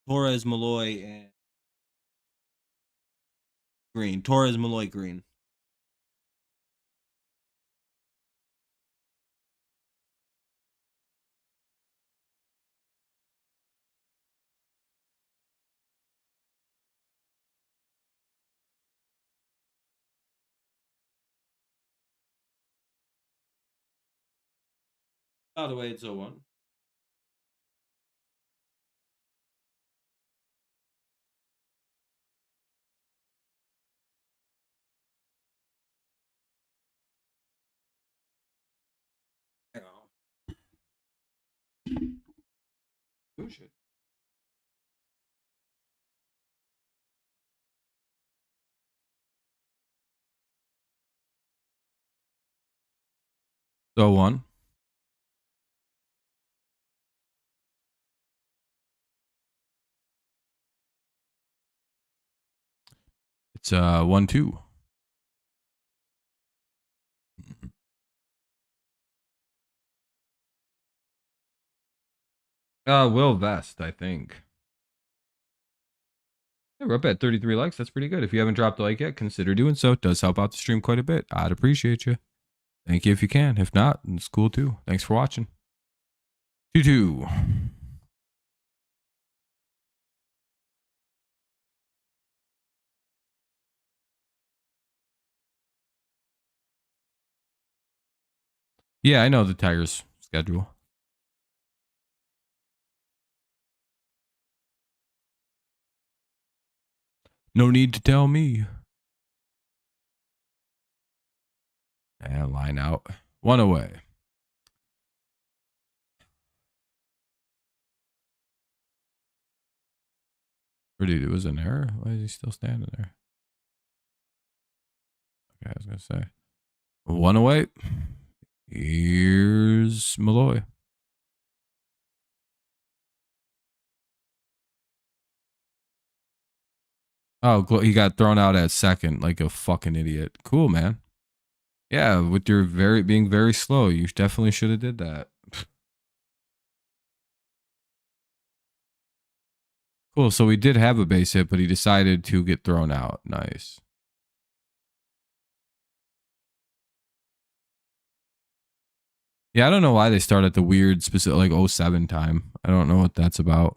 Torres, Malloy, and Green. Torres, Malloy, Green. By the way, it's 0-1. Oh, shit. So 1. It's 1-2. Will Vest, I think. Yeah, we're up at 33 likes. That's pretty good. If you haven't dropped a like yet, consider doing so. It does help out the stream quite a bit. I'd appreciate you. Thank you if you can. If not, it's cool too. Thanks for watching. 2-2. Yeah, I know the Tigers' schedule. No need to tell me. And line out. 1 away. Or dude, it was an error? Why is he still standing there? Okay, I was going to say. 1 away. Here's Malloy. Oh, he got thrown out at second like a fucking idiot. Cool, man. Yeah, with your being very slow, you definitely should have did that. Cool. So we did have a base hit, but he decided to get thrown out. Nice. Yeah, I don't know why they start at the weird specific like 07 time. I don't know what that's about.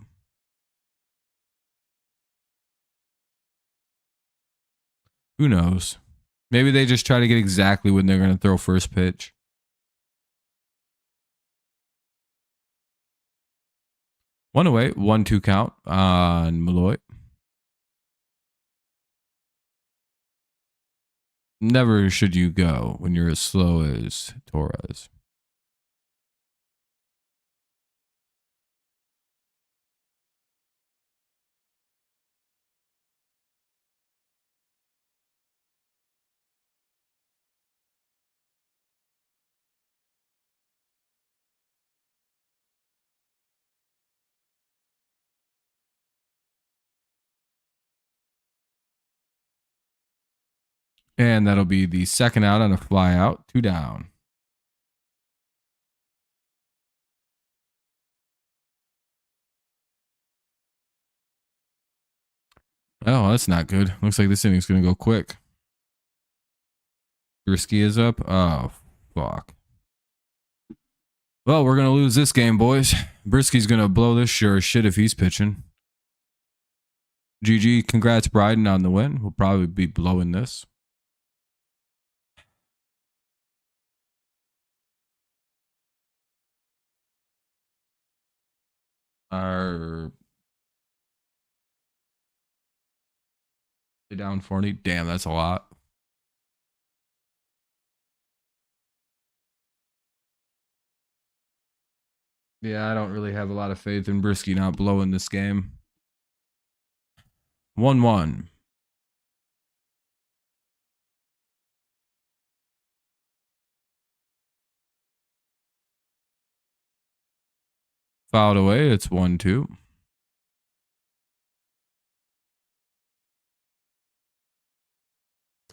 Who knows? Maybe they just try to get exactly when they're going to throw first pitch. One away, 1-2 count on Malloy. Never should you go when you're as slow as Torres. And that'll be the second out on a fly out, 2 down. Oh, that's not good. Looks like this inning's going to go quick. Brisky is up. Oh, fuck. Well, we're going to lose this game, boys. Brisky's going to blow this sure as shit if he's pitching. GG. Congrats, Bryden, on the win. We'll probably be blowing this. Are they down 40? Damn, that's a lot. Yeah, I don't really have a lot of faith in Brisky not blowing this game. 1-1. Fouled away. It's 1-2.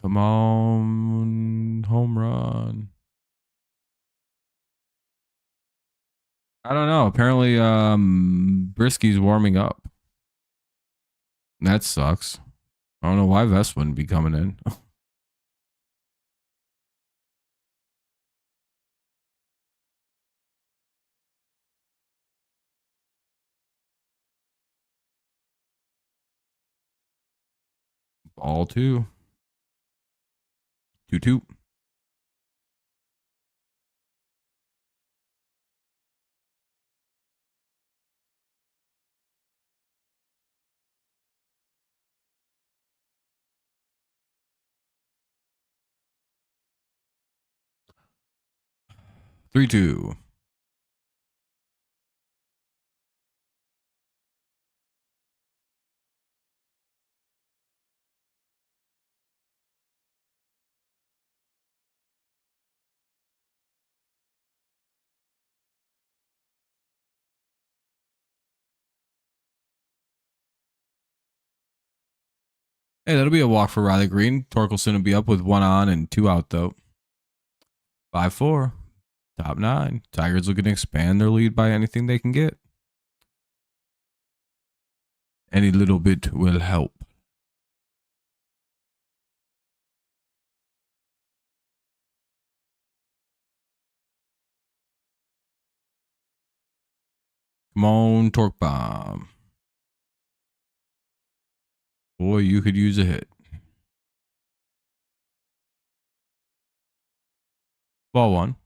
Come on, home run. I don't know. Apparently, Brisky's warming up. That sucks. I don't know why Vest wouldn't be coming in. Ball 2. 2-2. Three, 2. Hey, that'll be a walk for Riley Green. Torkelson will be up with 1 on and 2 out, though. 5-4. Top 9. Tigers looking to expand their lead by anything they can get. Any little bit will help. Come on, Torque Bomb. Boy, you could use a hit. Ball 1.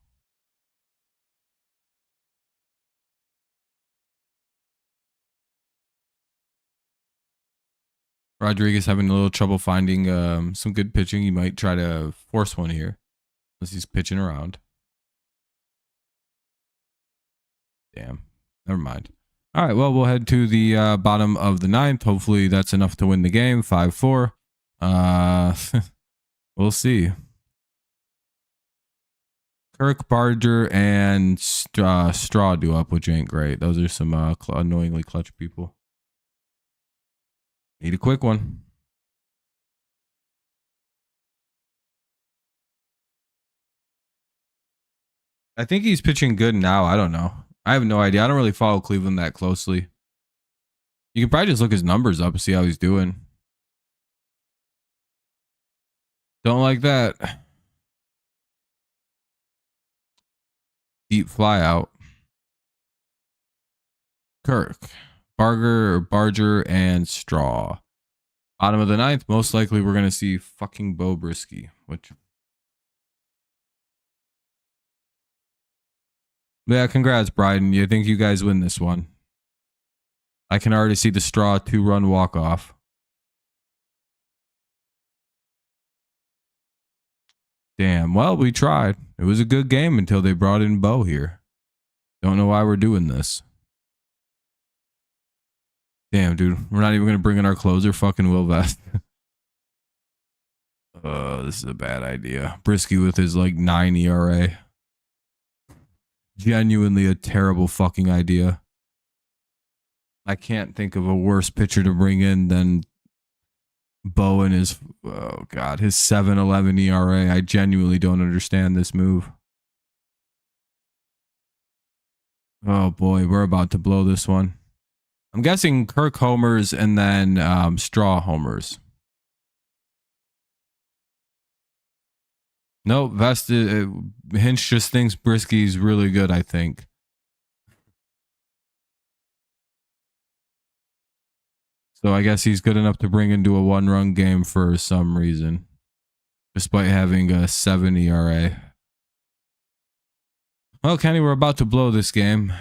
Rodriguez having a little trouble finding some good pitching. He might try to force one here. Unless he's pitching around. Damn. Never mind. All right, well, we'll head to the bottom of the 9th. Hopefully that's enough to win the game. 5-4. We'll see. Kirk, Barger, and Straw do up, which ain't great. Those are some annoyingly clutch people. Need a quick one. I think he's pitching good now. I don't know. I have no idea. I don't really follow Cleveland that closely. You can probably just look his numbers up and see how he's doing. Don't like that. Deep fly out. Kirk, Barger, and Straw. Bottom of the ninth, most likely we're going to see fucking Bo Brisky. Which... Yeah, congrats, Bryden. You think you guys win this one. I can already see the Straw 2-run walk-off. Damn, well, we tried. It was a good game until they brought in Bo here. Don't know why we're doing this. Damn, dude. We're not even going to bring in our closer, fucking Will Vest. This is a bad idea. Brisky with his, like, 9 ERA. Genuinely a terrible fucking idea. I can't think of a worse pitcher to bring in than Bo and his, oh God, his 7.11 ERA. I genuinely don't understand this move. Oh boy, we're about to blow this one. I'm guessing Kirk homers and then Straw homers. Nope, Hinch just thinks Brisky's really good, I think. So I guess he's good enough to bring into a 1-run game for some reason, despite having a 7 ERA. Well, Kenny, we're about to blow this game,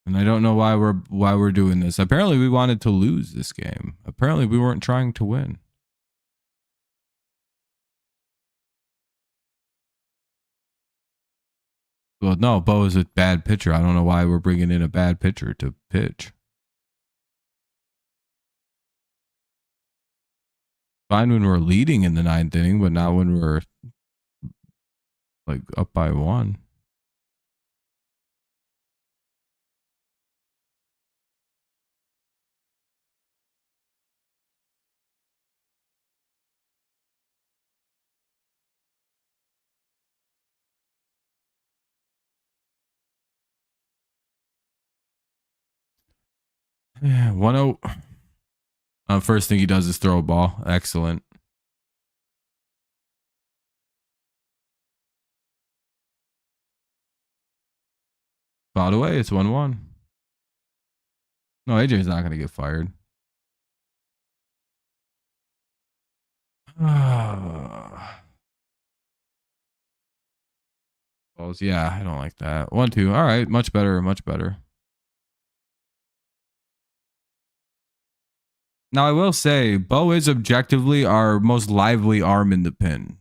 and I don't know why we're doing this. Apparently, we wanted to lose this game. Apparently, we weren't trying to win. Well, no, Bo is a bad pitcher. I don't know why we're bringing in a bad pitcher to pitch. Fine when we're leading in the 9th inning, but not when we're like up by 1. Yeah, 1-0. First thing he does is throw a ball. Excellent. Fouled away. It's 1-1. No, AJ's not going to get fired. Balls. Yeah, I don't like that. 1-2. All right. Much better. Much better. Now, I will say, Bo is objectively our most lively arm in the pin.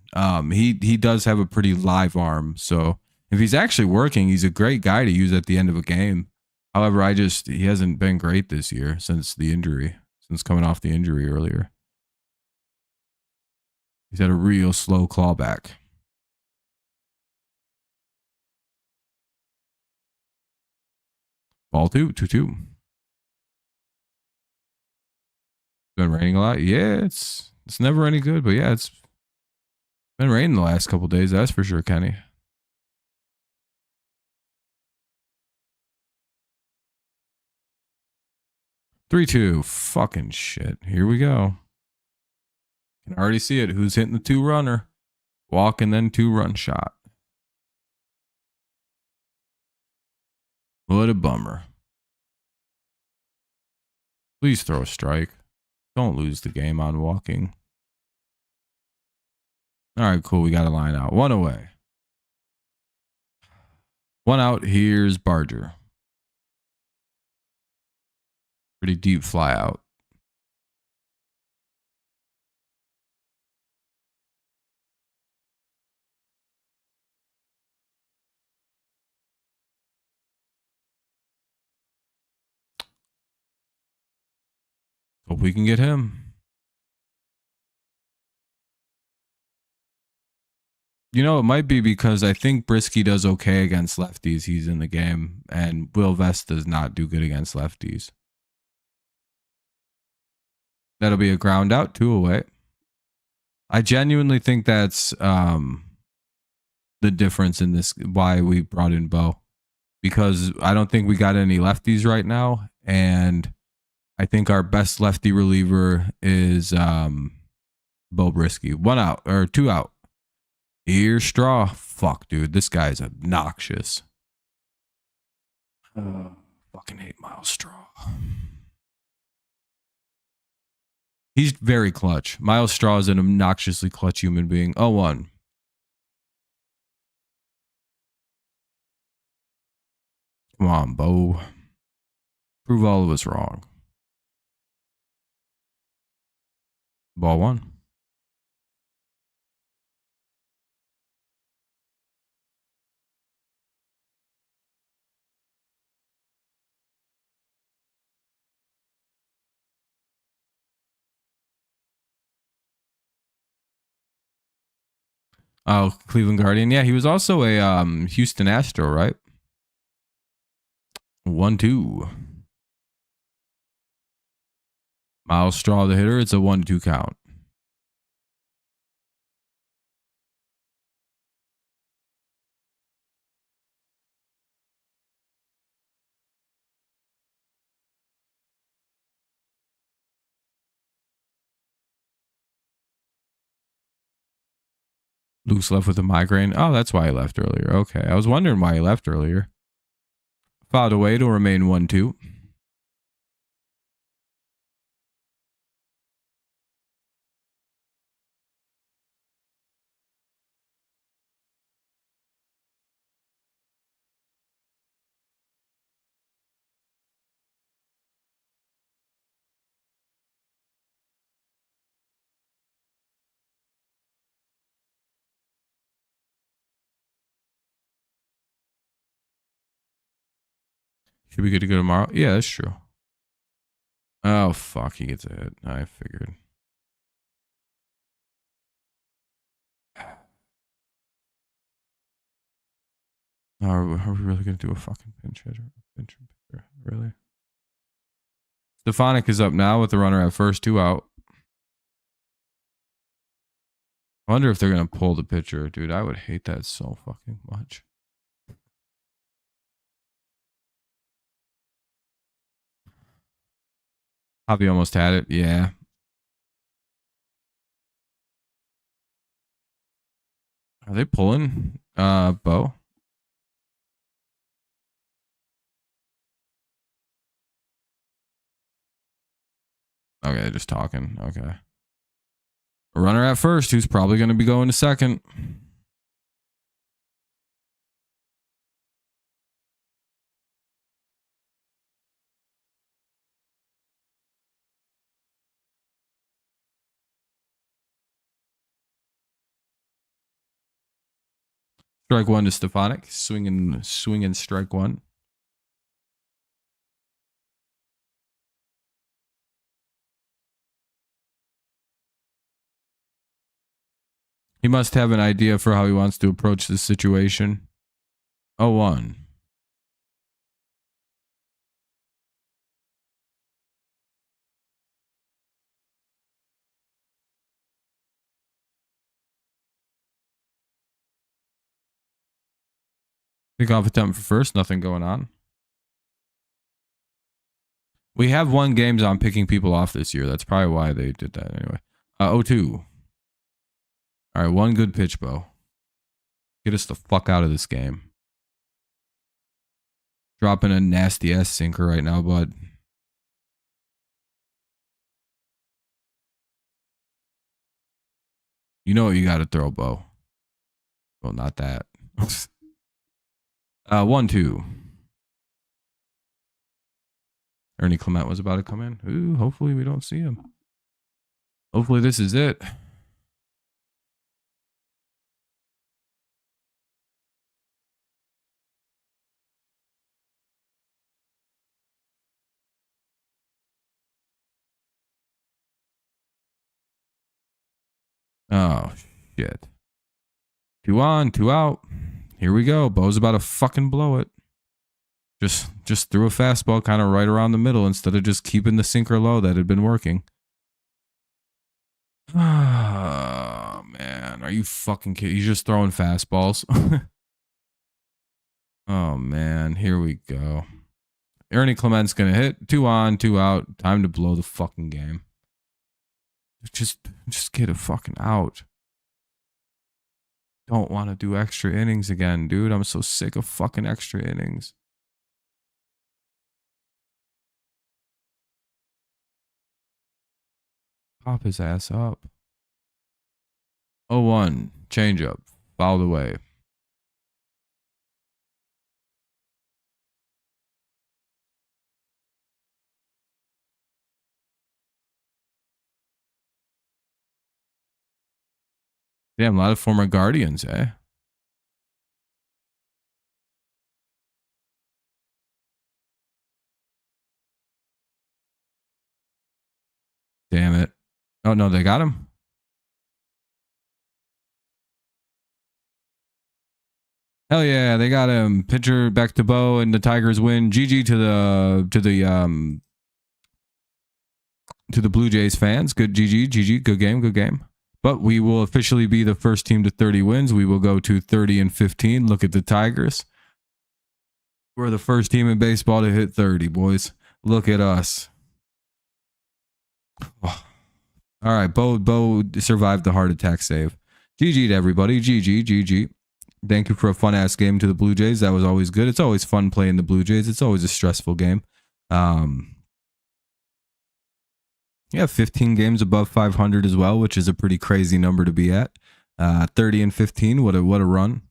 He does have a pretty live arm. So if he's actually working, he's a great guy to use at the end of a game. However, he hasn't been great this year since the injury, since coming off the injury earlier. He's had a real slow clawback. Ball 2-2. Been raining a lot. Yeah, it's never any good, but yeah, it's been raining the last couple days. That's for sure, Kenny. Three, 2. Fucking shit. Here we go. Can already see it. Who's hitting the 2-runner? Walk and then 2-run shot. What a bummer. Please throw a strike. Don't lose the game on walking. All right, cool. We got a line out. 1 away. 1 out. Here's Barger. Pretty deep fly out. Hope we can get him. You know, it might be because I think Brisky does okay against lefties. He's in the game, and Will Vest does not do good against lefties. That'll be a ground out, 2 away. I genuinely think that's the difference in this, why we brought in Bo. Because I don't think we got any lefties right now, and I think our best lefty reliever is Bo Brisky. 1 out or 2 out. Ear Straw. Fuck, dude. This guy's obnoxious. Fucking hate Miles Straw. He's very clutch. Miles Straw is an obnoxiously clutch human being. 0-1. Come on, Bo. Prove all of us wrong. Ball 1. Oh, Cleveland Guardian. Yeah, he was also a Houston Astro, right? 1-2. Miles Straw, the hitter. It's a 1-2 count. Luke's left with a migraine. Oh, that's why he left earlier. Okay. I was wondering why he left earlier. Fouled away to remain 1-2. Should be good to go tomorrow. Yeah, that's true. Oh, fuck. He gets a hit. I figured. Are we really going to do a fucking pinch hitter? Really? Stefanik is up now with the runner at first, 2 out. I wonder if they're going to pull the pitcher. Dude, I would hate that so fucking much. Javi almost had it. Yeah. Are they pulling Bo? Okay, they're just talking. Okay. A runner at first who's probably going to be going to second. Strike 1 to Stefanik. Swinging strike 1. He must have an idea for how he wants to approach this situation. 0-1. Pick off attempt for first. Nothing going on. We have won games on picking people off this year. That's probably why they did that anyway. 0-2. All right, 1 good pitch, Bo. Get us the fuck out of this game. Dropping a nasty ass sinker right now, bud. You know what you got to throw, Bo. Well, not that. 1-2. Ernie Clement was about to come in. Ooh, hopefully we don't see him. Hopefully this is it. Oh, shit. 2 on, 2 out. Here we go. Bo's about to fucking blow it. Just threw a fastball kind of right around the middle instead of just keeping the sinker low that had been working. Oh, man. Are you fucking kidding? He's just throwing fastballs. Oh, man. Here we go. Ernie Clement's going to hit. 2 on, 2 out. Time to blow the fucking game. Just get it fucking out. Don't want to do extra innings again, dude. I'm so sick of fucking extra innings. Pop his ass up. 0-1. Changeup. Fouled away. Damn, a lot of former Guardians, eh? Damn it. Oh, no, they got him? Hell yeah, they got him. Pitcher back to Bo, and the Tigers win. GG to the Blue Jays fans. Good GG, good game. But we will officially be the first team to 30 wins. We will go to 30-15. Look at the Tigers. We're the first team in baseball to hit 30, boys. Look at us. Oh. All right, Bo survived the heart attack save. GG to everybody. GG. Thank you for a fun-ass game to the Blue Jays. That was always good. It's always fun playing the Blue Jays. It's always a stressful game. Yeah, 15 games above 500 as well, which is a pretty crazy number to be at. 30-15, what a run.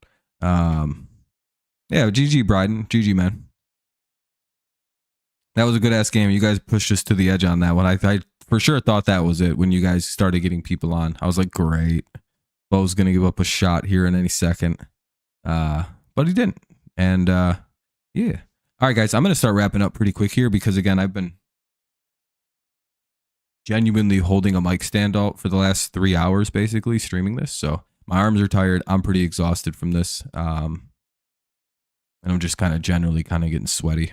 Yeah, GG, Bryden. GG, man. That was a good-ass game. You guys pushed us to the edge on that one. I for sure thought that was it when you guys started getting people on. I was like, great. Bo's going to give up a shot here in any second. But he didn't. And yeah. All right, guys, I'm going to start wrapping up pretty quick here because, again, I've been genuinely holding a mic stand out for the last 3 hours, basically, streaming this. So my arms are tired. I'm pretty exhausted from this. And I'm just kind of generally getting sweaty.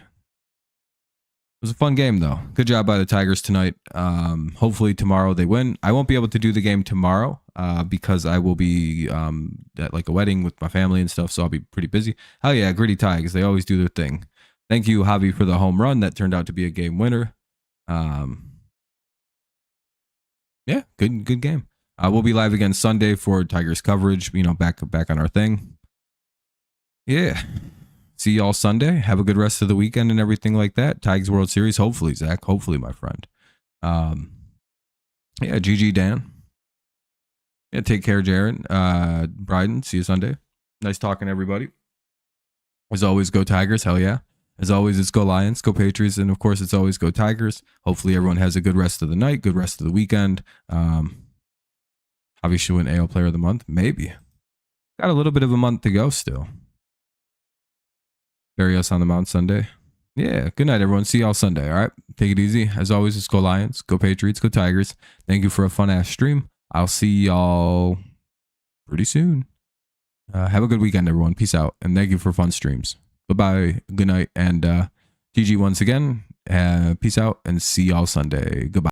It was a fun game, though. Good job by the Tigers tonight. Hopefully tomorrow they win. I won't be able to do the game tomorrow because I will be at like a wedding with my family and stuff, so I'll be pretty busy. Hell yeah, Gritty Tigers. They always do their thing. Thank you, Javi, for the home run. That turned out to be a game winner. Yeah, good game. We'll be live again Sunday for Tigers coverage, back on our thing. Yeah. See y'all Sunday. Have a good rest of the weekend and everything like that. Tigers World Series, hopefully, Zach. Hopefully, my friend. Yeah, GG, Dan. Yeah, take care, Jared. Bryden, see you Sunday. Nice talking, everybody. As always, go Tigers. Hell yeah. As always, it's go Lions, go Patriots, and of course, it's always go Tigers. Hopefully, everyone has a good rest of the night, good rest of the weekend. Javi should win AL Player of the Month. Maybe. Got a little bit of a month to go still. Bury us on the mound Sunday. Yeah, good night, everyone. See y'all Sunday, all right? Take it easy. As always, it's go Lions, go Patriots, go Tigers. Thank you for a fun-ass stream. I'll see y'all pretty soon. Have a good weekend, everyone. Peace out, and thank you for fun streams. Bye-bye, good night, and GG once again. Peace out, and see y'all Sunday. Goodbye.